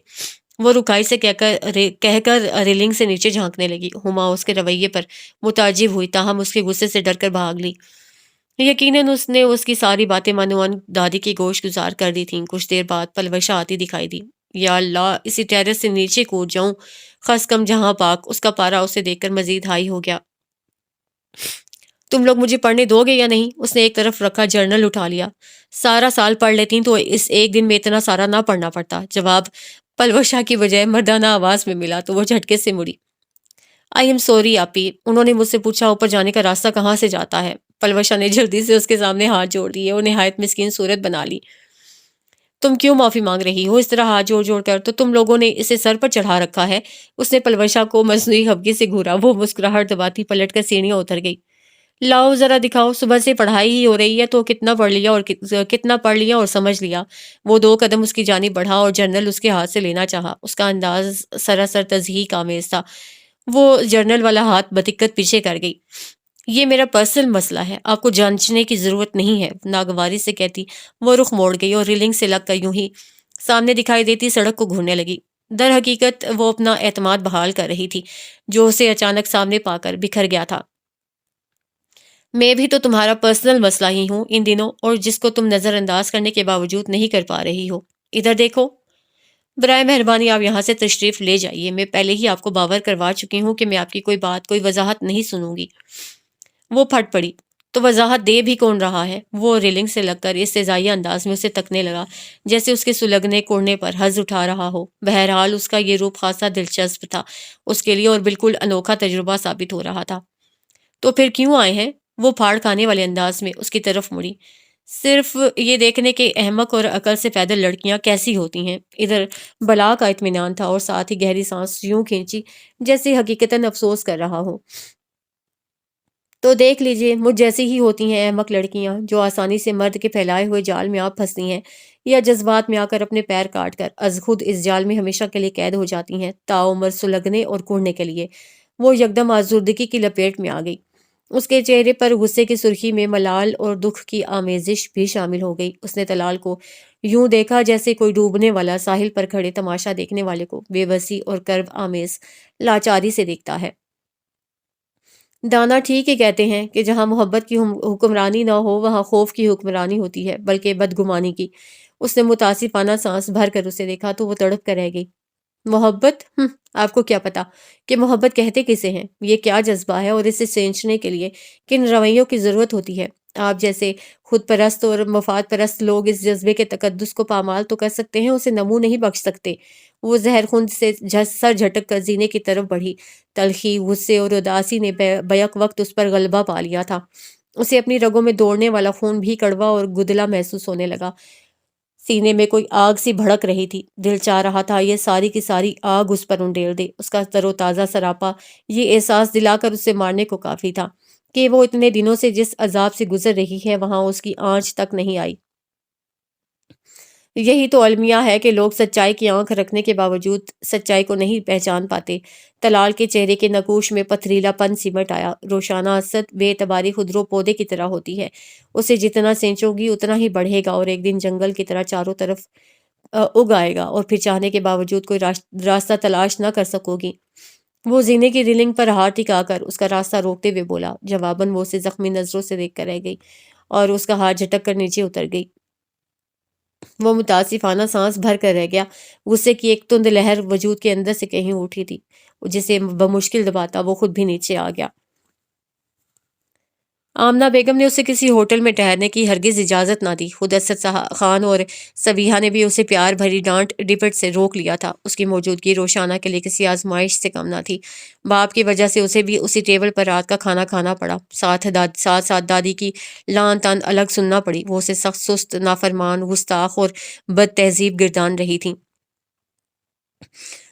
وہ رکائی سے کہہ کر ریلنگ سے نیچے جھانکنے لگی۔ ہما اس کے رویے پر متعجب ہوئی، تاہم اس کے غصے سے ڈر کر بھاگ لی۔ یقیناً اس نے اس کی ساری باتیں منوان دادی کی گوش گزار کر دی تھیں۔ کچھ دیر بعد پلوشا آتی دکھائی دی۔ یا اللہ، اسی ٹیرس سے نیچے کود جاؤں، خس کم جہاں پاک۔ اس کا پارا اسے دیکھ کر مزید ہائی ہو گیا۔ تم لوگ مجھے پڑھنے دو گے یا نہیں؟ اس نے ایک طرف رکھا جرنل اٹھا لیا۔ سارا سال پڑھ لیتی تو اس ایک دن میں اتنا سارا نہ پڑھنا پڑتا۔ جواب پلوشا کی بجائے مردانہ آواز میں ملا تو وہ جھٹکے سے مڑی۔ آئی ایم سوری آپی، انہوں نے مجھ سے پوچھا اوپر جانے کا راستہ کہاں سے جاتا ہے۔ پلوشا نے جلدی سے اس کے سامنے ہاتھ جوڑ دیے اور نہایت مسکین صورت بنا لی۔ تم کیوں معافی مانگ رہی ہو اس طرح ہاتھ جوڑ جوڑ کر؟ تو تم لوگوں نے اسے سر پر چڑھا رکھا ہے۔ اس نے پلوشا کو مصنوعی خفگی سے گھورا۔ وہ مسکراہٹ دباتی پلٹ کر سیڑھیاں اتر گئی۔ لاؤ ذرا دکھاؤ، صبح سے پڑھائی ہی ہو رہی ہے تو کتنا پڑھ لیا اور سمجھ لیا۔ وہ 2 قدم اس کی جانب بڑھا اور جرنل اس کے ہاتھ سے لینا چاہا۔ اس کا انداز سراسر تضحیک آمیز تھا۔ وہ جرنل والا ہاتھ بدقت پیچھے کر گئی۔ یہ میرا پرسنل مسئلہ ہے، آپ کو جانچنے کی ضرورت نہیں ہے، ناگواری سے کہتی وہ رخ موڑ گئی اور ریلنگ سے لگ کر یوں ہی سامنے دکھائی دیتی سڑک کو گھورنے لگی۔ در حقیقت وہ اپنا اعتماد بحال کر رہی تھی جو اسے اچانک سامنے پا کر بکھر گیا تھا۔ میں بھی تو تمہارا پرسنل مسئلہ ہی ہوں ان دنوں، اور جس کو تم نظر انداز کرنے کے باوجود نہیں کر پا رہی ہو۔ ادھر دیکھو، برائے مہربانی آپ یہاں سے تشریف لے جائیے۔ میں پہلے ہی آپ کو باور کروا چکی ہوں کہ میں آپ کی کوئی بات، کوئی وضاحت نہیں سنوں گی۔ وہ پھٹ پڑی۔ تو وضاحت دے بھی کون رہا ہے؟ وہ ریلنگ سے لگ کر استہزائیہ انداز میں اسے تکنے لگا جیسے اس کے سلگنے کوڑنے پر حظ اٹھا رہا ہو۔ بہرحال اس کا یہ روپ خاصا دلچسپ تھا اس کے لیے اور بالکل انوکھا تجربہ ثابت ہو رہا تھا۔ تو پھر کیوں آئے ہیں؟ وہ پھاڑ کھانے والے انداز میں اس کی طرف مڑی۔ صرف یہ دیکھنے کہ احمق اور عقل سے پیدل لڑکیاں کیسی ہوتی ہیں۔ ادھر بلا کا اطمینان تھا اور ساتھ ہی گہری سانس یوں کھینچی جیسے حقیقتاً افسوس کر رہا ہو۔ تو دیکھ لیجئے، مجھ جیسی ہی ہوتی ہیں احمق لڑکیاں جو آسانی سے مرد کے پھیلائے ہوئے جال میں آپ پھنستی ہیں، یا جذبات میں آ کر اپنے پیر کاٹ کر از خود اس جال میں ہمیشہ کے لیے قید ہو جاتی ہیں، تاعمر سلگنے اور کوڑنے کے لیے۔ وہ یکدم آزردگی کی لپیٹ میں آ گئی۔ اس کے چہرے پر غصے کی سرخی میں ملال اور دکھ کی آمیزش بھی شامل ہو گئی۔ اس نے طلال کو یوں دیکھا جیسے کوئی ڈوبنے والا ساحل پر کھڑے تماشا دیکھنے والے کو بے بسی اور کرب آمیز لاچاری سے دیکھتا ہے۔ دانا ٹھیک ہی کہتے ہیں کہ جہاں محبت کی حکمرانی نہ ہو وہاں خوف کی حکمرانی ہوتی ہے، بلکہ بدگمانی کی۔ اس نے متاسفانہ سانس بھر کر اسے دیکھا تو وہ تڑپ کر رہ گئی۔ محبت؟ آپ کو کیا پتا کہ محبت کہتے کسے ہیں؟ یہ کیا جذبہ ہے اور اسے سینچنے کے لیے کن رویوں کی ضرورت ہوتی ہے؟ آپ جیسے خود پرست اور مفاد پرست لوگ اس جذبے کے تقدس کو پامال تو کر سکتے ہیں، اسے نمو نہیں بخش سکتے۔ وہ زہر خوند سے سر جھٹک کر زینے کی طرف بڑھی۔ تلخی، غصے اور اداسی نے بیک وقت اس پر غلبہ پا لیا تھا۔ اسے اپنی رگوں میں دوڑنے والا خون بھی کڑوا اور گدلا محسوس ہونے لگا۔ سینے میں کوئی آگ سی بھڑک رہی تھی۔ دل چاہ رہا تھا یہ ساری کی ساری آگ اس پر انڈیل دے۔ اس کا تر و تازہ سراپا یہ احساس دلا کر اسے مارنے کو کافی تھا کہ وہ اتنے دنوں سے جس عذاب سے گزر رہی ہے وہاں اس کی آنچ تک نہیں آئی۔ یہی تو المیہ ہے کہ لوگ سچائی کی آنکھ رکھنے کے باوجود سچائی کو نہیں پہچان پاتے۔ طلال کے چہرے کے نقوش میں پتھریلا پن سمٹ آیا۔ روشانہ حسد بے اعتباری خودرو پودے کی طرح ہوتی ہے، اسے جتنا سینچو گی اتنا ہی بڑھے گا اور ایک دن جنگل کی طرح چاروں طرف اگ آئے گا اور پھر چاہنے کے باوجود کوئی راستہ تلاش نہ کر سکو گی۔ وہ زینے کی ریلنگ پر ہاتھ ٹکا کر اس کا راستہ روکتے ہوئے بولا۔ جواباً وہ اسے زخمی نظروں سے دیکھ کر رہ گئی اور اس کا ہاتھ جھٹک کر نیچے اتر گئی۔ وہ متاسفانہ سانس بھر کر رہ گیا۔ غصے کی ایک تند لہر وجود کے اندر سے کہیں اٹھی تھی، جسے بمشکل دباتا وہ خود بھی نیچے آ گیا۔ آمنہ بیگم نے اسے کسی ہوٹل میں ٹھہرنے کی ہرگز اجازت نہ دی۔ خود اسد خان اور سبیہا نے بھی اسے پیار بھری ڈانٹ ڈپٹ سے روک لیا تھا۔ اس کی موجودگی روشانہ کے لیے کسی آزمائش سے کم نہ تھی۔ باپ کی وجہ سے اسے بھی اسی ٹیبل پر رات کا کھانا کھانا پڑا، ساتھ ساتھ دادی کی لان تان الگ سننا پڑی۔ وہ اسے سخت سست، نافرمان، گستاخ اور بد تہذیب گردان رہی تھیں۔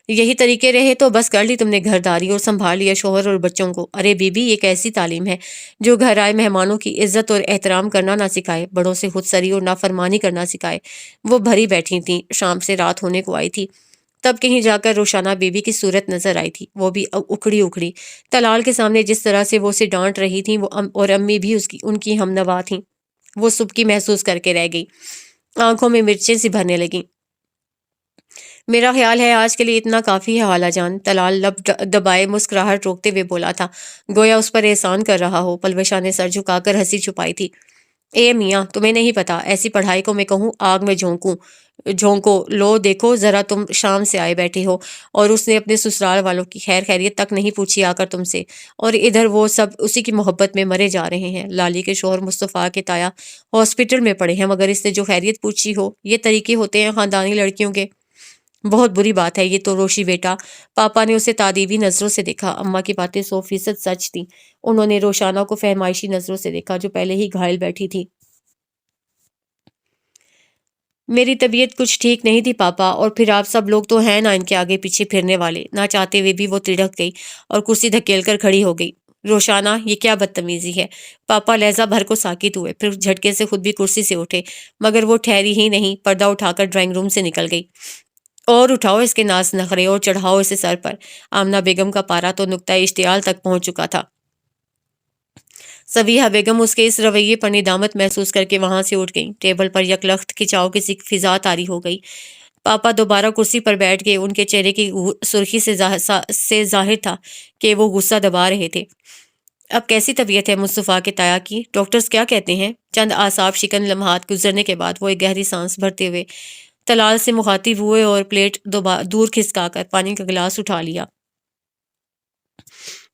یہی طریقے رہے تو بس کر لی تم نے گھرداری اور سنبھال لیا شوہر اور بچوں کو۔ ارے بی بی، ایک ایسی تعلیم ہے جو گھر آئے مہمانوں کی عزت اور احترام کرنا نہ سکھائے، بڑوں سے خود سری اور نافرمانی کرنا سکھائے۔ وہ بھری بیٹھی تھیں، شام سے رات ہونے کو آئی تھی، تب کہیں جا کر روشانہ بی بی کی صورت نظر آئی تھی، وہ بھی اکھڑی اکھڑی۔ طلال کے سامنے جس طرح سے وہ اسے ڈانٹ رہی تھیں، وہ اور امی بھی ان کی ہمنوا تھیں۔ وہ سبکی محسوس کر کے رہ گئی، آنکھوں میں مرچیں سی بھرنے لگیں۔ میرا خیال ہے آج کے لیے اتنا کافی ہے خالہ جان، طلال لب دبائے مسکراہٹ روکتے ہوئے بولا تھا، گویا اس پر احسان کر رہا ہو۔ پلوشا نے سر جھکا کر ہنسی چھپائی تھی۔ اے میاں، تمہیں نہیں پتا، ایسی پڑھائی کو میں کہوں آگ میں جھونکو لو، دیکھو ذرا تم شام سے آئے بیٹھے ہو اور اس نے اپنے سسرال والوں کی خیر خیریت تک نہیں پوچھی آ کر تم سے، اور ادھر وہ سب اسی کی محبت میں مرے جا رہے ہیں۔ لالی کے شوہر مصطفیٰ کے تایا ہاسپٹل میں پڑے ہیں مگر اس نے جو خیریت پوچھی ہو، یہ طریقے ہوتے ہیں خاندانی لڑکیوں کے؟ بہت بری بات ہے یہ تو روشی بیٹا۔ پاپا نے اسے تادیبی نظروں سے دیکھا۔ اماں کی باتیں 100% سچ تھیں۔ انہوں نے روشانہ کو فہمائشی نظروں سے دیکھا جو پہلے ہی گھائل بیٹھی تھی۔ میری طبیعت کچھ ٹھیک نہیں تھی پاپا، اور پھر آپ سب لوگ تو ہیں نا ان کے آگے پیچھے پھرنے والے۔ نہ چاہتے ہوئے بھی وہ تڑک گئی اور کرسی دھکیل کر کھڑی ہو گئی۔ روشانہ، یہ کیا بدتمیزی ہے؟ پاپا لہجہ بھر کو ساکت ہوئے، پھر جھٹکے سے خود بھی کرسی سے اٹھے، مگر وہ ٹھہری ہی نہیں، پردہ اٹھا کر ڈرائنگ روم سے نکل گئی۔ اور اٹھاؤ اس کے ناز نخرے اور چڑھاؤ اسے سر پر۔ آمنہ بیگم کا پارا تو نقطۂ اشتعال تک پہنچ چکا تھا۔ سبیہا بیگم اس کے اس رویے پر ندامت محسوس کر کے وہاں سے اٹھ گئیں۔ ٹیبل پر یکلخت کھچاؤ کی فضا طاری ہو گئی۔ پاپا دوبارہ کرسی پر بیٹھ گئے۔ ان کے چہرے کی سرخی سے ظاہر تھا کہ وہ غصہ دبا رہے تھے۔ اب کیسی طبیعت ہے مصطفیٰ کے تایا کی؟ ڈاکٹرز کیا کہتے ہیں؟ چند اعصاب شکن لمحات گزرنے کے بعد وہ ایک گہری سانس بھرتے ہوئے طلال سے مخاطب ہوئے اور پلیٹ دور کھسکا کر پانی کا گلاس اٹھا لیا۔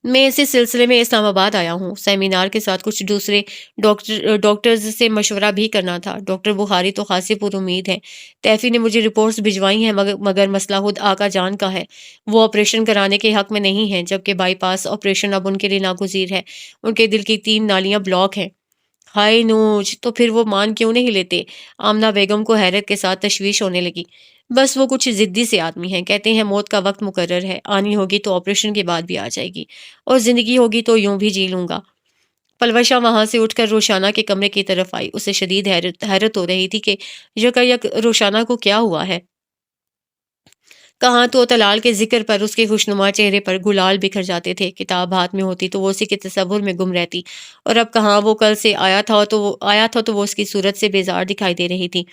میں اسی سلسلے میں اسلام آباد آیا ہوں۔ سیمینار کے ساتھ کچھ دوسرے ڈاکٹرز سے مشورہ بھی کرنا تھا۔ ڈاکٹر بخاری تو خاصی پر امید ہے۔ تیفی نے مجھے رپورٹس بھجوائی ہیں مگر مسئلہ خود آقا جان کا ہے۔ وہ آپریشن کرانے کے حق میں نہیں ہیں، جبکہ بائی پاس آپریشن اب ان کے لیے ناگزیر ہے۔ ان کے دل کی 3 نالیاں بلاک ہیں۔ ہائے نوج، تو پھر وہ مان کیوں نہیں لیتے؟ آمنہ بیگم کو حیرت کے ساتھ تشویش ہونے لگی۔ بس وہ کچھ ضدی سے آدمی ہیں، کہتے ہیں موت کا وقت مقرر ہے، آنی ہوگی تو آپریشن کے بعد بھی آ جائے گی، اور زندگی ہوگی تو یوں بھی جی لوں گا۔ پلوشا وہاں سے اٹھ کر روشانہ کے کمرے کی طرف آئی۔ اسے شدید حیرت ہو رہی تھی کہ یکایک روشانہ کو کیا ہوا ہے۔ کہاں تو طلال کے ذکر پر اس کے خوشنما چہرے پر گلال بکھر جاتے تھے، کتاب ہاتھ میں ہوتی تو وہ اسی کے تصور میں گم رہتی، اور اب کہاں وہ کل سے آیا تھا تو وہ اس کی صورت سے بیزار دکھائی دے رہی تھی۔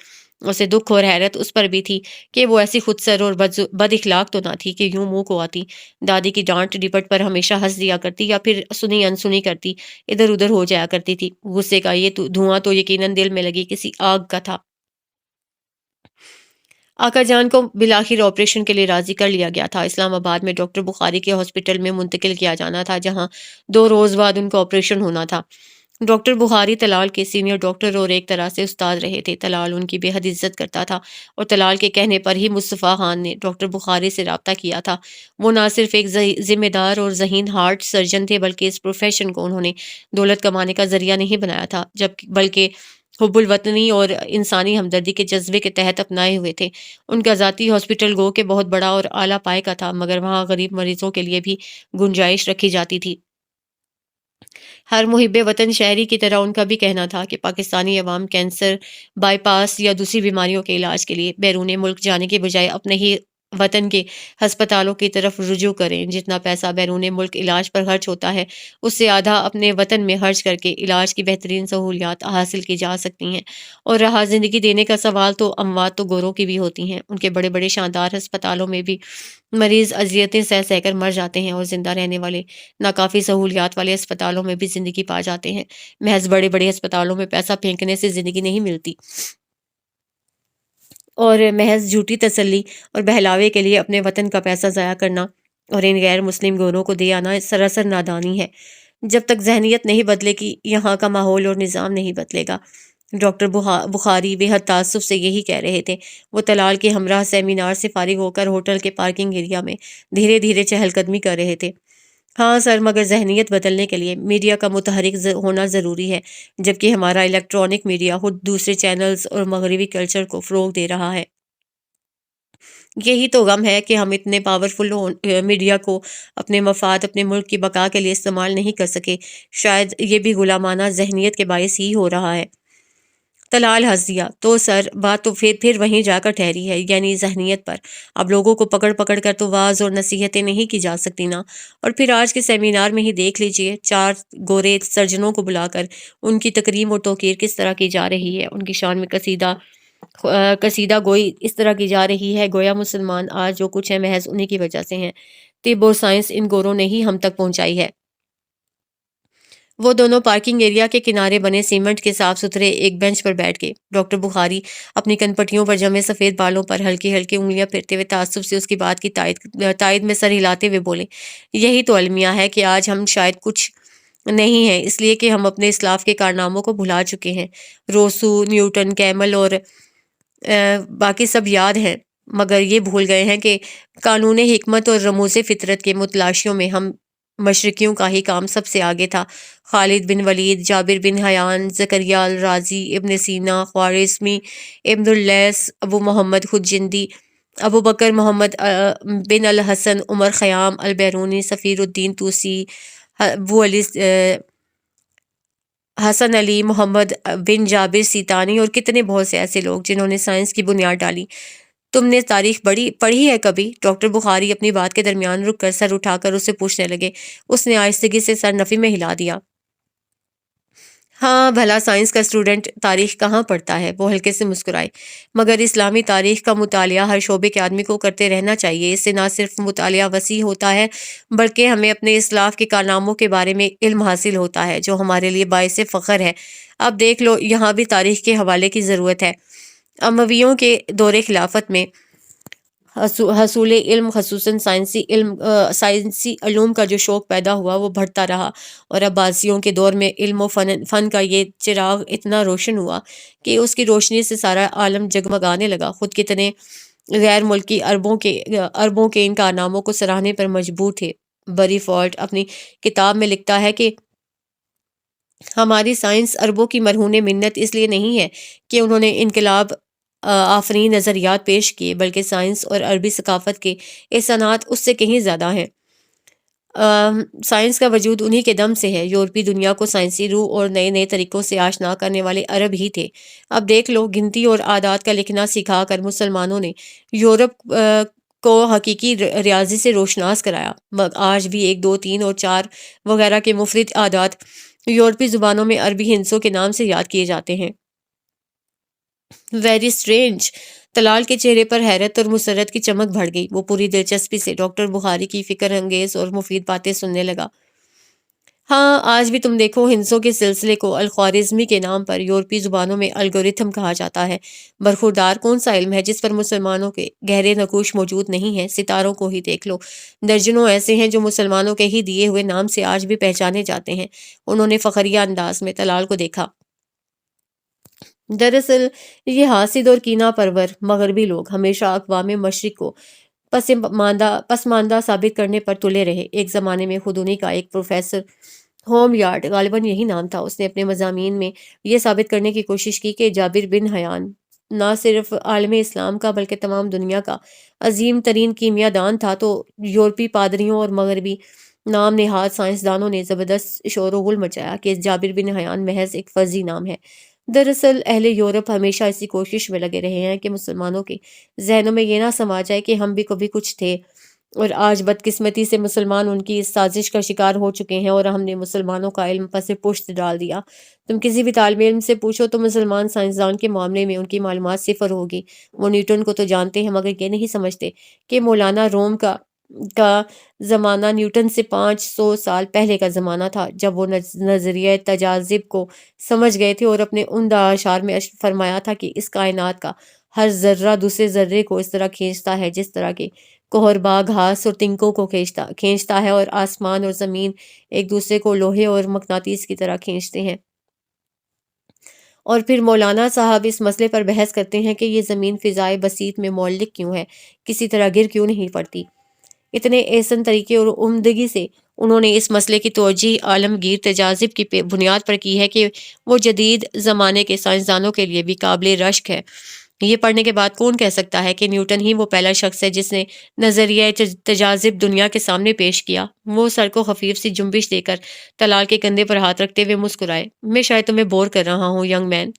اسے دکھ اور حیرت اس پر بھی تھی کہ وہ ایسی خود سر اور بد اخلاق تو نہ تھی کہ یوں منہ کو آتی، دادی کی ڈانٹ ڈپٹ پر ہمیشہ ہنس دیا کرتی یا پھر سنی انسنی کرتی ادھر ادھر ہو جایا کرتی تھی۔ غصے کا یہ دھواں تو یقیناً دل میں لگی کسی آگ کا تھا۔ آقا جان کو بالآخر آپریشن کے لیے راضی کر لیا گیا تھا۔ اسلام آباد میں ڈاکٹر بخاری کے ہاسپٹل میں منتقل کیا جانا تھا، جہاں 2 روز بعد ان کو آپریشن ہونا تھا۔ ڈاکٹر بخاری طلال کے سینئر ڈاکٹر اور ایک طرح سے استاد رہے تھے۔ طلال ان کی بے حد عزت کرتا تھا، اور طلال کے کہنے پر ہی مصطفیٰ خان نے ڈاکٹر بخاری سے رابطہ کیا تھا۔ وہ نہ صرف ایک ذمہ دار اور ذہین ہارٹ سرجن تھے، بلکہ اس پروفیشن کو انہوں نے دولت کمانے کا ذریعہ نہیں بنایا تھا، بلکہ حب الوطنی اور انسانی ہمدردی کے جذبے کے تحت اپنائے ہوئے تھے۔ ان کا ذاتی ہاسپٹل گو کہ بہت بڑا اور اعلیٰ پائے کا تھا، مگر وہاں غریب مریضوں کے لیے بھی گنجائش رکھی جاتی تھی۔ ہر محب وطن شہری کی طرح ان کا بھی کہنا تھا کہ پاکستانی عوام کینسر، بائی پاس یا دوسری بیماریوں کے علاج کے لیے بیرون ملک جانے کے بجائے اپنے ہی وطن کے ہسپتالوں کی طرف رجوع کریں۔ جتنا پیسہ بیرون ملک علاج پر خرچ ہوتا ہے، اس سے آدھا اپنے وطن میں خرچ کر کے علاج کی بہترین سہولیات حاصل کی جا سکتی ہیں۔ اور رہا زندگی دینے کا سوال، تو اموات تو گوروں کی بھی ہوتی ہیں۔ ان کے بڑے بڑے شاندار ہسپتالوں میں بھی مریض اذیتیں سہ سہ کر مر جاتے ہیں، اور زندہ رہنے والے ناکافی سہولیات والے ہسپتالوں میں بھی زندگی پا جاتے ہیں۔ محض بڑے بڑے ہسپتالوں میں پیسہ پھینکنے سے زندگی نہیں ملتی، اور محض جھوٹی تسلی اور بہلاوے کے لیے اپنے وطن کا پیسہ ضائع کرنا اور ان غیر مسلم گوروں کو دے آنا سراسر نادانی ہے۔ جب تک ذہنیت نہیں بدلے گی، یہاں کا ماحول اور نظام نہیں بدلے گا۔ ڈاکٹر بخاری بے حد تعصب سے یہی کہہ رہے تھے۔ وہ طلال کے ہمراہ سیمینار سے فارغ ہو کر ہوٹل کے پارکنگ ایریا میں دھیرے دھیرے چہل قدمی کر رہے تھے۔ ہاں سر، مگر ذہنیت بدلنے کے لیے میڈیا کا متحرک ہونا ضروری ہے، جبکہ ہمارا الیکٹرانک میڈیا خود دوسرے چینلز اور مغربی کلچر کو فروغ دے رہا ہے۔ یہی تو غم ہے کہ ہم اتنے پاورفل میڈیا کو اپنے مفاد، اپنے ملک کی بقا کے لیے استعمال نہیں کر سکے۔ شاید یہ بھی غلامانہ ذہنیت کے باعث ہی ہو رہا ہے۔ طلال ہنس دیا۔ تو سر، بات تو پھر وہیں جا کر ٹھہری ہے، یعنی ذہنیت پر۔ اب لوگوں کو پکڑ پکڑ کر تو واعظ اور نصیحتیں نہیں کی جا سکتی نا۔ اور پھر آج کے سیمینار میں ہی دیکھ لیجئے، 4 گورے سرجنوں کو بلا کر ان کی تکریم اور توقیر کس طرح کی جا رہی ہے، ان کی شان میں قصیدہ گوئی اس طرح کی جا رہی ہے، گویا مسلمان آج جو کچھ ہے محض انہی کی وجہ سے ہیں۔ طب اور سائنس ان گوروں نے ہی ہم تک پہنچائی ہے۔ وہ دونوں پارکنگ ایریا کے کنارے بنے سیمنٹ کے صاف ستھرے ایک بینچ پر بیٹھ گئے۔ ڈاکٹر بخاری اپنی کنپٹیوں پر جمے سفید بالوں پر ہلکی ہلکی انگلیاں پھرتے ہوئے تعصب سے اس کی بات کی تائید میں سر ہلاتے ہوئے بولے، یہی تو المیہ ہے کہ آج ہم شاید کچھ نہیں ہیں، اس لیے کہ ہم اپنے اسلاف کے کارناموں کو بھلا چکے ہیں۔ روسو، نیوٹن، کیمل اور باقی سب یاد ہیں، مگر یہ بھول گئے ہیں کہ قانون حکمت اور رموز فطرت کے متلاشیوں میں ہم مشرقیوں کا ہی کام سب سے آگے تھا۔ خالد بن ولید، جابر بن حیان، زکریا الرازی، ابن سینا، خوارزمی، ابن اللیث، ابو محمد خدجندی، ابو بکر محمد بن الحسن، عمر خیام البیرونی، سفیر الدین توسی، ابو علی حسن علی، محمد بن جابر سیتانی، اور کتنے بہت سے ایسے لوگ جنہوں نے سائنس کی بنیاد ڈالی۔ تم نے تاریخ پڑھی ہے کبھی؟ ڈاکٹر بخاری اپنی بات کے درمیان رک کر سر اٹھا کر اسے پوچھنے لگے۔ اس نے آہستگی سے سر نفی میں ہلا دیا۔ ہاں، بھلا سائنس کا اسٹوڈنٹ تاریخ کہاں پڑھتا ہے؟ وہ ہلکے سے مسکرائے۔ مگر اسلامی تاریخ کا مطالعہ ہر شعبے کے آدمی کو کرتے رہنا چاہیے۔ اس سے نہ صرف مطالعہ وسیع ہوتا ہے، بلکہ ہمیں اپنے اسلاف کے کارناموں کے بارے میں علم حاصل ہوتا ہے، جو ہمارے لیے باعث فخر ہے۔ اب دیکھ لو، یہاں بھی تاریخ کے حوالے کی ضرورت ہے۔ امویوں کے دور خلافت میں حصول علم، خصوصاً سائنسی علوم کا جو شوق پیدا ہوا وہ بڑھتا رہا، اور عباسیوں کے دور میں علم و فن کا یہ چراغ اتنا روشن ہوا کہ اس کی روشنی سے سارا عالم جگمگانے لگا۔ خود کتنے غیر ملکی عربوں کے ان کارناموں کو سراہنے پر مجبور تھے۔ بری فالٹ اپنی کتاب میں لکھتا ہے کہ ہماری سائنس عربوں کی مرہون منت اس لیے نہیں ہے کہ انہوں نے انقلاب آفرین نظریات پیش کیے، بلکہ سائنس اور عربی ثقافت کے احسانات اس سے کہیں زیادہ ہیں۔ سائنس کا وجود انہی کے دم سے ہے۔ یورپی دنیا کو سائنسی روح اور نئے نئے طریقوں سے آشنا کرنے والے عرب ہی تھے۔ اب دیکھ لو، گنتی اور عادات کا لکھنا سکھا کر مسلمانوں نے یورپ کو حقیقی ریاضی سے روشناس کرایا۔ آج بھی 1، 2، 3 اور 4 وغیرہ کے مفرد عادات یورپی زبانوں میں عربی ہندسوں کے نام سے یاد کیے جاتے ہیں۔ Very strange. طلال کے چہرے پر حیرت اور مسرت کی چمک بڑھ گئی۔ وہ پوری دلچسپی سے ڈاکٹر بخاری کی فکر انگیز اور مفید باتیں سننے لگا۔ ہاں، آج بھی تم دیکھو، ہندسوں کے سلسلے کو الخوارزمی کے نام پر یورپی زبانوں میں الگورتھم کہا جاتا ہے۔ برخوردار کون سا علم ہے جس پر مسلمانوں کے گہرے نقوش موجود نہیں ہیں؟ ستاروں کو ہی دیکھ لو، درجنوں ایسے ہیں جو مسلمانوں کے ہی دیے ہوئے نام سے آج بھی پہچانے جاتے ہیں۔ انہوں نے فخریہ انداز میں طلال کو دیکھا۔ دراصل یہ حاسد اور کینہ پرور مغربی لوگ ہمیشہ اقوام مشرق کو پسماندہ ثابت کرنے پر تلے رہے۔ ایک زمانے میں خود انہی کا ایک پروفیسر ہوم یارڈ، غالباً یہی نام تھا، اس نے اپنے مضامین میں یہ ثابت کرنے کی کوشش کی کہ جابر بن حیان نہ صرف عالم اسلام کا بلکہ تمام دنیا کا عظیم ترین کیمیا دان تھا۔ تو یورپی پادریوں اور مغربی نام نہاد سائنسدانوں نے زبردست شور و غل مچایا کہ جابر بن حیان محض ایک فرضی نام ہے۔ دراصل اہل یورپ ہمیشہ اسی کوشش میں لگے رہے ہیں کہ مسلمانوں کے ذہنوں میں یہ نہ سما جائے کہ ہم بھی کبھی کچھ تھے، اور آج بدقسمتی سے مسلمان ان کی اس سازش کا شکار ہو چکے ہیں اور ہم نے مسلمانوں کا علم پس پشت ڈال دیا۔ تم کسی بھی طالب علم سے پوچھو تو مسلمان سائنسدان کے معاملے میں ان کی معلومات صفر ہوگی۔ وہ نیوٹن کو تو جانتے ہیں مگر یہ نہیں سمجھتے کہ مولانا روم کا زمانہ نیوٹن سے 500 سال پہلے کا زمانہ تھا، جب وہ نظریہ تجاذب کو سمجھ گئے تھے اور اپنے عمدہ اشعار میں فرمایا تھا کہ اس کائنات کا ہر ذرہ دوسرے ذرے کو اس طرح کھینچتا ہے جس طرح کے کوہربا گھاس اور تنکوں کو کھینچتا ہے، اور آسمان اور زمین ایک دوسرے کو لوہے اور مقناطیس کی طرح کھینچتے ہیں۔ اور پھر مولانا صاحب اس مسئلے پر بحث کرتے ہیں کہ یہ زمین فضائے بسیط میں معلق کیوں ہے، کسی طرح گر کیوں نہیں پڑتی۔ اتنے احسن طریقے اور عمدگی سے انہوں نے اس مسئلے کی توجیہ عالمگیر تجاذب کی بنیاد پر کی ہے کہ وہ جدید زمانے کے سائنسدانوں کے لیے بھی قابل رشک ہے۔ یہ پڑھنے کے بعد کون کہہ سکتا ہے کہ نیوٹن ہی وہ پہلا شخص ہے جس نے نظریہ تجاذب دنیا کے سامنے پیش کیا؟ وہ سر کو خفیف سی جنبش دے کر طلال کے کندھے پر ہاتھ رکھتے ہوئے مسکرائے۔ میں شاید تمہیں بور کر رہا ہوں ینگ مین۔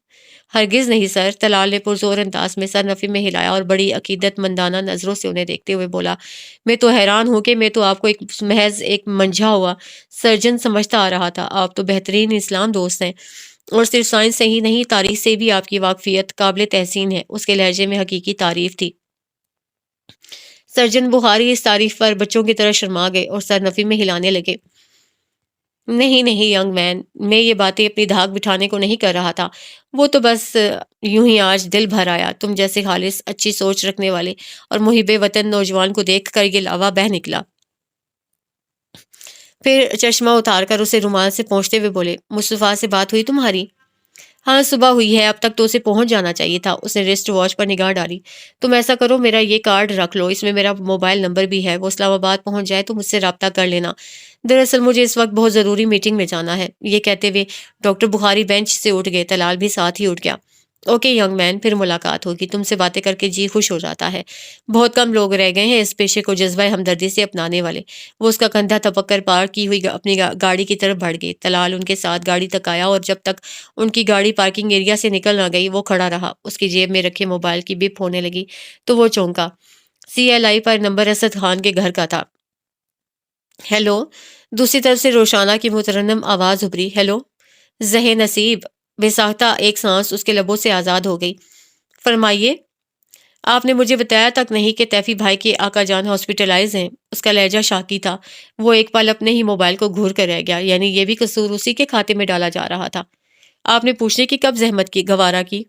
ہرگز نہیں سر، طلال نے پرزور انداز میں سر نفی میں ہلایا اور بڑی عقیدت مندانہ نظروں سے انہیں دیکھتے ہوئے بولا، میں تو حیران ہوں کہ میں تو آپ کو محض ایک منجھا ہوا سرجن سمجھتا آ رہا تھا۔ آپ تو بہترین اسلام دوست ہیں، اور صرف سائنس سے ہی نہیں، تاریخ سے بھی آپ کی واقفیت قابل تحسین ہے۔ اس کے لہجے میں حقیقی تعریف تھی۔ سرجن بخاری اس تعریف پر بچوں کی طرح شرما گئے اور سر نفی میں ہلانے لگے۔ نہیں نہیں ینگ مین، میں یہ باتیں اپنی دھاک بٹھانے کو نہیں کر رہا تھا، وہ تو بس یوں ہی آج دل بھر آیا۔ تم جیسے خالص اچھی سوچ رکھنے والے اور محب وطن نوجوان کو دیکھ کر یہ لاوا بہہ نکلا۔ پھر چشمہ اتار کر اسے رومال سے پہنچتے ہوئے بولے، مصطفیٰ سے بات ہوئی تمہاری؟ ہاں صبح ہوئی ہے، اب تک تو اسے پہنچ جانا چاہیے تھا۔ اس نے رسٹ واچ پر نگاہ ڈالی۔ تم ایسا کرو، میرا یہ کارڈ رکھ لو، اس میں میرا موبائل نمبر بھی ہے، وہ اسلام آباد پہنچ جائے تو مجھ سے رابطہ کر لینا۔ دراصل مجھے اس وقت بہت ضروری میٹنگ میں جانا ہے۔ یہ کہتے ہوئے ڈاکٹر بخاری بینچ سے اٹھ گئے، طلال بھی ساتھ ہی اٹھ گیا۔ اوکے ینگ مین، پھر ملاقات ہوگی، تم سے باتیں کر کے جی خوش ہو جاتا ہے۔ بہت کم لوگ رہ گئے ہیں اس پیشے کو جذبہ ہمدردی سے اپنانے والے۔ وہ اس کا کندھا تھپک کر پارک کی ہوئی اپنی گاڑی کی طرف بڑھ گئے۔ طلال ان کے ساتھ گاڑی تک آیا اور جب تک ان کی گاڑی پارکنگ ایریا سے نکل نہ گئی وہ کھڑا رہا۔ اس کی جیب میں رکھے موبائل کی بپ ہونے لگی تو وہ چونکا۔ CLI پر نمبر اسد خان کے گھر کا تھا۔ ہیلو، دوسری طرف سے روشانہ کی مترنم آواز ابھری، ہیلو زہ نصیب۔ بے ساختہ ایک سانس اس کے لبوں سے آزاد ہو گئی۔ فرمائیے، آپ نے مجھے بتایا تک نہیں کہ تیفی بھائی کے آقا جان ہاسپٹلائز ہیں۔ اس کا لہجہ شاکی تھا۔ وہ ایک پل اپنے ہی موبائل کو گھور کر رہ گیا، یعنی یہ بھی قصور اسی کے کھاتے میں ڈالا جا رہا تھا۔ آپ نے پوچھنے کی کب زحمت کی گوارا کی؟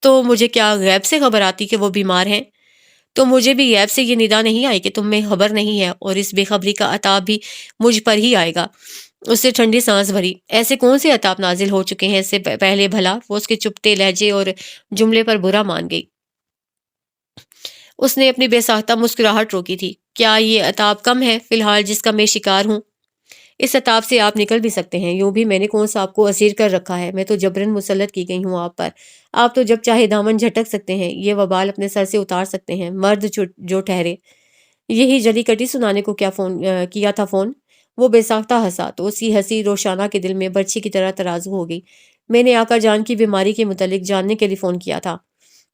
تو مجھے کیا غیب سے خبر آتی کہ وہ بیمار ہیں؟ تو مجھے بھی غیب سے یہ ندا نہیں آئی کہ تم میں خبر نہیں ہے، اور اس بے خبری کا عطاب بھی مجھ پر ہی آئے گا۔ اس سے ٹھنڈی سانس بھری۔ ایسے کون سے عطاب نازل ہو چکے ہیں اس سے پہلے بھلا؟ وہ اس کے چپتے لہجے اور جملے پر برا مان گئی۔ اس نے اپنی بے ساختہ مسکراہٹ روکی تھی۔ کیا یہ عطاب کم ہے فی الحال جس کا میں شکار ہوں؟ اس عطاب سے آپ نکل بھی سکتے ہیں، یوں بھی میں نے کون سا آپ کو اسیر کر رکھا ہے؟ میں تو جبرن مسلط کی گئی ہوں آپ پر۔ آپ تو جب چاہے دامن جھٹک سکتے ہیں، یہ وبال اپنے سر سے اتار سکتے ہیں، مرد جو ٹھہرے۔ یہی جلی کٹی سنانے کو کیا تھا فون؟ وہ بے ساختہ ہنسا تو اسی ہنسی روشانہ کے دل میں برچھی کی طرح ترازو ہو گئی۔ میں نے آقا جان کی بیماری کے متعلق جاننے کے لیے فون کیا تھا۔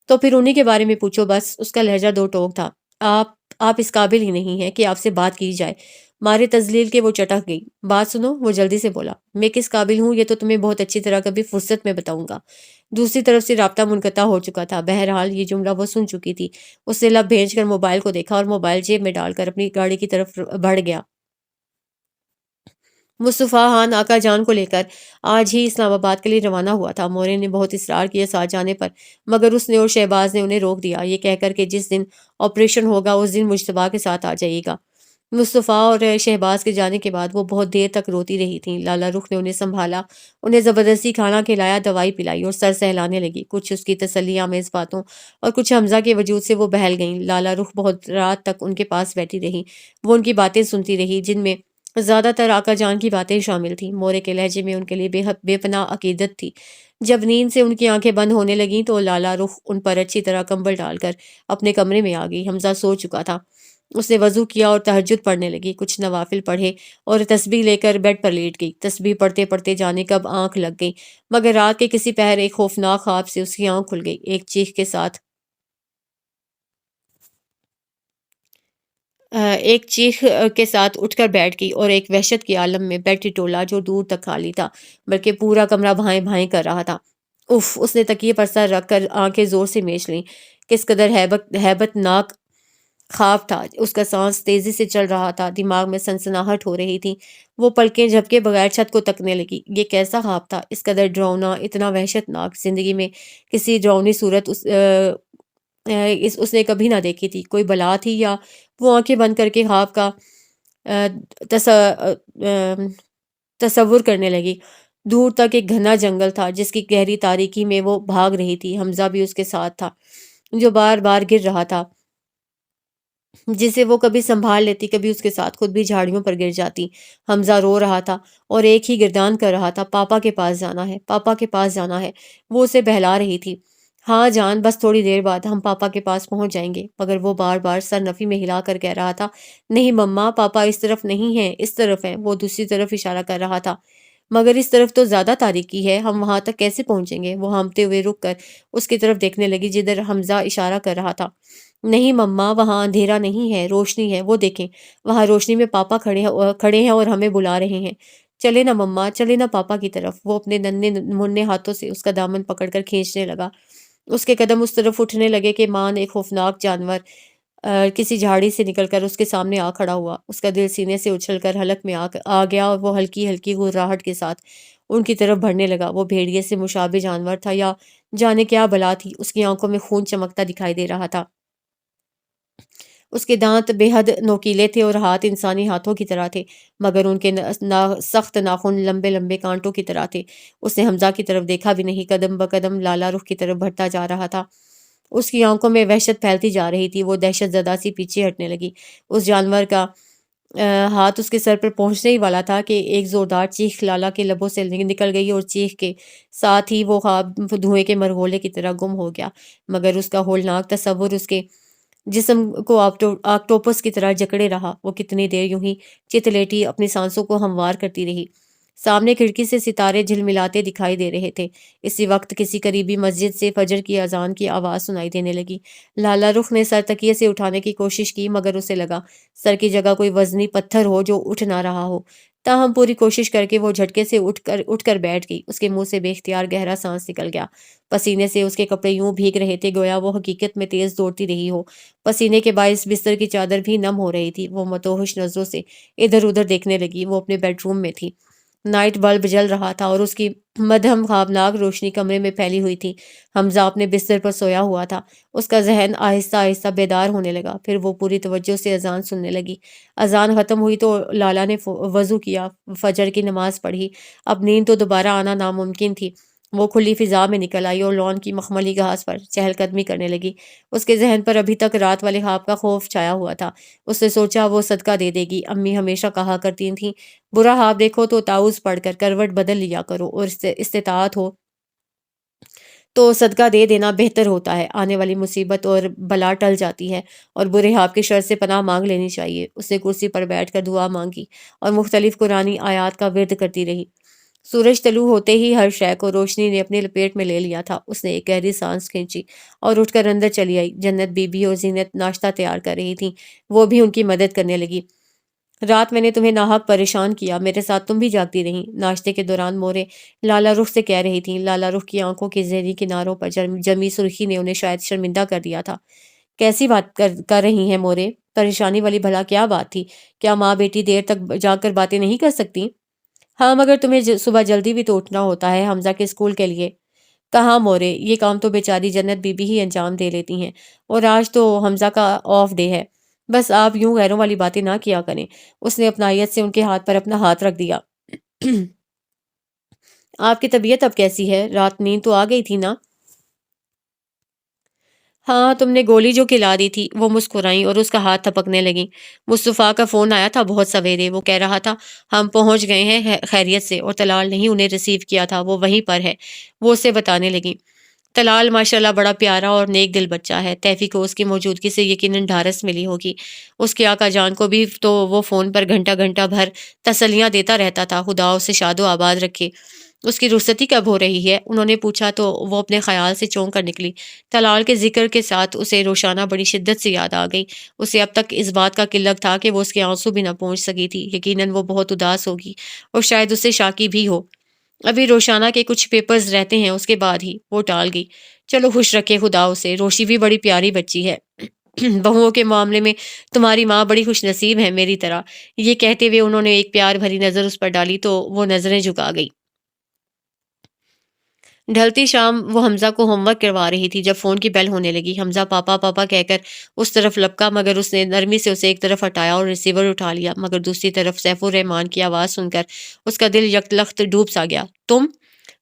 تو پھر انہی کے بارے میں پوچھو بس۔ اس کا لہجہ دو ٹوک تھا۔ آپ اس قابل ہی نہیں ہیں کہ آپ سے بات کی جائے۔ مارے تذلیل کے وہ چٹک گئی۔ بات سنو، وہ جلدی سے بولا، میں کس قابل ہوں یہ تو تمہیں بہت اچھی طرح کبھی فرصت میں بتاؤں گا۔ دوسری طرف سے رابطہ منقطع ہو چکا تھا۔ بہرحال یہ جملہ وہ سن چکی تھی۔ اس نے لب بھیج کر موبائل کو دیکھا اور موبائل جیب میں ڈال کر اپنی گاڑی کی طرف بڑھ گیا۔ مصطفیٰ خان آقا جان کو لے کر آج ہی اسلام آباد کے لیے روانہ ہوا تھا۔ مورے نے بہت اصرار کیا ساتھ جانے پر، مگر اس نے اور شہباز نے انہیں روک دیا، یہ کہہ کر کہ جس دن آپریشن ہوگا اس دن مجتبیٰ کے ساتھ آ جائیے گا۔ مصطفیٰ اور شہباز کے جانے کے بعد وہ بہت دیر تک روتی رہی تھیں۔ لالا رخ نے انہیں سنبھالا، انہیں زبردستی کھانا کھلایا، دوائی پلائی اور سر سہلانے لگی۔ کچھ اس کی تسلی آمیز باتوں اور کچھ حمزہ کے وجود سے وہ بہل گئیں۔ لالا رخ بہت رات تک ان کے پاس بیٹھی رہی۔ وہ ان کی باتیں سنتی رہی، جن میں زیادہ تر آقا جان کی باتیں شامل تھیں۔ مورے کے لہجے میں ان کے لیے بے پناہ عقیدت تھی۔ جب نیند سے ان کی آنکھیں بند ہونے لگیں تو لالا رخ ان پر اچھی طرح کمبل ڈال کر اپنے کمرے میں آ گئی۔ حمزہ سو چکا تھا۔ اس نے وضو کیا اور تہجد پڑھنے لگی، کچھ نوافل پڑھے اور تسبیح لے کر بیڈ پر لیٹ گئی۔ تسبیح پڑھتے پڑھتے جانے کب آنکھ لگ گئی، مگر رات کے کسی پہر ایک خوفناک خواب سے اس کی آنکھ کھل گئی۔ ایک چیخ کے ساتھ اٹھ کر بیٹھ گئی اور ایک وحشت کے عالم میں بیڈ ٹولا جو دور تک خالی تھا بلکہ پورا کمرہ بھائیں بھائیں کر رہا تھا۔ اف! اس نے تکیے پر سر رکھ کر آنکھیں زور سے میچ لیں۔ کس قدر ہیبت ناک خواب تھا! اس کا سانس تیزی سے چل رہا تھا، دماغ میں سنسناہٹ ہو رہی تھی۔ وہ پلکیں جھپکے بغیر چھت کو تکنے لگی۔ یہ کیسا خواب تھا؟ اس قدر ڈراؤنا، اتنا وحشت ناک! زندگی میں کسی ڈراؤنی صورت اس نے کبھی نہ دیکھی تھی۔ کوئی بلا تھی یا وہ آنکھیں بند کر کے خواب کا آ، تص- آ، تصور کرنے لگی۔ دور تک ایک گھنا جنگل تھا جس کی گہری تاریکی میں وہ بھاگ رہی تھی۔ حمزہ بھی اس کے ساتھ تھا جو بار بار گر رہا تھا، جسے وہ کبھی سنبھال لیتی، کبھی اس کے ساتھ خود بھی جھاڑیوں پر گر جاتی۔ حمزہ رو رہا تھا اور ایک ہی گردان کر رہا تھا، پاپا کے پاس جانا ہے، پاپا کے پاس جانا ہے۔ وہ اسے بہلا رہی تھی، ہاں جان، بس تھوڑی دیر بعد ہم پاپا کے پاس پہنچ جائیں گے، مگر وہ بار بار سر نفی میں ہلا کر کہہ رہا تھا، نہیں مما، پاپا اس طرف نہیں ہیں، اس طرف ہیں۔ وہ دوسری طرف اشارہ کر رہا تھا، مگر اس طرف تو زیادہ تاریکی ہے، ہم وہاں تک کیسے پہنچیں گے؟ وہ ہامتے ہوئے رک کر اس کی طرف دیکھنے لگی جدھر حمزہ اشارہ کر رہا تھا۔ نہیں مما، وہاں اندھیرا نہیں ہے، روشنی ہے، وہ دیکھیں، وہاں روشنی میں پاپا کھڑے ہیں اور ہمیں بلا رہے ہیں۔ چلے نا مما، چلے نا پاپا کی طرف۔ وہ اپنے ننھے منھے ہاتھوں سے اس کا دامن پکڑ کر کھینچنے لگا۔ اس کے قدم اس طرف اٹھنے لگے کہ مان ایک خوفناک جانور کسی جھاڑی سے نکل کر اس کے سامنے آ کھڑا ہوا۔ اس کا دل سینے سے اچھل کر حلق میں آ گیا اور وہ ہلکی ہلکی غراہٹ کے ساتھ ان کی طرف بڑھنے لگا۔ وہ بھیڑیے سے مشابہ جانور تھا یا جانے کیا بلا تھی۔ اس کی آنکھوں میں خون چمکتا دکھائی دے رہا تھا۔ اس کے دانت بے حد نوکیلے تھے اور ہاتھ انسانی ہاتھوں کی طرح تھے، مگر ان کے سخت ناخن لمبے لمبے کانٹوں کی طرح تھے۔ اس نے حمزہ کی طرف دیکھا بھی نہیں، قدم بقدم لالا رخ کی طرف بڑھتا جا رہا تھا۔ اس کی آنکھوں میں وحشت پھیلتی جا رہی تھی۔ وہ دہشت زدہ سی پیچھے ہٹنے لگی۔ اس جانور کا ہاتھ اس کے سر پر پہنچنے ہی والا تھا کہ ایک زوردار چیخ لالا کے لبوں سے نکل گئی اور چیخ کے ساتھ ہی وہ خواب دھوئیں کے مرغولے کی طرح گم ہو گیا، مگر اس کا ہولناک تصور اس کے جسم کو آکٹوپس کی طرح جکڑے رہا۔ وہ کتنی دیر یوں ہی چت لیٹی اپنی سانسوں کو ہموار کرتی رہی۔ سامنے کھڑکی سے ستارے جھلملاتے دکھائی دے رہے تھے۔ اسی وقت کسی قریبی مسجد سے فجر کی اذان کی آواز سنائی دینے لگی۔ لالا رخ نے سر تکیے سے اٹھانے کی کوشش کی، مگر اسے لگا سر کی جگہ کوئی وزنی پتھر ہو جو اٹھ نہ رہا ہو۔ تاہم پوری کوشش کر کے وہ جھٹکے سے اٹھ کر بیٹھ گئی۔ اس کے منہ سے بے اختیار گہرا سانس نکل گیا۔ پسینے سے اس کے کپڑے یوں بھیگ رہے تھے گویا وہ حقیقت میں تیز دوڑتی رہی ہو۔ پسینے کے باعث بستر کی چادر بھی نم ہو رہی تھی۔ وہ متوحش نظروں سے ادھر ادھر دیکھنے لگی۔ وہ اپنے بیڈ روم میں تھی۔ نائٹ بلب جل رہا تھا اور اس کی مدھم خوابناک روشنی کمرے میں پھیلی ہوئی تھی۔ حمزہ اپنے بستر پر سویا ہوا تھا۔ اس کا ذہن آہستہ آہستہ بیدار ہونے لگا۔ پھر وہ پوری توجہ سے اذان سننے لگی۔ اذان ختم ہوئی تو لالا نے وضو کیا، فجر کی نماز پڑھی۔ اب نیند تو دوبارہ آنا ناممکن تھی۔ وہ کھلی فضا میں نکل آئی اور لان کی مخملی گھاس پر چہل قدمی کرنے لگی۔ اس کے ذہن پر ابھی تک رات والے خواب کا خوف چھایا ہوا تھا۔ اس نے سوچا وہ صدقہ دے دے گی۔ امی ہمیشہ کہا کرتی تھیں، برا خواب دیکھو تو تعوذ پڑھ کر کروٹ بدل لیا کرو اور استطاعت ہو تو صدقہ دے دینا بہتر ہوتا ہے، آنے والی مصیبت اور بلا ٹل جاتی ہے اور برے خواب کی شر سے پناہ مانگ لینی چاہیے۔ اس نے کرسی پر بیٹھ کر دعا مانگی اور مختلف قرآنی آیات کا ورد کرتی رہی۔ سورج طلوع ہوتے ہی ہر شے کو روشنی نے اپنے لپیٹ میں لے لیا تھا۔ اس نے ایک گہری سانس کھینچی اور اٹھ کر اندر چلی آئی۔ جنت بی بی اور زینت ناشتہ تیار کر رہی تھیں، وہ بھی ان کی مدد کرنے لگی۔ رات میں نے تمہیں ناحق پریشان کیا، میرے ساتھ تم بھی جاگتی رہیں، ناشتے کے دوران مورے لالا رخ سے کہہ رہی تھیں۔ لالا رخ کی آنکھوں کے زہری کناروں پر جمی سرخی نے انہیں شاید شرمندہ کر دیا تھا۔ کیسی بات کر رہی ہیں مورے؟ پریشانی والی بھلا کیا بات تھی؟ کیا ماں بیٹی دیر تک جاگ کر باتیں نہیں کر سکتی؟ ہاں، مگر تمہیں صبح جلدی بھی تو اٹھنا ہوتا ہے حمزہ کے اسکول کے لیے۔ کہاں مورے، یہ کام تو بیچاری جنت بی بی ہی انجام دے لیتی ہیں، اور آج تو حمزہ کا آف ڈے ہے۔ بس آپ یوں غیروں والی باتیں نہ کیا کریں۔ اس نے اپنائیت سے ان کے ہاتھ پر اپنا ہاتھ رکھ دیا۔ آپ کی طبیعت اب کیسی ہے؟ رات نیند تو آ گئی تھی نا؟ ہاں، تم نے گولی جو کھلا دی تھی۔ وہ مسکرائیں اور اس کا ہاتھ تھپکنے لگیں۔ مصطفیٰ کا فون آیا تھا بہت سویرے، وہ کہہ رہا تھا ہم پہنچ گئے ہیں خیریت سے، اور طلال نہیں انہیں ریسیو کیا تھا، وہ وہیں پر ہے۔ وہ اسے بتانے لگیں۔ طلال ماشاءاللہ بڑا پیارا اور نیک دل بچہ ہے، تیفی کو اس کی موجودگی سے یقیناً ڈھارس ملی ہوگی۔ اس کے آقا جان کو بھی تو وہ فون پر گھنٹہ گھنٹہ بھر تسلیاں دیتا رہتا تھا، خدا اسے شاد و آباد رکھے۔ اس کی رخصتی کب ہو رہی ہے؟ انہوں نے پوچھا تو وہ اپنے خیال سے چونک کر نکلی۔ طلال کے ذکر کے ساتھ اسے روشانہ بڑی شدت سے یاد آ گئی۔ اسے اب تک اس بات کا قلق تھا کہ وہ اس کے آنسو بھی نہ پہنچ سکی تھی، یقیناً وہ بہت اداس ہوگی اور شاید اسے شاکی بھی ہو۔ ابھی روشانہ کے کچھ پیپرز رہتے ہیں، اس کے بعد ہی وہ ٹال گئی۔ چلو خوش رکھے خدا اسے، روشی بھی بڑی پیاری بچی ہے۔ بہوؤں کے معاملے میں تمہاری ماں بڑی خوش نصیب ہے میری طرح۔ یہ کہتے ہوئے انہوں نے ایک پیار بھری نظر اس پر ڈالی تو وہ نظریں جھکا گئی۔ ڈھلتی شام وہ حمزہ کو ہوم ورک کروا رہی تھی جب فون کی بیل ہونے لگی۔ حمزہ پاپا پاپا کہہ کر اس طرف لپکا، مگر اس نے نرمی سے اسے ایک طرف ہٹایا اور ریسیور اٹھا لیا، مگر دوسری طرف سیف الرحمان کی آواز سن کر اس کا دل یک لخت ڈوب سا گیا۔ تم؟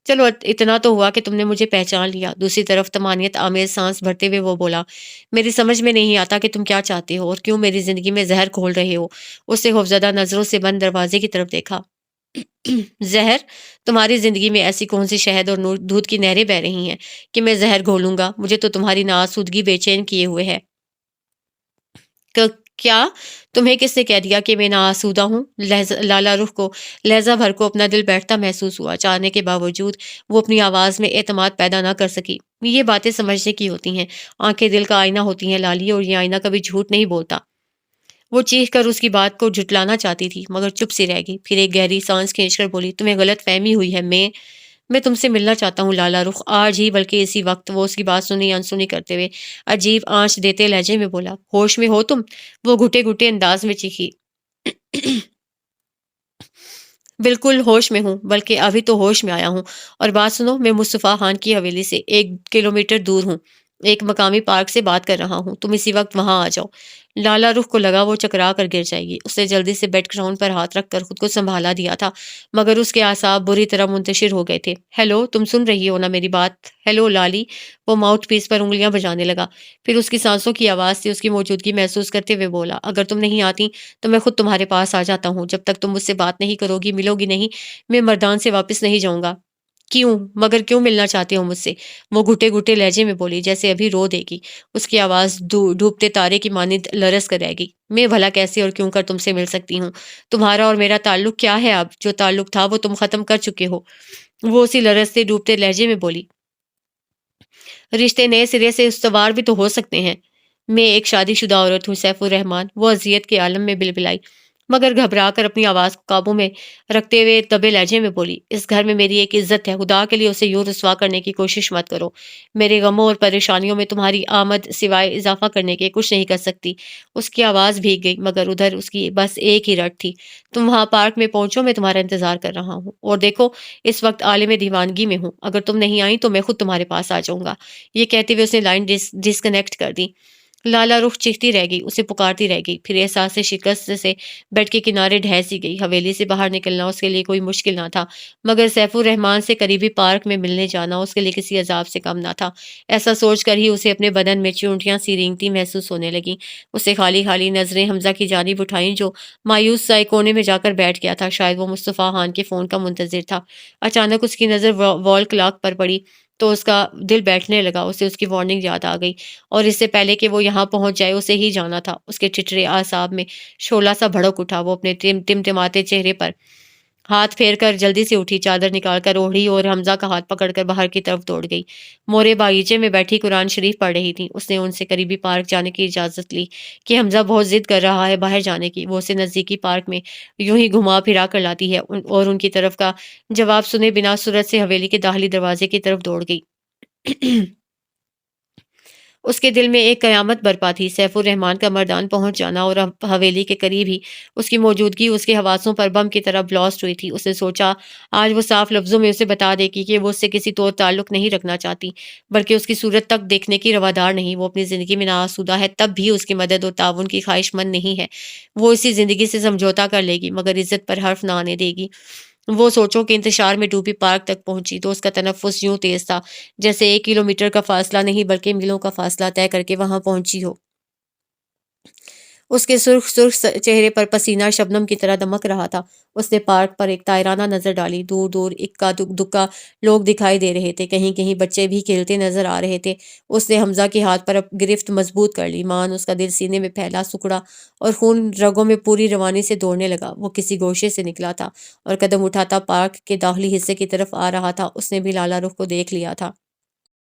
چلو اتنا تو ہوا کہ تم نے مجھے پہچان لیا۔ دوسری طرف طمانینت آمیز سانس بھرتے ہوئے وہ بولا، میری سمجھ میں نہیں آتا کہ تم کیا چاہتے ہو اور کیوں میری زندگی میں زہر گھول رہے ہو۔ اس نے خوفزدہ نظروں سے بند دروازے کی طرف دیکھا۔ زہر؟ تمہاری زندگی میں ایسی کون سی شہد اور دودھ کی نہریں بہہ رہی ہیں کہ میں زہر گھولوں گا؟ مجھے تو تمہاری ناآسودگی بے چین کیے ہوئے ہے۔ کیا؟ تمہیں کس نے کہہ دیا کہ میں ناآسودہ ہوں؟ لالہ رخ کو لہجہ بھر کو اپنا دل بیٹھتا محسوس ہوا۔ چاہنے کے باوجود وہ اپنی آواز میں اعتماد پیدا نہ کر سکی۔ یہ باتیں سمجھنے کی ہوتی ہیں، آنکھیں دل کا آئینہ ہوتی ہیں لالی، اور یہ آئینہ کبھی جھوٹ نہیں بولتا۔ وہ چیخ کر اس کی بات کو جھٹلانا چاہتی تھی مگر چپ سی رہ گئی، پھر ایک گہری سانس کھینچ کر بولی، تمہیں غلط فہمی ہوئی ہے، میں تم سے ملنا چاہتا ہوں لالہ رخ، آج ہی، بلکہ اسی وقت۔ وہ اس کی بات سنی انسنی کرتے ہوئے عجیب آنچ دیتے لہجے میں بولا، ہوش میں ہو تم؟ وہ گھٹے گھٹے انداز میں چیخی، بالکل ہوش میں ہوں، بلکہ ابھی تو ہوش میں آیا ہوں۔ اور بات سنو، میں مصطفیٰ خان کی حویلی سے 1 کلومیٹر دور ہوں، ایک مقامی پارک سے بات کر رہا ہوں، تم اسی وقت وہاں آ جاؤ۔ لالہ رخ کو لگا وہ چکرا کر گر جائے گی۔ اس نے جلدی سے بیڈ گراؤنڈ پر ہاتھ رکھ کر خود کو سنبھالا دیا تھا، مگر اس کے اعصاب بری طرح منتشر ہو گئے تھے۔ ہیلو، تم سن رہی ہو نا میری بات؟ Hello lolly. وہ ماؤتھ پیس پر انگلیاں بجانے لگا، پھر اس کی سانسوں کی آواز سے اس کی موجودگی محسوس کرتے ہوئے بولا، اگر تم نہیں آتی تو میں خود تمہارے پاس آ جاتا ہوں۔ جب تک تم مجھ سے بات نہیں کرو گی، ملو گی نہیں، میں مردان سے واپس نہیں جاؤں گا۔ کیوں؟ مگر کیوں ملنا چاہتے ہو مجھ سے؟ وہ گھٹے گھٹے لہجے میں بولی جیسے ابھی رو دے گی۔ اس کی آواز ڈوبتے تارے کی مانند لرز کر رہ گئی۔ میں بھلا کیسے اور کیوں کر تم سے مل سکتی ہوں؟ تمہارا اور میرا تعلق کیا ہے اب؟ جو تعلق تھا وہ تم ختم کر چکے ہو۔ وہ اسی لرزتے ڈوبتے لہجے میں بولی، رشتے نئے سرے سے استوار بھی تو ہو سکتے ہیں۔ میں ایک شادی شدہ عورت ہوں سیف الرحمان، وہ اذیت کے عالم میں بلبلائی، مگر گھبرا کر اپنی آواز کو قابو میں رکھتے ہوئے دبے لہجے میں بولی، اس گھر میں میری ایک عزت ہے، خدا کے لیے اسے یوں رسوا کرنے کی کوشش مت کرو۔ میرے غموں اور پریشانیوں میں تمہاری آمد سوائے اضافہ کرنے کے کچھ نہیں کر سکتی۔ اس کی آواز بھیگ گئی، مگر ادھر اس کی بس ایک ہی رٹ تھی، تم وہاں پارک میں پہنچو، میں تمہارا انتظار کر رہا ہوں، اور دیکھو اس وقت عالم دیوانگی میں ہوں، اگر تم نہیں آئی تو میں خود تمہارے پاس آ جاؤں گا۔ یہ کہتے ہوئے اس نے لائن ڈسکنیکٹ کر دی۔ لالہ رخ چیختی رہ گئی، اسے پکارتی رہ گئی، پھر احساس شکست سے بیڈ کے کنارے ڈھہ سی گئی۔ حویلی سے باہر نکلنا اس کے لیے کوئی مشکل نہ تھا، مگر سیف الرحمان سے قریبی پارک میں ملنے جانا اس کے لیے کسی عذاب سے کم نہ تھا۔ ایسا سوچ کر ہی اسے اپنے بدن میں چونٹیاں سی رینگتی محسوس ہونے لگیں۔ اسے خالی خالی نظریں حمزہ کی جانب اٹھائیں جو مایوس سائے کونے میں جا کر بیٹھ گیا تھا، شاید وہ مصطفیٰ خان کے فون کا منتظر تھا۔ اچانک اس کی نظر وال کلاک پر پڑی تو اس کا دل بیٹھنے لگا، اسے اس کی وارننگ یاد آ گئی، اور اس سے پہلے کہ وہ یہاں پہنچ جائے اسے ہی جانا تھا۔ اس کے ٹھٹرے اعصاب میں شعلہ سا بھڑک اٹھا، وہ اپنے ٹمٹماتے چہرے پر ہاتھ پھیر کر جلدی سے اٹھی، چادر نکال کر اوڑھی اور حمزہ کا ہاتھ پکڑ کر باہر کی طرف دوڑ گئی۔ مورے باغیچے میں بیٹھی قرآن شریف پڑھ رہی تھی، اس نے ان سے قریبی پارک جانے کی اجازت لی کہ حمزہ بہت ضد کر رہا ہے باہر جانے کی۔ وہ اسے نزدیکی پارک میں یوں ہی گھما پھرا کر لاتی ہے اور ان کی طرف کا جواب سنے بنا سرعت سے حویلی کے داخلی دروازے کی طرف دوڑ گئی۔ اس کے دل میں ایک قیامت برپا تھی، سیف الرحمان کا مردان پہنچ جانا، اور حویلی کے قریب ہی اس کی موجودگی اس کے حواسوں پر بم کی طرح بلاسٹ ہوئی تھی۔ اس نے سوچا آج وہ صاف لفظوں میں اسے بتا دے گی کہ وہ اس سے کسی طور تعلق نہیں رکھنا چاہتی، بلکہ اس کی صورت تک دیکھنے کی روادار نہیں۔ وہ اپنی زندگی میں ناآسودہ ہے، تب بھی اس کی مدد اور تعاون کی خواہش مند نہیں ہے۔ وہ اسی زندگی سے سمجھوتا کر لے گی، مگر عزت پر حرف نہ آنے دے گی۔ وہ سوچوں کے انتشار میں ڈوبی پارک تک پہنچی تو اس کا تنفس یوں تیز تھا جیسے 1 کلومیٹر کا فاصلہ نہیں بلکہ میلوں کا فاصلہ طے کر کے وہاں پہنچی ہو۔ اس کے سرخ سرخ چہرے پر پسینہ شبنم کی طرح دمک رہا تھا۔ اس نے پارک پر ایک طائرانہ نظر ڈالی۔ دور دور اکا دکا لوگ دکھائی دے رہے تھے، کہیں کہیں بچے بھی کھیلتے نظر آ رہے تھے۔ اس نے حمزہ کے ہاتھ پر گرفت مضبوط کر لی۔ مان اس کا دل سینے میں پھیلا سکڑا اور خون رگوں میں پوری روانی سے دوڑنے لگا۔ وہ کسی گوشے سے نکلا تھا اور قدم اٹھاتا پارک کے داخلی حصے کی طرف آ رہا تھا۔ اس نے بھی لالہ رخ کو دیکھ لیا تھا۔